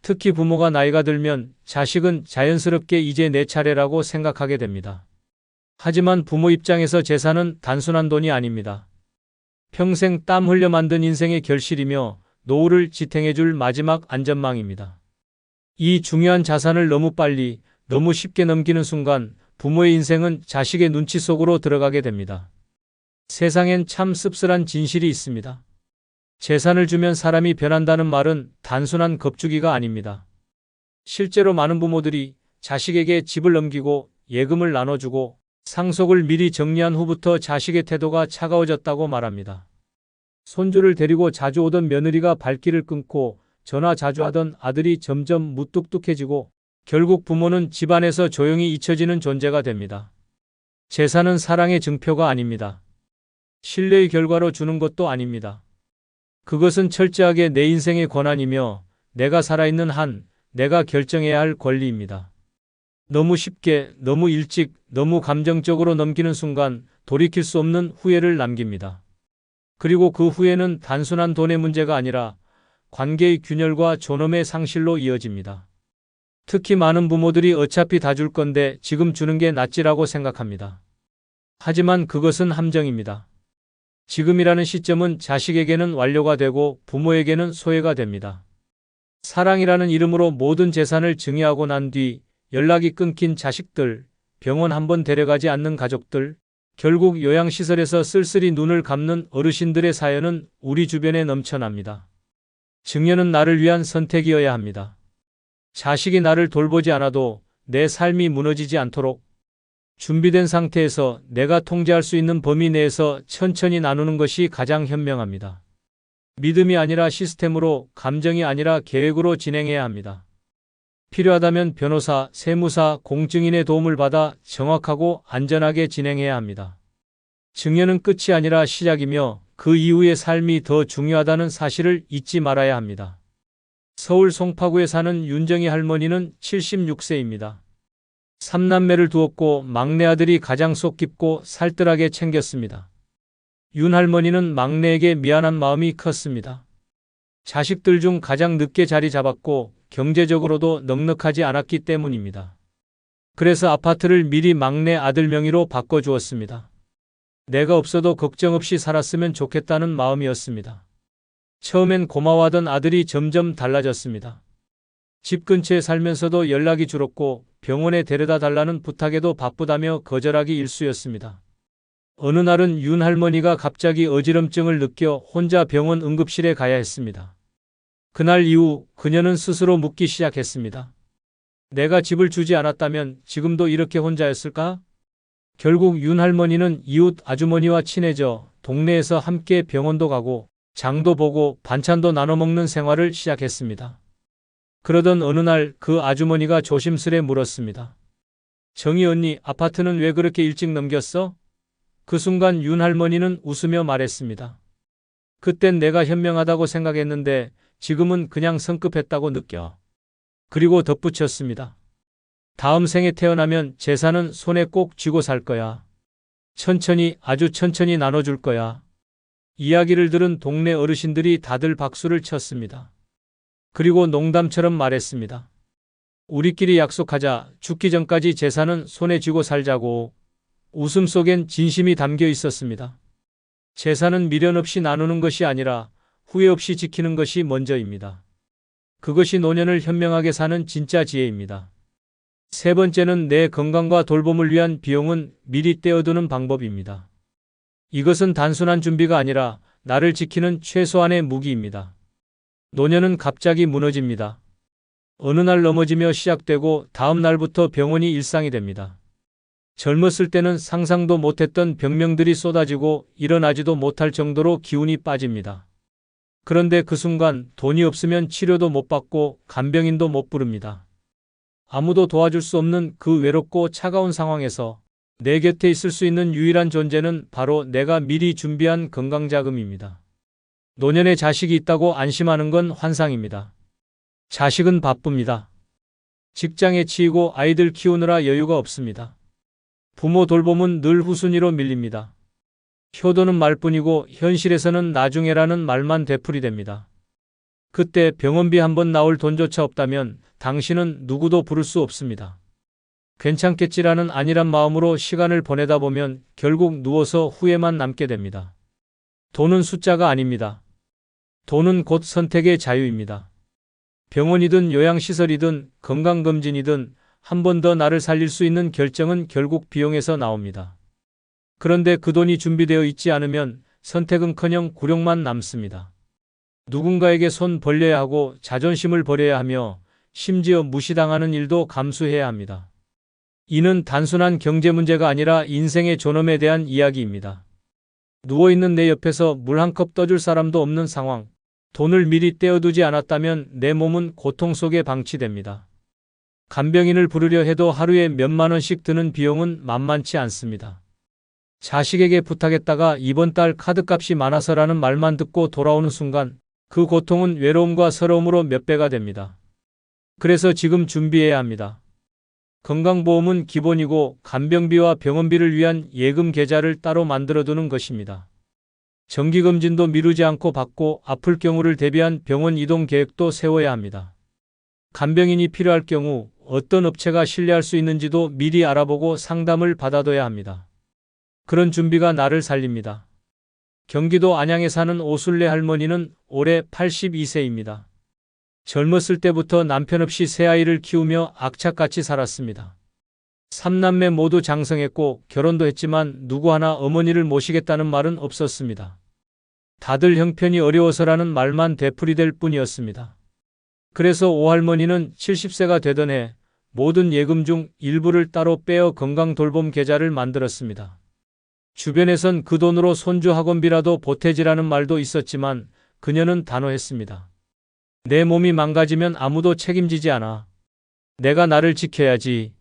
특히 부모가 나이가 들면 자식은 자연스럽게 이제 내 차례라고 생각하게 됩니다. 하지만 부모 입장에서 재산은 단순한 돈이 아닙니다. 평생 땀 흘려 만든 인생의 결실이며 노후를 지탱해줄 마지막 안전망입니다. 이 중요한 자산을 너무 빨리, 너무 쉽게 넘기는 순간 부모의 인생은 자식의 눈치 속으로 들어가게 됩니다. 세상엔 참 씁쓸한 진실이 있습니다. 재산을 주면 사람이 변한다는 말은 단순한 겁주기가 아닙니다. 실제로 많은 부모들이 자식에게 집을 넘기고 예금을 나눠주고 상속을 미리 정리한 후부터 자식의 태도가 차가워졌다고 말합니다. 손주를 데리고 자주 오던 며느리가 발길을 끊고 전화 자주 하던 아들이 점점 무뚝뚝해지고 결국 부모는 집안에서 조용히 잊혀지는 존재가 됩니다. 재산은 사랑의 증표가 아닙니다. 신뢰의 결과로 주는 것도 아닙니다. 그것은 철저하게 내 인생의 권한이며 내가 살아있는 한 내가 결정해야 할 권리입니다. 너무 쉽게, 너무 일찍, 너무 감정적으로 넘기는 순간 돌이킬 수 없는 후회를 남깁니다. 그리고 그 후회는 단순한 돈의 문제가 아니라 관계의 균열과 존엄의 상실로 이어집니다. 특히 많은 부모들이 어차피 다 줄 건데 지금 주는 게 낫지라고 생각합니다. 하지만 그것은 함정입니다. 지금이라는 시점은 자식에게는 완료가 되고 부모에게는 소외가 됩니다. 사랑이라는 이름으로 모든 재산을 증여하고 난 뒤 연락이 끊긴 자식들, 병원 한번 데려가지 않는 가족들, 결국 요양시설에서 쓸쓸히 눈을 감는 어르신들의 사연은 우리 주변에 넘쳐납니다. 증여는 나를 위한 선택이어야 합니다. 자식이 나를 돌보지 않아도 내 삶이 무너지지 않도록 준비된 상태에서 내가 통제할 수 있는 범위 내에서 천천히 나누는 것이 가장 현명합니다. 믿음이 아니라 시스템으로, 감정이 아니라 계획으로 진행해야 합니다. 필요하다면 변호사, 세무사, 공증인의 도움을 받아 정확하고 안전하게 진행해야 합니다. 증여는 끝이 아니라 시작이며 그 이후의 삶이 더 중요하다는 사실을 잊지 말아야 합니다. 서울 송파구에 사는 윤정희 할머니는 76세입니다. 3남매를 두었고 막내 아들이 가장 속 깊고 살뜰하게 챙겼습니다. 윤 할머니는 막내에게 미안한 마음이 컸습니다. 자식들 중 가장 늦게 자리 잡았고 경제적으로도 넉넉하지 않았기 때문입니다. 그래서 아파트를 미리 막내 아들 명의로 바꿔주었습니다. 내가 없어도 걱정 없이 살았으면 좋겠다는 마음이었습니다. 처음엔 고마워하던 아들이 점점 달라졌습니다. 집 근처에 살면서도 연락이 줄었고 병원에 데려다 달라는 부탁에도 바쁘다며 거절하기 일쑤였습니다. 어느 날은 윤 할머니가 갑자기 어지럼증을 느껴 혼자 병원 응급실에 가야 했습니다. 그날 이후 그녀는 스스로 묻기 시작했습니다. 내가 집을 주지 않았다면 지금도 이렇게 혼자였을까? 결국 윤 할머니는 이웃 아주머니와 친해져 동네에서 함께 병원도 가고 장도 보고 반찬도 나눠 먹는 생활을 시작했습니다. 그러던 어느 날 그 아주머니가 조심스레 물었습니다. 정희 언니, 아파트는 왜 그렇게 일찍 넘겼어? 그 순간 윤 할머니는 웃으며 말했습니다. 그땐 내가 현명하다고 생각했는데 지금은 그냥 성급했다고 느껴. 그리고 덧붙였습니다. 다음 생에 태어나면 재산은 손에 꼭 쥐고 살 거야. 천천히, 아주 천천히 나눠줄 거야. 이야기를 들은 동네 어르신들이 다들 박수를 쳤습니다. 그리고 농담처럼 말했습니다. 우리끼리 약속하자. 죽기 전까지 재산은 손에 쥐고 살자고. 웃음 속엔 진심이 담겨 있었습니다. 재산은 미련 없이 나누는 것이 아니라 후회 없이 지키는 것이 먼저입니다. 그것이 노년을 현명하게 사는 진짜 지혜입니다. 세 번째는 내 건강과 돌봄을 위한 비용은 미리 떼어두는 방법입니다. 이것은 단순한 준비가 아니라 나를 지키는 최소한의 무기입니다. 노년은 갑자기 무너집니다. 어느 날 넘어지며 시작되고 다음 날부터 병원이 일상이 됩니다. 젊었을 때는 상상도 못했던 병명들이 쏟아지고 일어나지도 못할 정도로 기운이 빠집니다. 그런데 그 순간 돈이 없으면 치료도 못 받고 간병인도 못 부릅니다. 아무도 도와줄 수 없는 그 외롭고 차가운 상황에서 내 곁에 있을 수 있는 유일한 존재는 바로 내가 미리 준비한 건강자금입니다. 노년에 자식이 있다고 안심하는 건 환상입니다. 자식은 바쁩니다. 직장에 치이고 아이들 키우느라 여유가 없습니다. 부모 돌봄은 늘 후순위로 밀립니다. 효도는 말뿐이고 현실에서는 나중에라는 말만 되풀이됩니다. 그때 병원비 한 번 나올 돈조차 없다면 당신은 누구도 부를 수 없습니다. 괜찮겠지라는 안일한 마음으로 시간을 보내다 보면 결국 누워서 후회만 남게 됩니다. 돈은 숫자가 아닙니다. 돈은 곧 선택의 자유입니다. 병원이든 요양시설이든 건강검진이든 한 번 더 나를 살릴 수 있는 결정은 결국 비용에서 나옵니다. 그런데 그 돈이 준비되어 있지 않으면 선택은커녕 굴욕만 남습니다. 누군가에게 손 벌려야 하고 자존심을 버려야 하며 심지어 무시당하는 일도 감수해야 합니다. 이는 단순한 경제 문제가 아니라 인생의 존엄에 대한 이야기입니다. 누워있는 내 옆에서 물 한 컵 떠줄 사람도 없는 상황, 돈을 미리 떼어두지 않았다면 내 몸은 고통 속에 방치됩니다. 간병인을 부르려 해도 하루에 몇만 원씩 드는 비용은 만만치 않습니다. 자식에게 부탁했다가 이번 달 카드값이 많아서라는 말만 듣고 돌아오는 순간 그 고통은 외로움과 서러움으로 몇 배가 됩니다. 그래서 지금 준비해야 합니다. 건강보험은 기본이고 간병비와 병원비를 위한 예금 계좌를 따로 만들어두는 것입니다. 정기검진도 미루지 않고 받고 아플 경우를 대비한 병원 이동 계획도 세워야 합니다. 간병인이 필요할 경우 어떤 업체가 신뢰할 수 있는지도 미리 알아보고 상담을 받아둬야 합니다. 그런 준비가 나를 살립니다. 경기도 안양에 사는 오순례 할머니는 올해 82세입니다. 젊었을 때부터 남편 없이 세 아이를 키우며 악착같이 살았습니다. 3남매 모두 장성했고 결혼도 했지만 누구 하나 어머니를 모시겠다는 말은 없었습니다. 다들 형편이 어려워서라는 말만 되풀이될 뿐이었습니다. 그래서 오할머니는 70세가 되던 해 모든 예금 중 일부를 따로 빼어 건강돌봄 계좌를 만들었습니다. 주변에선 그 돈으로 손주 학원비라도 보태지라는 말도 있었지만 그녀는 단호했습니다. 내 몸이 망가지면 아무도 책임지지 않아. 내가 나를 지켜야지.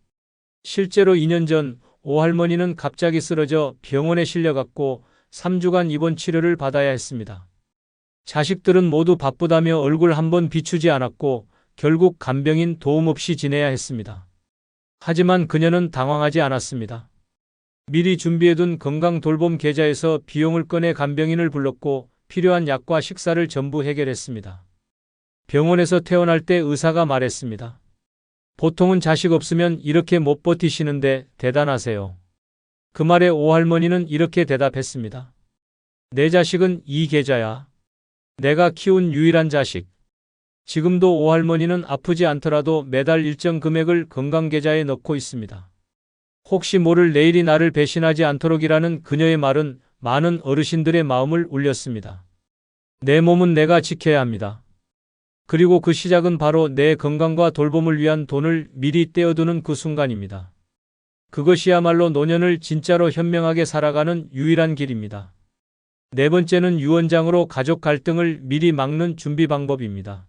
실제로 2년 전 오할머니는 갑자기 쓰러져 병원에 실려갔고 3주간 입원 치료를 받아야 했습니다. 자식들은 모두 바쁘다며 얼굴 한번 비추지 않았고 결국 간병인 도움 없이 지내야 했습니다. 하지만 그녀는 당황하지 않았습니다. 미리 준비해둔 건강돌봄 계좌에서 비용을 꺼내 간병인을 불렀고 필요한 약과 식사를 전부 해결했습니다. 병원에서 퇴원할 때 의사가 말했습니다. 보통은 자식 없으면 이렇게 못 버티시는데 대단하세요. 그 말에 오할머니는 이렇게 대답했습니다. 내 자식은 이 계좌야. 내가 키운 유일한 자식. 지금도 오할머니는 아프지 않더라도 매달 일정 금액을 건강계좌에 넣고 있습니다. 혹시 모를 내일이 나를 배신하지 않도록이라는 그녀의 말은 많은 어르신들의 마음을 울렸습니다. 내 몸은 내가 지켜야 합니다. 그리고 그 시작은 바로 내 건강과 돌봄을 위한 돈을 미리 떼어두는 그 순간입니다. 그것이야말로 노년을 진짜로 현명하게 살아가는 유일한 길입니다. 네 번째는 유언장으로 가족 갈등을 미리 막는 준비 방법입니다.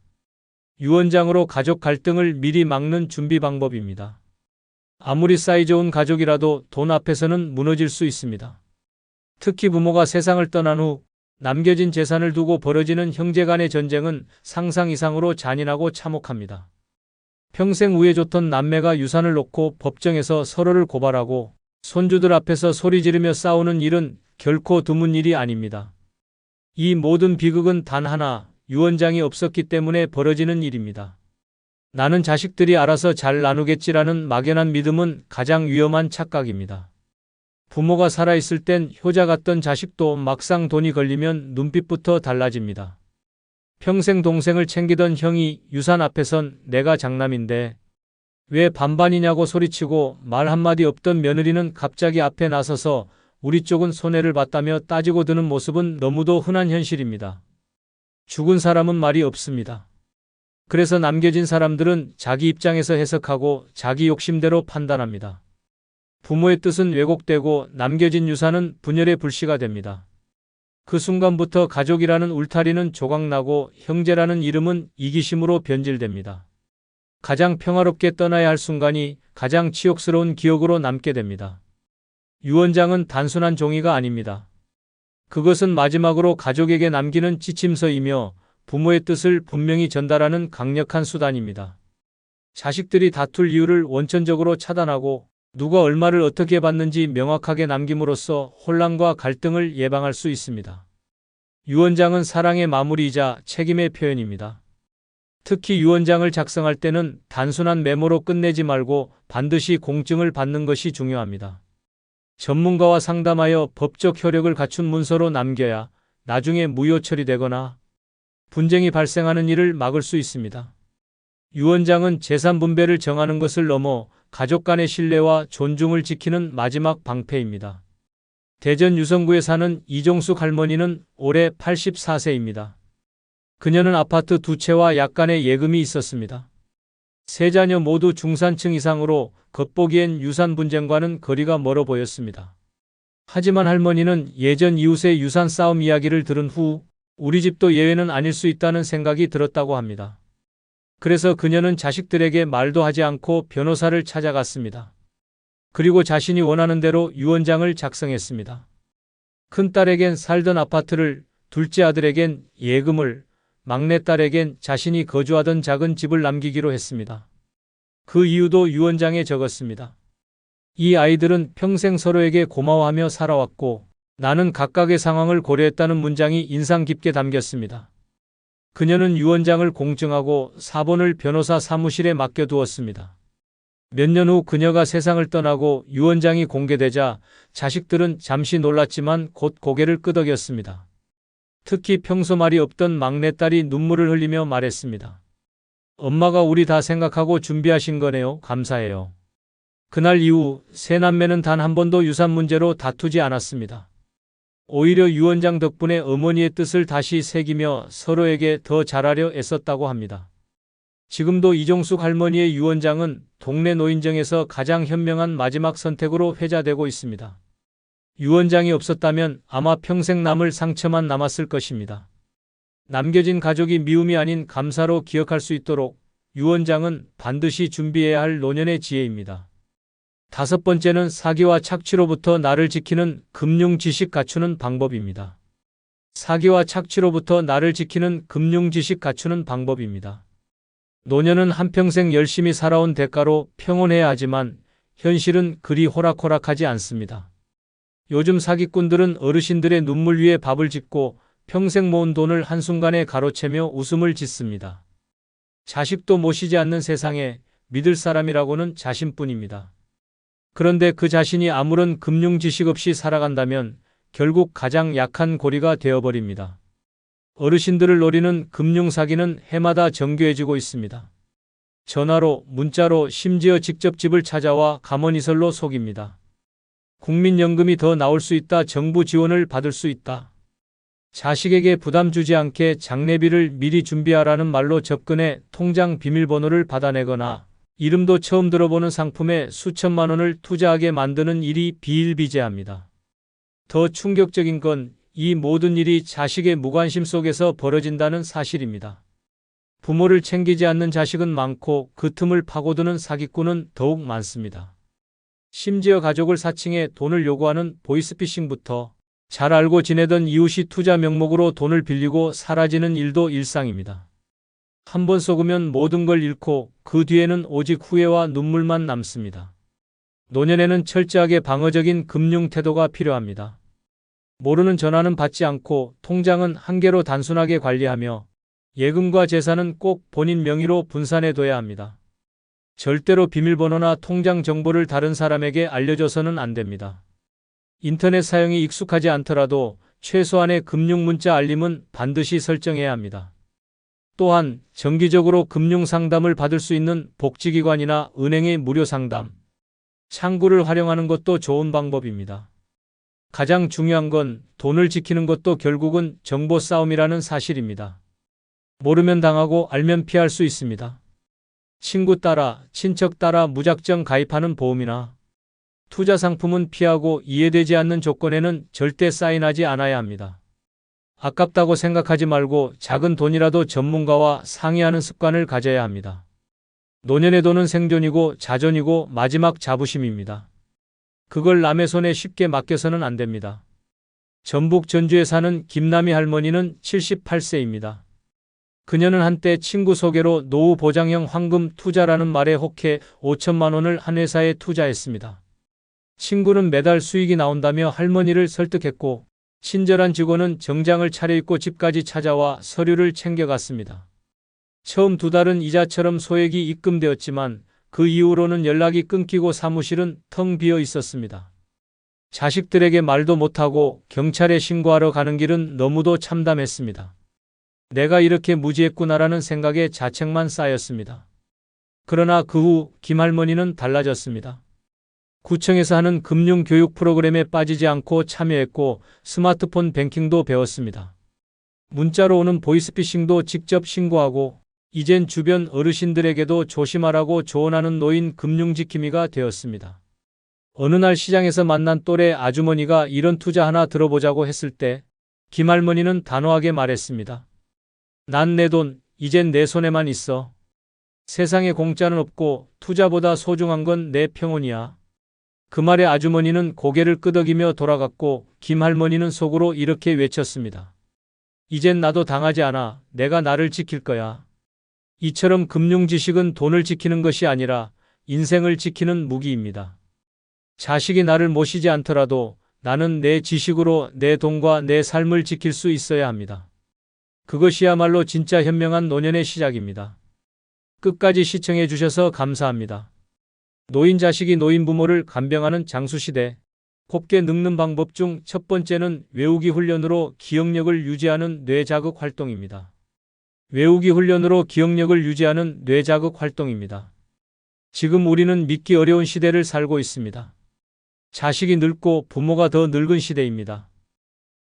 유언장으로 가족 갈등을 미리 막는 준비 방법입니다. 아무리 사이좋은 가족이라도 돈 앞에서는 무너질 수 있습니다. 특히 부모가 세상을 떠난 후 남겨진 재산을 두고 벌어지는 형제간의 전쟁은 상상 이상으로 잔인하고 참혹합니다. 평생 우애좋던 남매가 유산을 놓고 법정에서 서로를 고발하고 손주들 앞에서 소리 지르며 싸우는 일은 결코 드문 일이 아닙니다. 이 모든 비극은 단 하나, 유언장이 없었기 때문에 벌어지는 일입니다. 나는 자식들이 알아서 잘 나누겠지라는 막연한 믿음은 가장 위험한 착각입니다. 부모가 살아있을 땐 효자 같던 자식도 막상 돈이 걸리면 눈빛부터 달라집니다. 평생 동생을 챙기던 형이 유산 앞에선 내가 장남인데 왜 반반이냐고 소리치고 말 한마디 없던 며느리는 갑자기 앞에 나서서 우리 쪽은 손해를 봤다며 따지고 드는 모습은 너무도 흔한 현실입니다. 죽은 사람은 말이 없습니다. 그래서 남겨진 사람들은 자기 입장에서 해석하고 자기 욕심대로 판단합니다. 부모의 뜻은 왜곡되고 남겨진 유산은 분열의 불씨가 됩니다. 그 순간부터 가족이라는 울타리는 조각나고 형제라는 이름은 이기심으로 변질됩니다. 가장 평화롭게 떠나야 할 순간이 가장 치욕스러운 기억으로 남게 됩니다. 유언장은 단순한 종이가 아닙니다. 그것은 마지막으로 가족에게 남기는 지침서이며 부모의 뜻을 분명히 전달하는 강력한 수단입니다. 자식들이 다툴 이유를 원천적으로 차단하고 누가 얼마를 어떻게 받는지 명확하게 남김으로써 혼란과 갈등을 예방할 수 있습니다. 유언장은 사랑의 마무리이자 책임의 표현입니다. 특히 유언장을 작성할 때는 단순한 메모로 끝내지 말고 반드시 공증을 받는 것이 중요합니다. 전문가와 상담하여 법적 효력을 갖춘 문서로 남겨야 나중에 무효 처리되거나 분쟁이 발생하는 일을 막을 수 있습니다. 유언장은 재산 분배를 정하는 것을 넘어 가족 간의 신뢰와 존중을 지키는 마지막 방패입니다. 대전 유성구에 사는 이종숙 할머니는 올해 84세입니다. 그녀는 아파트 2채와 약간의 예금이 있었습니다. 세 자녀 모두 중산층 이상으로 겉보기엔 유산 분쟁과는 거리가 멀어 보였습니다. 하지만 할머니는 예전 이웃의 유산 싸움 이야기를 들은 후 우리 집도 예외는 아닐 수 있다는 생각이 들었다고 합니다. 그래서 그녀는 자식들에게 말도 하지 않고 변호사를 찾아갔습니다. 그리고 자신이 원하는 대로 유언장을 작성했습니다. 큰딸에겐 살던 아파트를, 둘째 아들에겐 예금을, 막내딸에겐 자신이 거주하던 작은 집을 남기기로 했습니다. 그 이유도 유언장에 적었습니다. 이 아이들은 평생 서로에게 고마워하며 살아왔고 나는 각각의 상황을 고려했다는 문장이 인상 깊게 담겼습니다. 그녀는 유언장을 공증하고 사본을 변호사 사무실에 맡겨두었습니다. 몇 년 후 그녀가 세상을 떠나고 유언장이 공개되자 자식들은 잠시 놀랐지만 곧 고개를 끄덕였습니다. 특히 평소 말이 없던 막내딸이 눈물을 흘리며 말했습니다. 엄마가 우리 다 생각하고 준비하신 거네요. 감사해요. 그날 이후 세 남매는 단 한 번도 유산 문제로 다투지 않았습니다. 오히려 유언장 덕분에 어머니의 뜻을 다시 새기며 서로에게 더 잘하려 애썼다고 합니다. 지금도 이종숙 할머니의 유언장은 동네 노인정에서 가장 현명한 마지막 선택으로 회자되고 있습니다. 유언장이 없었다면 아마 평생 남을 상처만 남았을 것입니다. 남겨진 가족이 미움이 아닌 감사로 기억할 수 있도록 유언장은 반드시 준비해야 할 노년의 지혜입니다. 5번째는 사기와 착취로부터 나를 지키는 금융 지식 갖추는 방법입니다. 사기와 착취로부터 나를 지키는 금융 지식 갖추는 방법입니다. 노년은 한평생 열심히 살아온 대가로 평온해야 하지만 현실은 그리 호락호락하지 않습니다. 요즘 사기꾼들은 어르신들의 눈물 위에 밥을 짓고 평생 모은 돈을 한순간에 가로채며 웃음을 짓습니다. 자식도 모시지 않는 세상에 믿을 사람이라고는 자신뿐입니다. 그런데 그 자신이 아무런 금융 지식 없이 살아간다면 결국 가장 약한 고리가 되어버립니다. 어르신들을 노리는 금융 사기는 해마다 정교해지고 있습니다. 전화로, 문자로, 심지어 직접 집을 찾아와 감언이설로 속입니다. 국민연금이 더 나올 수 있다. 정부 지원을 받을 수 있다. 자식에게 부담 주지 않게 장례비를 미리 준비하라는 말로 접근해 통장 비밀번호를 받아내거나 이름도 처음 들어보는 상품에 수천만 원을 투자하게 만드는 일이 비일비재합니다. 더 충격적인 건 이 모든 일이 자식의 무관심 속에서 벌어진다는 사실입니다. 부모를 챙기지 않는 자식은 많고 그 틈을 파고드는 사기꾼은 더욱 많습니다. 심지어 가족을 사칭해 돈을 요구하는 보이스피싱부터 잘 알고 지내던 이웃이 투자 명목으로 돈을 빌리고 사라지는 일도 일상입니다. 한 번 속으면 모든 걸 잃고 그 뒤에는 오직 후회와 눈물만 남습니다. 노년에는 철저하게 방어적인 금융 태도가 필요합니다. 모르는 전화는 받지 않고 통장은 한 개로 단순하게 관리하며 예금과 재산은 꼭 본인 명의로 분산해둬야 합니다. 절대로 비밀번호나 통장 정보를 다른 사람에게 알려줘서는 안 됩니다. 인터넷 사용이 익숙하지 않더라도 최소한의 금융 문자 알림은 반드시 설정해야 합니다. 또한 정기적으로 금융 상담을 받을 수 있는 복지기관이나 은행의 무료 상담, 창구를 활용하는 것도 좋은 방법입니다. 가장 중요한 건 돈을 지키는 것도 결국은 정보 싸움이라는 사실입니다. 모르면 당하고 알면 피할 수 있습니다. 친구 따라, 친척 따라 무작정 가입하는 보험이나 투자 상품은 피하고 이해되지 않는 조건에는 절대 사인하지 않아야 합니다. 아깝다고 생각하지 말고 작은 돈이라도 전문가와 상의하는 습관을 가져야 합니다. 노년의 돈은 생존이고 자존이고 마지막 자부심입니다. 그걸 남의 손에 쉽게 맡겨서는 안 됩니다. 전북 전주에 사는 김남희 할머니는 78세입니다. 그녀는 한때 친구 소개로 노후 보장형 황금 투자라는 말에 혹해 5천만 원을 한 회사에 투자했습니다. 친구는 매달 수익이 나온다며 할머니를 설득했고 친절한 직원은 정장을 차려입고 집까지 찾아와 서류를 챙겨갔습니다. 처음 2달은 이자처럼 소액이 입금되었지만 그 이후로는 연락이 끊기고 사무실은 텅 비어 있었습니다. 자식들에게 말도 못하고 경찰에 신고하러 가는 길은 너무도 참담했습니다. 내가 이렇게 무지했구나라는 생각에 자책만 쌓였습니다. 그러나 그 후 김할머니는 달라졌습니다. 구청에서 하는 금융교육 프로그램에 빠지지 않고 참여했고 스마트폰 뱅킹도 배웠습니다. 문자로 오는 보이스피싱도 직접 신고하고 이젠 주변 어르신들에게도 조심하라고 조언하는 노인 금융지킴이가 되었습니다. 어느 날 시장에서 만난 또래 아주머니가 이런 투자 하나 들어보자고 했을 때 김할머니는 단호하게 말했습니다. 난 내 돈, 이젠 내 손에만 있어. 세상에 공짜는 없고 투자보다 소중한 건 내 평온이야. 그 말에 아주머니는 고개를 끄덕이며 돌아갔고 김할머니는 속으로 이렇게 외쳤습니다. 이젠 나도 당하지 않아. 내가 나를 지킬 거야. 이처럼 금융 지식은 돈을 지키는 것이 아니라 인생을 지키는 무기입니다. 자식이 나를 모시지 않더라도 나는 내 지식으로 내 돈과 내 삶을 지킬 수 있어야 합니다. 그것이야말로 진짜 현명한 노년의 시작입니다. 끝까지 시청해 주셔서 감사합니다. 노인 자식이 노인 부모를 간병하는 장수시대. 곱게 늙는 방법 중 첫 번째는 외우기 훈련으로 기억력을 유지하는 뇌자극 활동입니다. 외우기 훈련으로 기억력을 유지하는 뇌자극 활동입니다. 지금 우리는 믿기 어려운 시대를 살고 있습니다. 자식이 늙고 부모가 더 늙은 시대입니다.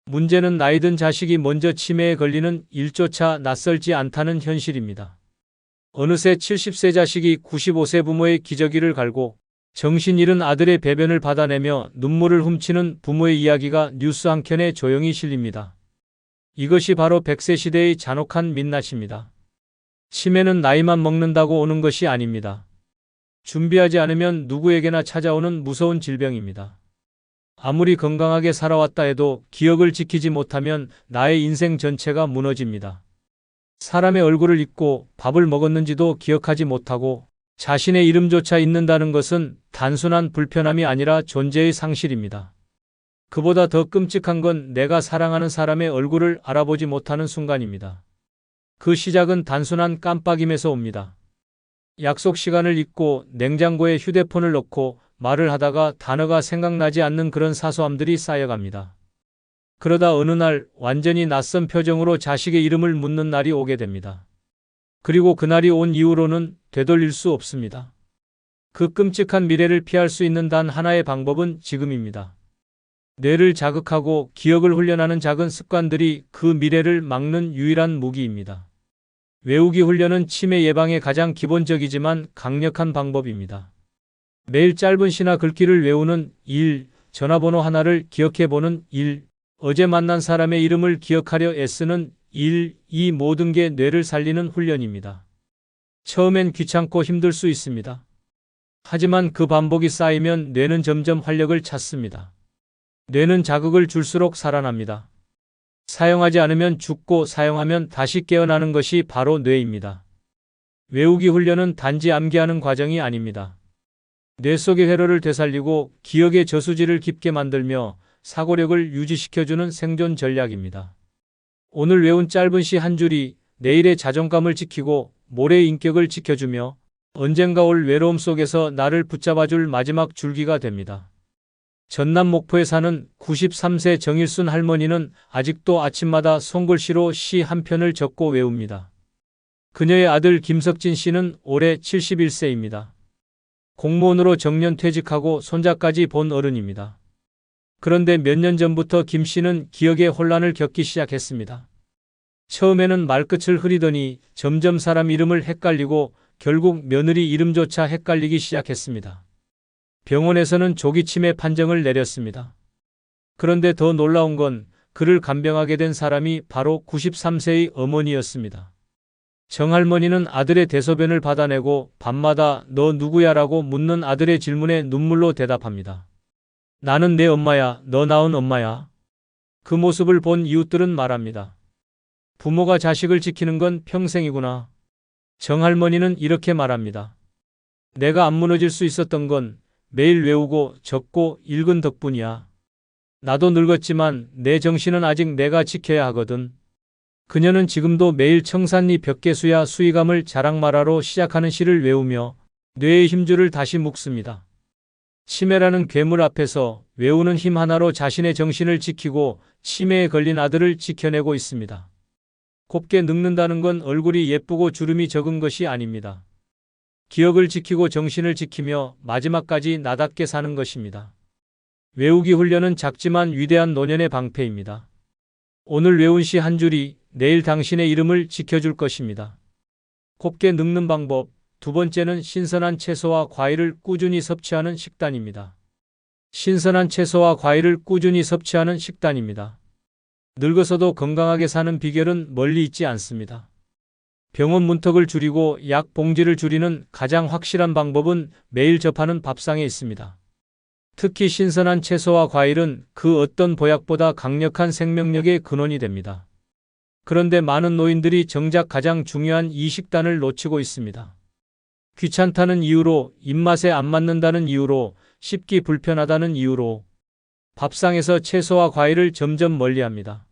문제는 나이 든 자식이 먼저 치매에 걸리는 일조차 낯설지 않다는 현실입니다. 어느새 70세 자식이 95세 부모의 기저귀를 갈고 정신 잃은 아들의 배변을 받아내며 눈물을 훔치는 부모의 이야기가 뉴스 한 켠에 조용히 실립니다. 이것이 바로 100세 시대의 잔혹한 민낯입니다. 치매는 나이만 먹는다고 오는 것이 아닙니다. 준비하지 않으면 누구에게나 찾아오는 무서운 질병입니다. 아무리 건강하게 살아왔다 해도 기억을 지키지 못하면 나의 인생 전체가 무너집니다. 사람의 얼굴을 잊고 밥을 먹었는지도 기억하지 못하고 자신의 이름조차 잊는다는 것은 단순한 불편함이 아니라 존재의 상실입니다. 그보다 더 끔찍한 건 내가 사랑하는 사람의 얼굴을 알아보지 못하는 순간입니다. 그 시작은 단순한 깜빡임에서 옵니다. 약속 시간을 잊고 냉장고에 휴대폰을 넣고 말을 하다가 단어가 생각나지 않는 그런 사소함들이 쌓여갑니다. 그러다 어느 날 완전히 낯선 표정으로 자식의 이름을 묻는 날이 오게 됩니다. 그리고 그날이 온 이후로는 되돌릴 수 없습니다. 그 끔찍한 미래를 피할 수 있는 단 하나의 방법은 지금입니다. 뇌를 자극하고 기억을 훈련하는 작은 습관들이 그 미래를 막는 유일한 무기입니다. 외우기 훈련은 치매 예방에 가장 기본적이지만 강력한 방법입니다. 매일 짧은 시나 글귀를 외우는 1, 전화번호 하나를 기억해보는 1, 어제 만난 사람의 이름을 기억하려 애쓰는 1, 이 모든 게 뇌를 살리는 훈련입니다. 처음엔 귀찮고 힘들 수 있습니다. 하지만 그 반복이 쌓이면 뇌는 점점 활력을 찾습니다. 뇌는 자극을 줄수록 살아납니다. 사용하지 않으면 죽고 사용하면 다시 깨어나는 것이 바로 뇌입니다. 외우기 훈련은 단지 암기하는 과정이 아닙니다. 뇌 속의 회로를 되살리고 기억의 저수지를 깊게 만들며 사고력을 유지시켜주는 생존 전략입니다. 오늘 외운 짧은 시 한 줄이 내일의 자존감을 지키고 모레의 인격을 지켜주며 언젠가 올 외로움 속에서 나를 붙잡아줄 마지막 줄기가 됩니다. 전남 목포에 사는 93세 정일순 할머니는 아직도 아침마다 손글씨로 시 한 편을 적고 외웁니다. 그녀의 아들 김석진 씨는 올해 71세입니다. 공무원으로 정년 퇴직하고 손자까지 본 어른입니다. 그런데 몇 년 전부터 김 씨는 기억의 혼란을 겪기 시작했습니다. 처음에는 말끝을 흐리더니 점점 사람 이름을 헷갈리고 결국 며느리 이름조차 헷갈리기 시작했습니다. 병원에서는 조기 치매 판정을 내렸습니다. 그런데 더 놀라운 건 그를 간병하게 된 사람이 바로 93세의 어머니였습니다. 정할머니는 아들의 대소변을 받아내고 밤마다 너 누구야라고 묻는 아들의 질문에 눈물로 대답합니다. 나는 내 엄마야. 너 낳은 엄마야. 그 모습을 본 이웃들은 말합니다. 부모가 자식을 지키는 건 평생이구나. 정할머니는 이렇게 말합니다. 내가 안 무너질 수 있었던 건 매일 외우고 적고 읽은 덕분이야. 나도 늙었지만 내 정신은 아직 내가 지켜야 하거든. 그녀는 지금도 매일 청산리 벽계수야 수의감을 자랑말하로 시작하는 시를 외우며 뇌의 힘줄을 다시 묶습니다. 치매라는 괴물 앞에서 외우는 힘 하나로 자신의 정신을 지키고 치매에 걸린 아들을 지켜내고 있습니다. 곱게 늙는다는 건 얼굴이 예쁘고 주름이 적은 것이 아닙니다. 기억을 지키고 정신을 지키며 마지막까지 나답게 사는 것입니다. 외우기 훈련은 작지만 위대한 노년의 방패입니다. 오늘 외운 시 한 줄이 내일 당신의 이름을 지켜줄 것입니다. 곱게 늙는 방법. 두 번째는 신선한 채소와 과일을 꾸준히 섭취하는 식단입니다. 신선한 채소와 과일을 꾸준히 섭취하는 식단입니다. 늙어서도 건강하게 사는 비결은 멀리 있지 않습니다. 병원 문턱을 줄이고 약 봉지를 줄이는 가장 확실한 방법은 매일 접하는 밥상에 있습니다. 특히 신선한 채소와 과일은 그 어떤 보약보다 강력한 생명력의 근원이 됩니다. 그런데 많은 노인들이 정작 가장 중요한 이 식단을 놓치고 있습니다. 귀찮다는 이유로, 입맛에 안 맞는다는 이유로, 씹기 불편하다는 이유로 밥상에서 채소와 과일을 점점 멀리합니다.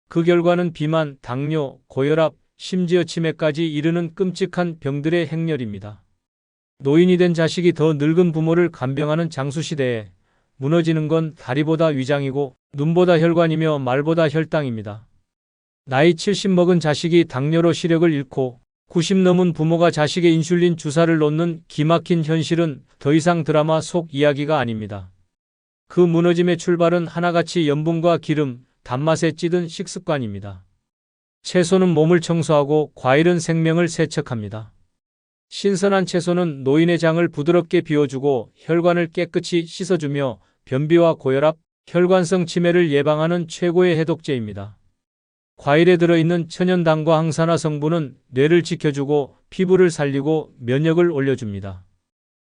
그 결과는 비만, 당뇨, 고혈압, 심지어 치매까지 이르는 끔찍한 병들의 행렬입니다. 노인이 된 자식이 더 늙은 부모를 간병하는 장수시대에 무너지는 건 다리보다 위장이고 눈보다 혈관이며 말보다 혈당입니다. 나이 70 먹은 자식이 당뇨로 시력을 잃고 90 넘은 부모가 자식의 인슐린 주사를 놓는 기막힌 현실은 더 이상 드라마 속 이야기가 아닙니다. 그 무너짐의 출발은 하나같이 염분과 기름, 단맛에 찌든 식습관입니다. 채소는 몸을 청소하고 과일은 생명을 세척합니다. 신선한 채소는 노인의 장을 부드럽게 비워주고 혈관을 깨끗이 씻어주며 변비와 고혈압, 혈관성 치매를 예방하는 최고의 해독제입니다. 과일에 들어있는 천연당과 항산화 성분은 뇌를 지켜주고 피부를 살리고 면역을 올려줍니다.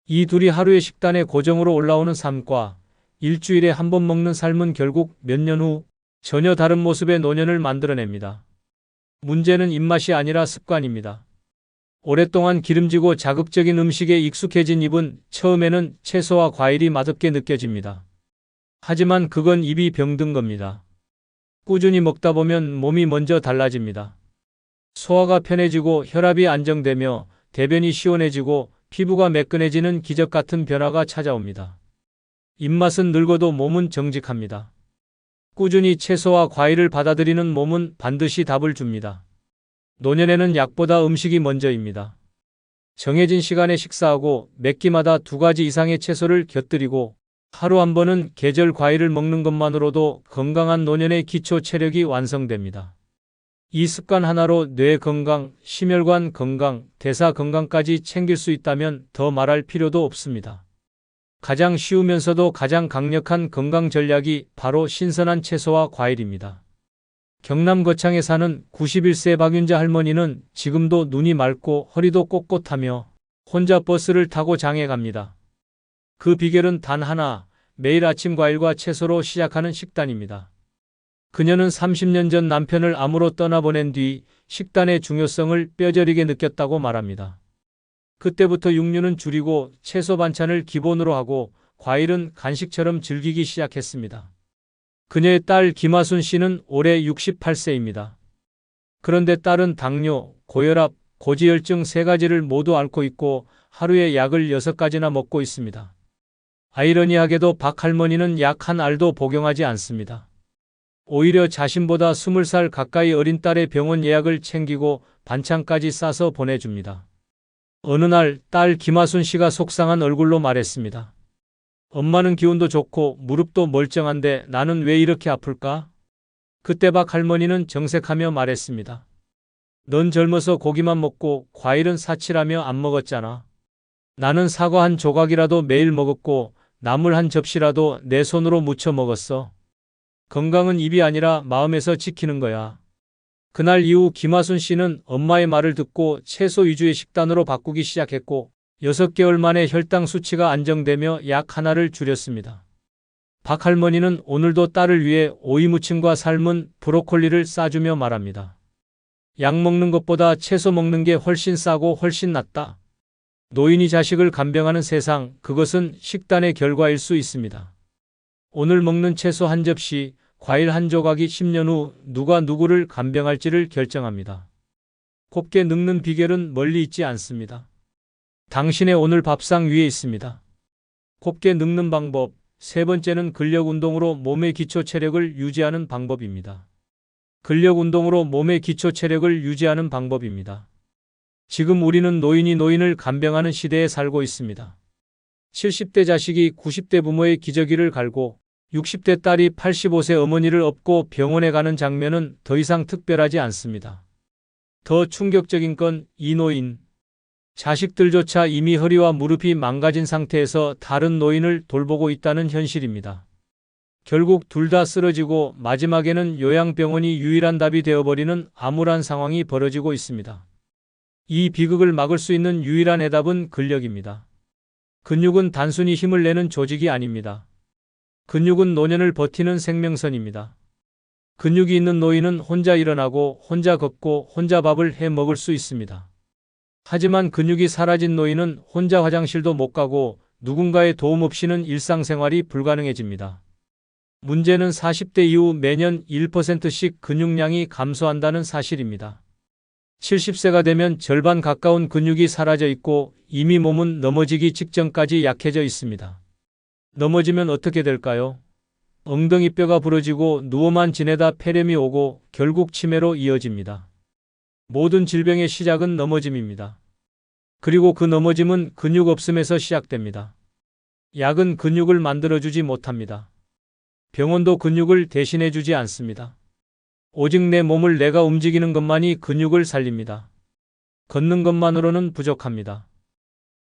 이 둘이 하루의 식단에 고정으로 올라오는 삶과 일주일에 한 번 먹는 삶은 결국 몇 년 후 전혀 다른 모습의 노년을 만들어냅니다. 문제는 입맛이 아니라 습관입니다. 오랫동안 기름지고 자극적인 음식에 익숙해진 입은 처음에는 채소와 과일이 맛없게 느껴집니다. 하지만 그건 입이 병든 겁니다. 꾸준히 먹다 보면 몸이 먼저 달라집니다. 소화가 편해지고 혈압이 안정되며 대변이 시원해지고 피부가 매끈해지는 기적 같은 변화가 찾아옵니다. 입맛은 늙어도 몸은 정직합니다. 꾸준히 채소와 과일을 받아들이는 몸은 반드시 답을 줍니다. 노년에는 약보다 음식이 먼저입니다. 정해진 시간에 식사하고 몇 끼마다 2가지 이상의 채소를 곁들이고 하루 한 번은 계절 과일을 먹는 것만으로도 건강한 노년의 기초 체력이 완성됩니다. 이 습관 하나로 뇌 건강, 심혈관 건강, 대사 건강까지 챙길 수 있다면 더 말할 필요도 없습니다. 가장 쉬우면서도 가장 강력한 건강 전략이 바로 신선한 채소와 과일입니다. 경남 거창에 사는 91세 박윤자 할머니는 지금도 눈이 맑고 허리도 꼿꼿하며 혼자 버스를 타고 장에 갑니다. 그 비결은 단 하나, 매일 아침 과일과 채소로 시작하는 식단입니다. 그녀는 30년 전 남편을 암으로 떠나보낸 뒤 식단의 중요성을 뼈저리게 느꼈다고 말합니다. 그때부터 육류는 줄이고 채소 반찬을 기본으로 하고 과일은 간식처럼 즐기기 시작했습니다. 그녀의 딸 김하순 씨는 올해 68세입니다. 그런데 딸은 당뇨, 고혈압, 고지혈증 3가지를 모두 앓고 있고 하루에 약을 6가지나 먹고 있습니다. 아이러니하게도 박 할머니는 약 한 알도 복용하지 않습니다. 오히려 자신보다 20살 가까이 어린 딸의 병원 예약을 챙기고 반찬까지 싸서 보내줍니다. 어느 날 딸 김하순 씨가 속상한 얼굴로 말했습니다. 엄마는 기운도 좋고 무릎도 멀쩡한데 나는 왜 이렇게 아플까? 그때 박 할머니는 정색하며 말했습니다. 넌 젊어서 고기만 먹고 과일은 사치라며 안 먹었잖아. 나는 사과 한 조각이라도 매일 먹었고 나물 한 접시라도 내 손으로 무쳐 먹었어. 건강은 입이 아니라 마음에서 지키는 거야. 그날 이후 김하순 씨는 엄마의 말을 듣고 채소 위주의 식단으로 바꾸기 시작했고 6개월 만에 혈당 수치가 안정되며 약 하나를 줄였습니다. 박 할머니는 오늘도 딸을 위해 오이 무침과 삶은 브로콜리를 싸주며 말합니다. 약 먹는 것보다 채소 먹는 게 훨씬 싸고 훨씬 낫다. 노인이 자식을 간병하는 세상, 그것은 식단의 결과일 수 있습니다. 오늘 먹는 채소 한 접시, 과일 한 조각이 10년 후 누가 누구를 간병할지를 결정합니다. 곱게 늙는 비결은 멀리 있지 않습니다. 당신의 오늘 밥상 위에 있습니다. 곱게 늙는 방법. 세 번째는 근력 운동으로 몸의 기초 체력을 유지하는 방법입니다. 근력 운동으로 몸의 기초 체력을 유지하는 방법입니다. 지금 우리는 노인이 노인을 간병하는 시대에 살고 있습니다. 70대 자식이 90대 부모의 기저귀를 갈고 60대 딸이 85세 어머니를 업고 병원에 가는 장면은 더 이상 특별하지 않습니다. 더 충격적인 건 이 노인. 자식들조차 이미 허리와 무릎이 망가진 상태에서 다른 노인을 돌보고 있다는 현실입니다. 결국 둘 다 쓰러지고 마지막에는 요양병원이 유일한 답이 되어버리는 암울한 상황이 벌어지고 있습니다. 이 비극을 막을 수 있는 유일한 해답은 근력입니다. 근육은 단순히 힘을 내는 조직이 아닙니다. 근육은 노년을 버티는 생명선입니다. 근육이 있는 노인은 혼자 일어나고 혼자 걷고 혼자 밥을 해 먹을 수 있습니다. 하지만 근육이 사라진 노인은 혼자 화장실도 못 가고 누군가의 도움 없이는 일상생활이 불가능해집니다. 문제는 40대 이후 매년 1%씩 근육량이 감소한다는 사실입니다. 70세가 되면 절반 가까운 근육이 사라져 있고 이미 몸은 넘어지기 직전까지 약해져 있습니다. 넘어지면 어떻게 될까요? 엉덩이뼈가 부러지고 누워만 지내다 폐렴이 오고 결국 치매로 이어집니다. 모든 질병의 시작은 넘어짐입니다. 그리고 그 넘어짐은 근육 없음에서 시작됩니다. 약은 근육을 만들어주지 못합니다. 병원도 근육을 대신해주지 않습니다. 오직 내 몸을 내가 움직이는 것만이 근육을 살립니다. 걷는 것만으로는 부족합니다.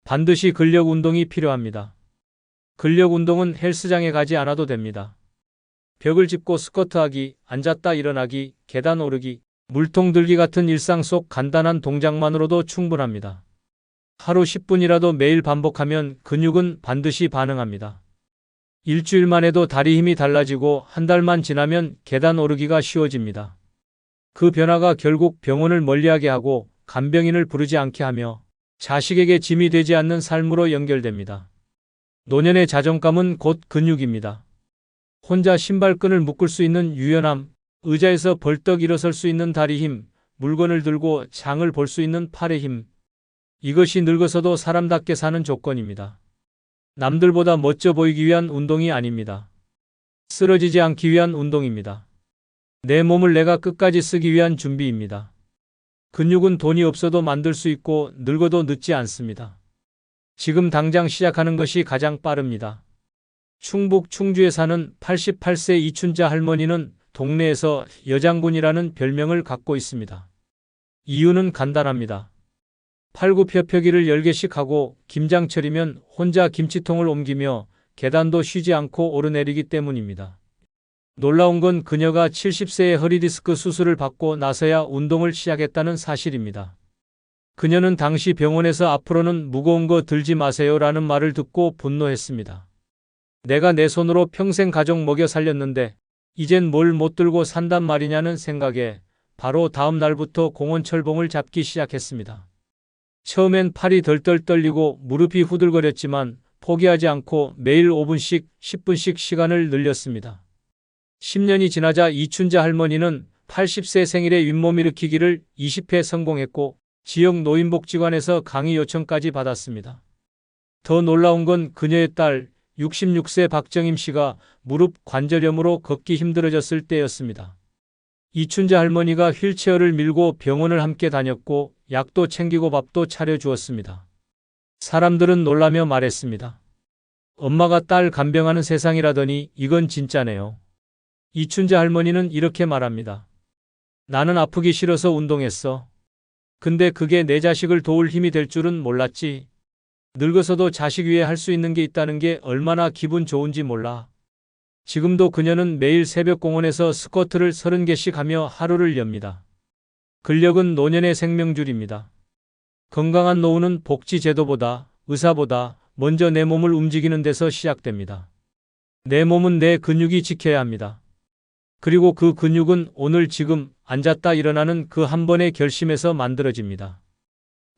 반드시 근력 운동이 필요합니다. 근력 운동은 헬스장에 가지 않아도 됩니다. 벽을 짚고 스쿼트하기, 앉았다 일어나기, 계단 오르기, 물통 들기 같은 일상 속 간단한 동작만으로도 충분합니다. 하루 10분이라도 매일 반복하면 근육은 반드시 반응합니다. 일주일만 해도 다리 힘이 달라지고 한 달만 지나면 계단 오르기가 쉬워집니다. 그 변화가 결국 병원을 멀리하게 하고 간병인을 부르지 않게 하며 자식에게 짐이 되지 않는 삶으로 연결됩니다. 노년의 자존감은 곧 근육입니다. 혼자 신발끈을 묶을 수 있는 유연함, 의자에서 벌떡 일어설 수 있는 다리 힘, 물건을 들고 장을 볼 수 있는 팔의 힘. 이것이 늙어서도 사람답게 사는 조건입니다. 남들보다 멋져 보이기 위한 운동이 아닙니다. 쓰러지지 않기 위한 운동입니다. 내 몸을 내가 끝까지 쓰기 위한 준비입니다. 근육은 돈이 없어도 만들 수 있고 늙어도 늦지 않습니다. 지금 당장 시작하는 것이 가장 빠릅니다. 충북 충주에 사는 88세 이춘자 할머니는 동네에서 여장군이라는 별명을 갖고 있습니다. 이유는 간단합니다. 팔굽혀펴기를 10개씩 하고 김장철이면 혼자 김치통을 옮기며 계단도 쉬지 않고 오르내리기 때문입니다. 놀라운 건 그녀가 70세에 허리디스크 수술을 받고 나서야 운동을 시작했다는 사실입니다. 그녀는 당시 병원에서 앞으로는 무거운 거 들지 마세요라는 말을 듣고 분노했습니다. 내가 내 손으로 평생 가족 먹여 살렸는데 이젠 뭘 못 들고 산단 말이냐는 생각에 바로 다음 날부터 공원 철봉을 잡기 시작했습니다. 처음엔 팔이 덜덜 떨리고 무릎이 후들거렸지만 포기하지 않고 매일 5분씩 10분씩 시간을 늘렸습니다. 10년이 지나자 이춘자 할머니는 80세 생일에 윗몸 일으키기를 20회 성공했고 지역 노인복지관에서 강의 요청까지 받았습니다. 더 놀라운 건 그녀의 딸 66세 박정임 씨가 무릎 관절염으로 걷기 힘들어졌을 때였습니다. 이춘자 할머니가 휠체어를 밀고 병원을 함께 다녔고 약도 챙기고 밥도 차려주었습니다. 사람들은 놀라며 말했습니다. 엄마가 딸 간병하는 세상이라더니 이건 진짜네요. 이춘자 할머니는 이렇게 말합니다. 나는 아프기 싫어서 운동했어. 근데 그게 내 자식을 도울 힘이 될 줄은 몰랐지. 늙어서도 자식 위해 할 수 있는 게 있다는 게 얼마나 기분 좋은지 몰라. 지금도 그녀는 매일 새벽 공원에서 스쿼트를 30개씩 하며 하루를 엽니다. 근력은 노년의 생명줄입니다. 건강한 노후는 복지제도보다, 의사보다 먼저 내 몸을 움직이는 데서 시작됩니다. 내 몸은 내 근육이 지켜야 합니다. 그리고 그 근육은 오늘 지금 앉았다 일어나는 그 한 번의 결심에서 만들어집니다.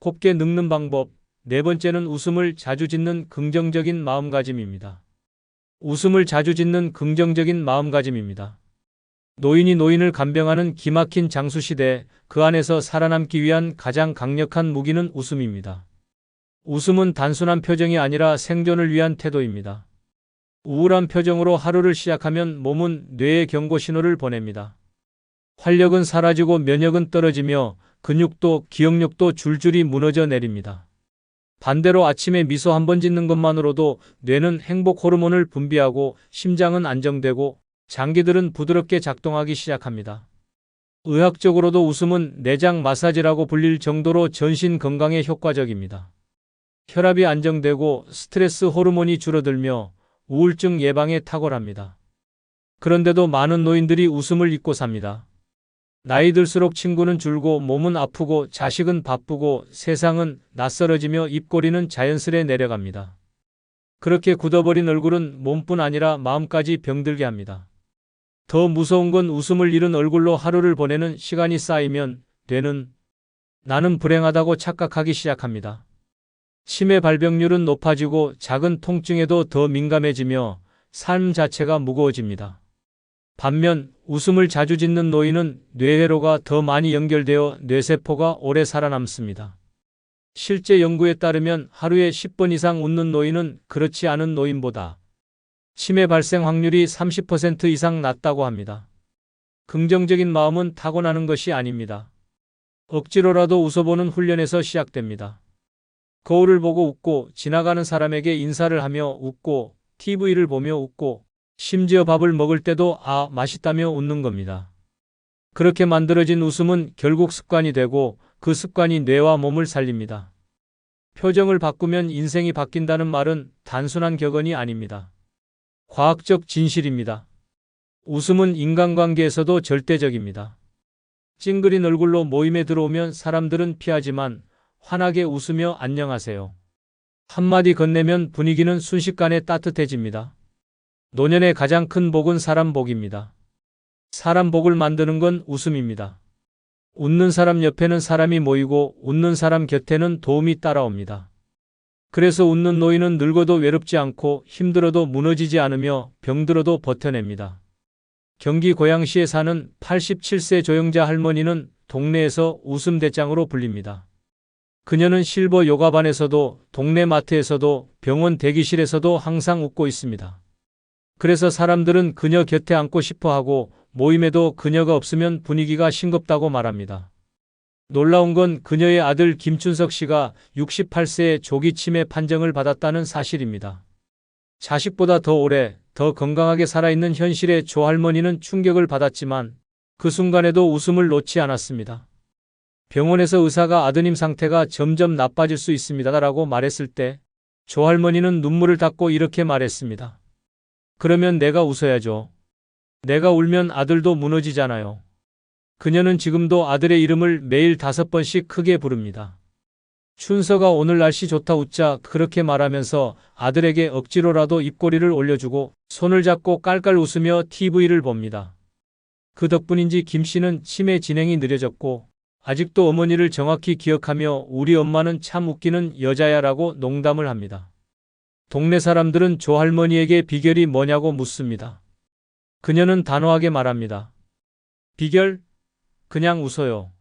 곱게 늙는 방법. 네 번째는 웃음을 자주 짓는 긍정적인 마음가짐입니다. 웃음을 자주 짓는 긍정적인 마음가짐입니다. 노인이 노인을 간병하는 기막힌 장수시대, 그 안에서 살아남기 위한 가장 강력한 무기는 웃음입니다. 웃음은 단순한 표정이 아니라 생존을 위한 태도입니다. 우울한 표정으로 하루를 시작하면 몸은 뇌에 경고 신호를 보냅니다. 활력은 사라지고 면역은 떨어지며 근육도 기억력도 줄줄이 무너져 내립니다. 반대로 아침에 미소 한 번 짓는 것만으로도 뇌는 행복 호르몬을 분비하고 심장은 안정되고 장기들은 부드럽게 작동하기 시작합니다. 의학적으로도 웃음은 내장 마사지라고 불릴 정도로 전신 건강에 효과적입니다. 혈압이 안정되고 스트레스 호르몬이 줄어들며 우울증 예방에 탁월합니다. 그런데도 많은 노인들이 웃음을 잊고 삽니다. 나이 들수록 친구는 줄고 몸은 아프고 자식은 바쁘고 세상은 낯설어지며 입꼬리는 자연스레 내려갑니다. 그렇게 굳어버린 얼굴은 몸뿐 아니라 마음까지 병들게 합니다. 더 무서운 건 웃음을 잃은 얼굴로 하루를 보내는 시간이 쌓이면 뇌는 나는 불행하다고 착각하기 시작합니다. 치매 발병률은 높아지고 작은 통증에도 더 민감해지며 삶 자체가 무거워집니다. 반면 웃음을 자주 짓는 노인은 뇌회로가 더 많이 연결되어 뇌세포가 오래 살아남습니다. 실제 연구에 따르면 하루에 10번 이상 웃는 노인은 그렇지 않은 노인보다 치매 발생 확률이 30% 이상 낮다고 합니다. 긍정적인 마음은 타고나는 것이 아닙니다. 억지로라도 웃어보는 훈련에서 시작됩니다. 거울을 보고 웃고, 지나가는 사람에게 인사를 하며 웃고, TV를 보며 웃고, 심지어 밥을 먹을 때도 맛있다며 웃는 겁니다. 그렇게 만들어진 웃음은 결국 습관이 되고 그 습관이 뇌와 몸을 살립니다. 표정을 바꾸면 인생이 바뀐다는 말은 단순한 격언이 아닙니다. 과학적 진실입니다. 웃음은 인간관계에서도 절대적입니다. 찡그린 얼굴로 모임에 들어오면 사람들은 피하지만 환하게 웃으며 안녕하세요. 한마디 건네면 분위기는 순식간에 따뜻해집니다. 노년의 가장 큰 복은 사람 복입니다. 사람 복을 만드는 건 웃음입니다. 웃는 사람 옆에는 사람이 모이고 웃는 사람 곁에는 도움이 따라옵니다. 그래서 웃는 노인은 늙어도 외롭지 않고 힘들어도 무너지지 않으며 병들어도 버텨냅니다. 경기 고양시에 사는 87세 조영자 할머니는 동네에서 웃음 대장으로 불립니다. 그녀는 실버 요가반에서도 동네 마트에서도 병원 대기실에서도 항상 웃고 있습니다. 그래서 사람들은 그녀 곁에 앉고 싶어하고 모임에도 그녀가 없으면 분위기가 싱겁다고 말합니다. 놀라운 건 그녀의 아들 김춘석 씨가 68세에 조기 치매 판정을 받았다는 사실입니다. 자식보다 더 오래, 더 건강하게 살아있는 현실에 조 할머니는 충격을 받았지만 그 순간에도 웃음을 놓지 않았습니다. 병원에서 의사가 아드님 상태가 점점 나빠질 수 있습니다라고 말했을 때 조 할머니는 눈물을 닦고 이렇게 말했습니다. 그러면 내가 웃어야죠. 내가 울면 아들도 무너지잖아요. 그녀는 지금도 아들의 이름을 매일 5번씩 크게 부릅니다. 춘서가 오늘 날씨 좋다 웃자 그렇게 말하면서 아들에게 억지로라도 입꼬리를 올려주고 손을 잡고 깔깔 웃으며 TV를 봅니다. 그 덕분인지 김 씨는 치매 진행이 느려졌고 아직도 어머니를 정확히 기억하며 우리 엄마는 참 웃기는 여자야라고 농담을 합니다. 동네 사람들은 조 할머니에게 비결이 뭐냐고 묻습니다. 그녀는 단호하게 말합니다. 비결? 그냥 웃어요.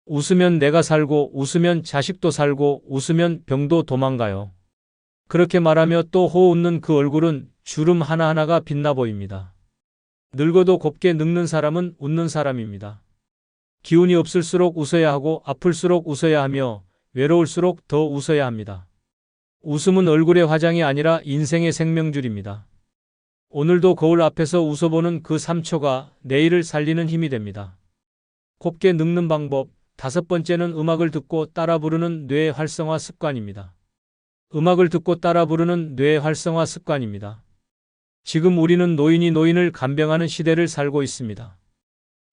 웃으면 내가 살고 웃으면 자식도 살고 웃으면 병도 도망가요. 그렇게 말하며 또 호 웃는 그 얼굴은 주름 하나하나가 빛나 보입니다. 늙어도 곱게 늙는 사람은 웃는 사람입니다. 기운이 없을수록 웃어야 하고 아플수록 웃어야 하며 외로울수록 더 웃어야 합니다. 웃음은 얼굴의 화장이 아니라 인생의 생명줄입니다. 오늘도 거울 앞에서 웃어보는 그 3초가 내일을 살리는 힘이 됩니다. 곱게 늙는 방법, 5번째는 음악을 듣고 따라 부르는 뇌 활성화 습관입니다. 음악을 듣고 따라 부르는 뇌 활성화 습관입니다. 지금 우리는 노인이 노인을 간병하는 시대를 살고 있습니다.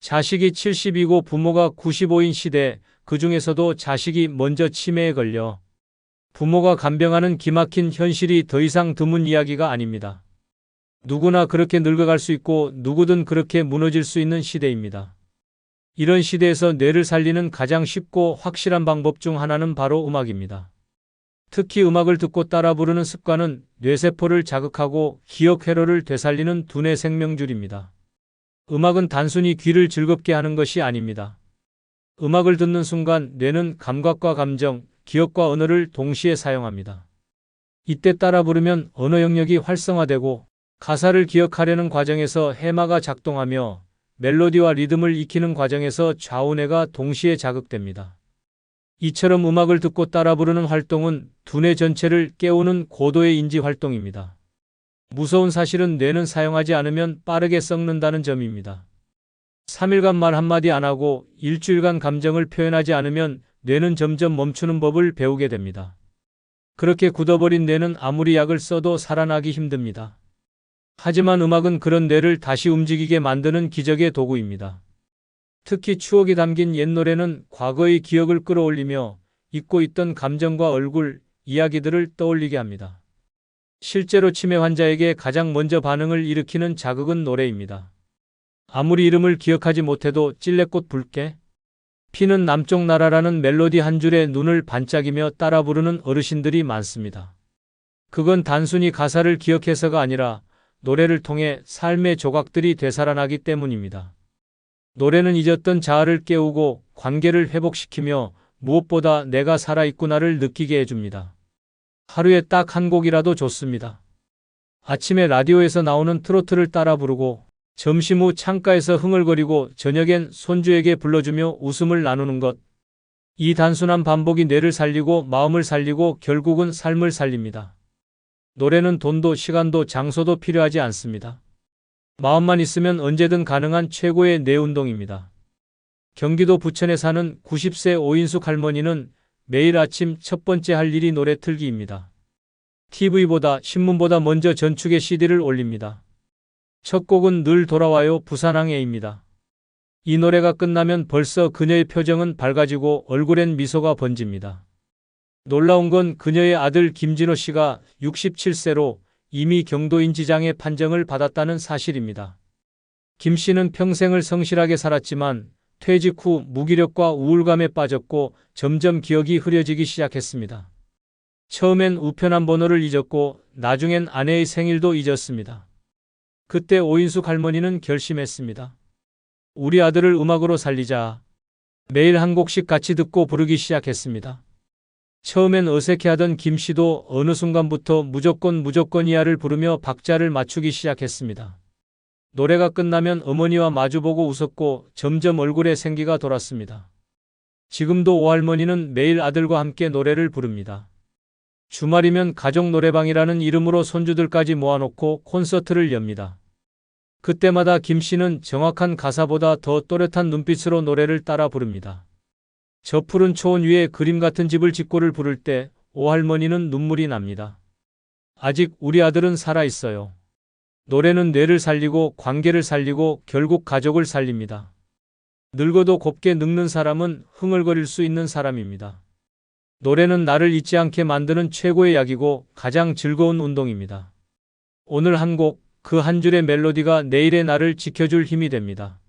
자식이 70이고 부모가 95인 시대, 그 중에서도 자식이 먼저 치매에 걸려 부모가 간병하는 기막힌 현실이 더 이상 드문 이야기가 아닙니다. 누구나 그렇게 늙어갈 수 있고 누구든 그렇게 무너질 수 있는 시대입니다. 이런 시대에서 뇌를 살리는 가장 쉽고 확실한 방법 중 하나는 바로 음악입니다. 특히 음악을 듣고 따라 부르는 습관은 뇌세포를 자극하고 기억 회로를 되살리는 두뇌 생명줄입니다. 음악은 단순히 귀를 즐겁게 하는 것이 아닙니다. 음악을 듣는 순간 뇌는 감각과 감정, 기억과 언어를 동시에 사용합니다. 이때 따라 부르면 언어 영역이 활성화되고 가사를 기억하려는 과정에서 해마가 작동하며 멜로디와 리듬을 익히는 과정에서 좌우뇌가 동시에 자극됩니다. 이처럼 음악을 듣고 따라 부르는 활동은 두뇌 전체를 깨우는 고도의 인지 활동입니다. 무서운 사실은 뇌는 사용하지 않으면 빠르게 썩는다는 점입니다. 3일간 말 한마디 안 하고 일주일간 감정을 표현하지 않으면 뇌는 점점 멈추는 법을 배우게 됩니다. 그렇게 굳어버린 뇌는 아무리 약을 써도 살아나기 힘듭니다. 하지만 음악은 그런 뇌를 다시 움직이게 만드는 기적의 도구입니다. 특히 추억이 담긴 옛 노래는 과거의 기억을 끌어올리며 잊고 있던 감정과 얼굴, 이야기들을 떠올리게 합니다. 실제로 치매 환자에게 가장 먼저 반응을 일으키는 자극은 노래입니다. 아무리 이름을 기억하지 못해도 찔레꽃 붉게 피는 남쪽 나라라는 멜로디 한 줄에 눈을 반짝이며 따라 부르는 어르신들이 많습니다. 그건 단순히 가사를 기억해서가 아니라 노래를 통해 삶의 조각들이 되살아나기 때문입니다. 노래는 잊었던 자아를 깨우고 관계를 회복시키며 무엇보다 내가 살아있구나를 느끼게 해줍니다. 하루에 딱 한 곡이라도 좋습니다. 아침에 라디오에서 나오는 트로트를 따라 부르고 점심 후 창가에서 흥얼거리고 저녁엔 손주에게 불러주며 웃음을 나누는 것. 이 단순한 반복이 뇌를 살리고 마음을 살리고 결국은 삶을 살립니다. 노래는 돈도 시간도 장소도 필요하지 않습니다. 마음만 있으면 언제든 가능한 최고의 뇌 운동입니다. 경기도 부천에 사는 90세 오인숙 할머니는 매일 아침 첫 번째 할 일이 노래 틀기입니다. TV보다 신문보다 먼저 전축에 CD를 올립니다. 첫 곡은 늘 돌아와요 부산항에입니다. 이 노래가 끝나면 벌써 그녀의 표정은 밝아지고 얼굴엔 미소가 번집니다. 놀라운 건 그녀의 아들 김진호 씨가 67세로 이미 경도인 지장의 판정을 받았다는 사실입니다. 김 씨는 평생을 성실하게 살았지만 퇴직 후 무기력과 우울감에 빠졌고 점점 기억이 흐려지기 시작했습니다. 처음엔 우편함 번호를 잊었고 나중엔 아내의 생일도 잊었습니다. 그때 오인숙 할머니는 결심했습니다. 우리 아들을 음악으로 살리자. 매일 한 곡씩 같이 듣고 부르기 시작했습니다. 처음엔 어색해하던 김 씨도 어느 순간부터 무조건이야를 부르며 박자를 맞추기 시작했습니다. 노래가 끝나면 어머니와 마주보고 웃었고 점점 얼굴에 생기가 돌았습니다. 지금도 오할머니는 매일 아들과 함께 노래를 부릅니다. 주말이면 가족 노래방이라는 이름으로 손주들까지 모아놓고 콘서트를 엽니다. 그때마다 김 씨는 정확한 가사보다 더 또렷한 눈빛으로 노래를 따라 부릅니다. 저 푸른 초원 위에 그림 같은 집을 짓고를 부를 때 오할머니는 눈물이 납니다. 아직 우리 아들은 살아있어요. 노래는 뇌를 살리고 관계를 살리고 결국 가족을 살립니다. 늙어도 곱게 늙는 사람은 흥얼거릴 수 있는 사람입니다. 노래는 나를 잊지 않게 만드는 최고의 약이고 가장 즐거운 운동입니다. 오늘 한 곡, 그 한 줄의 멜로디가 내일의 나를 지켜줄 힘이 됩니다.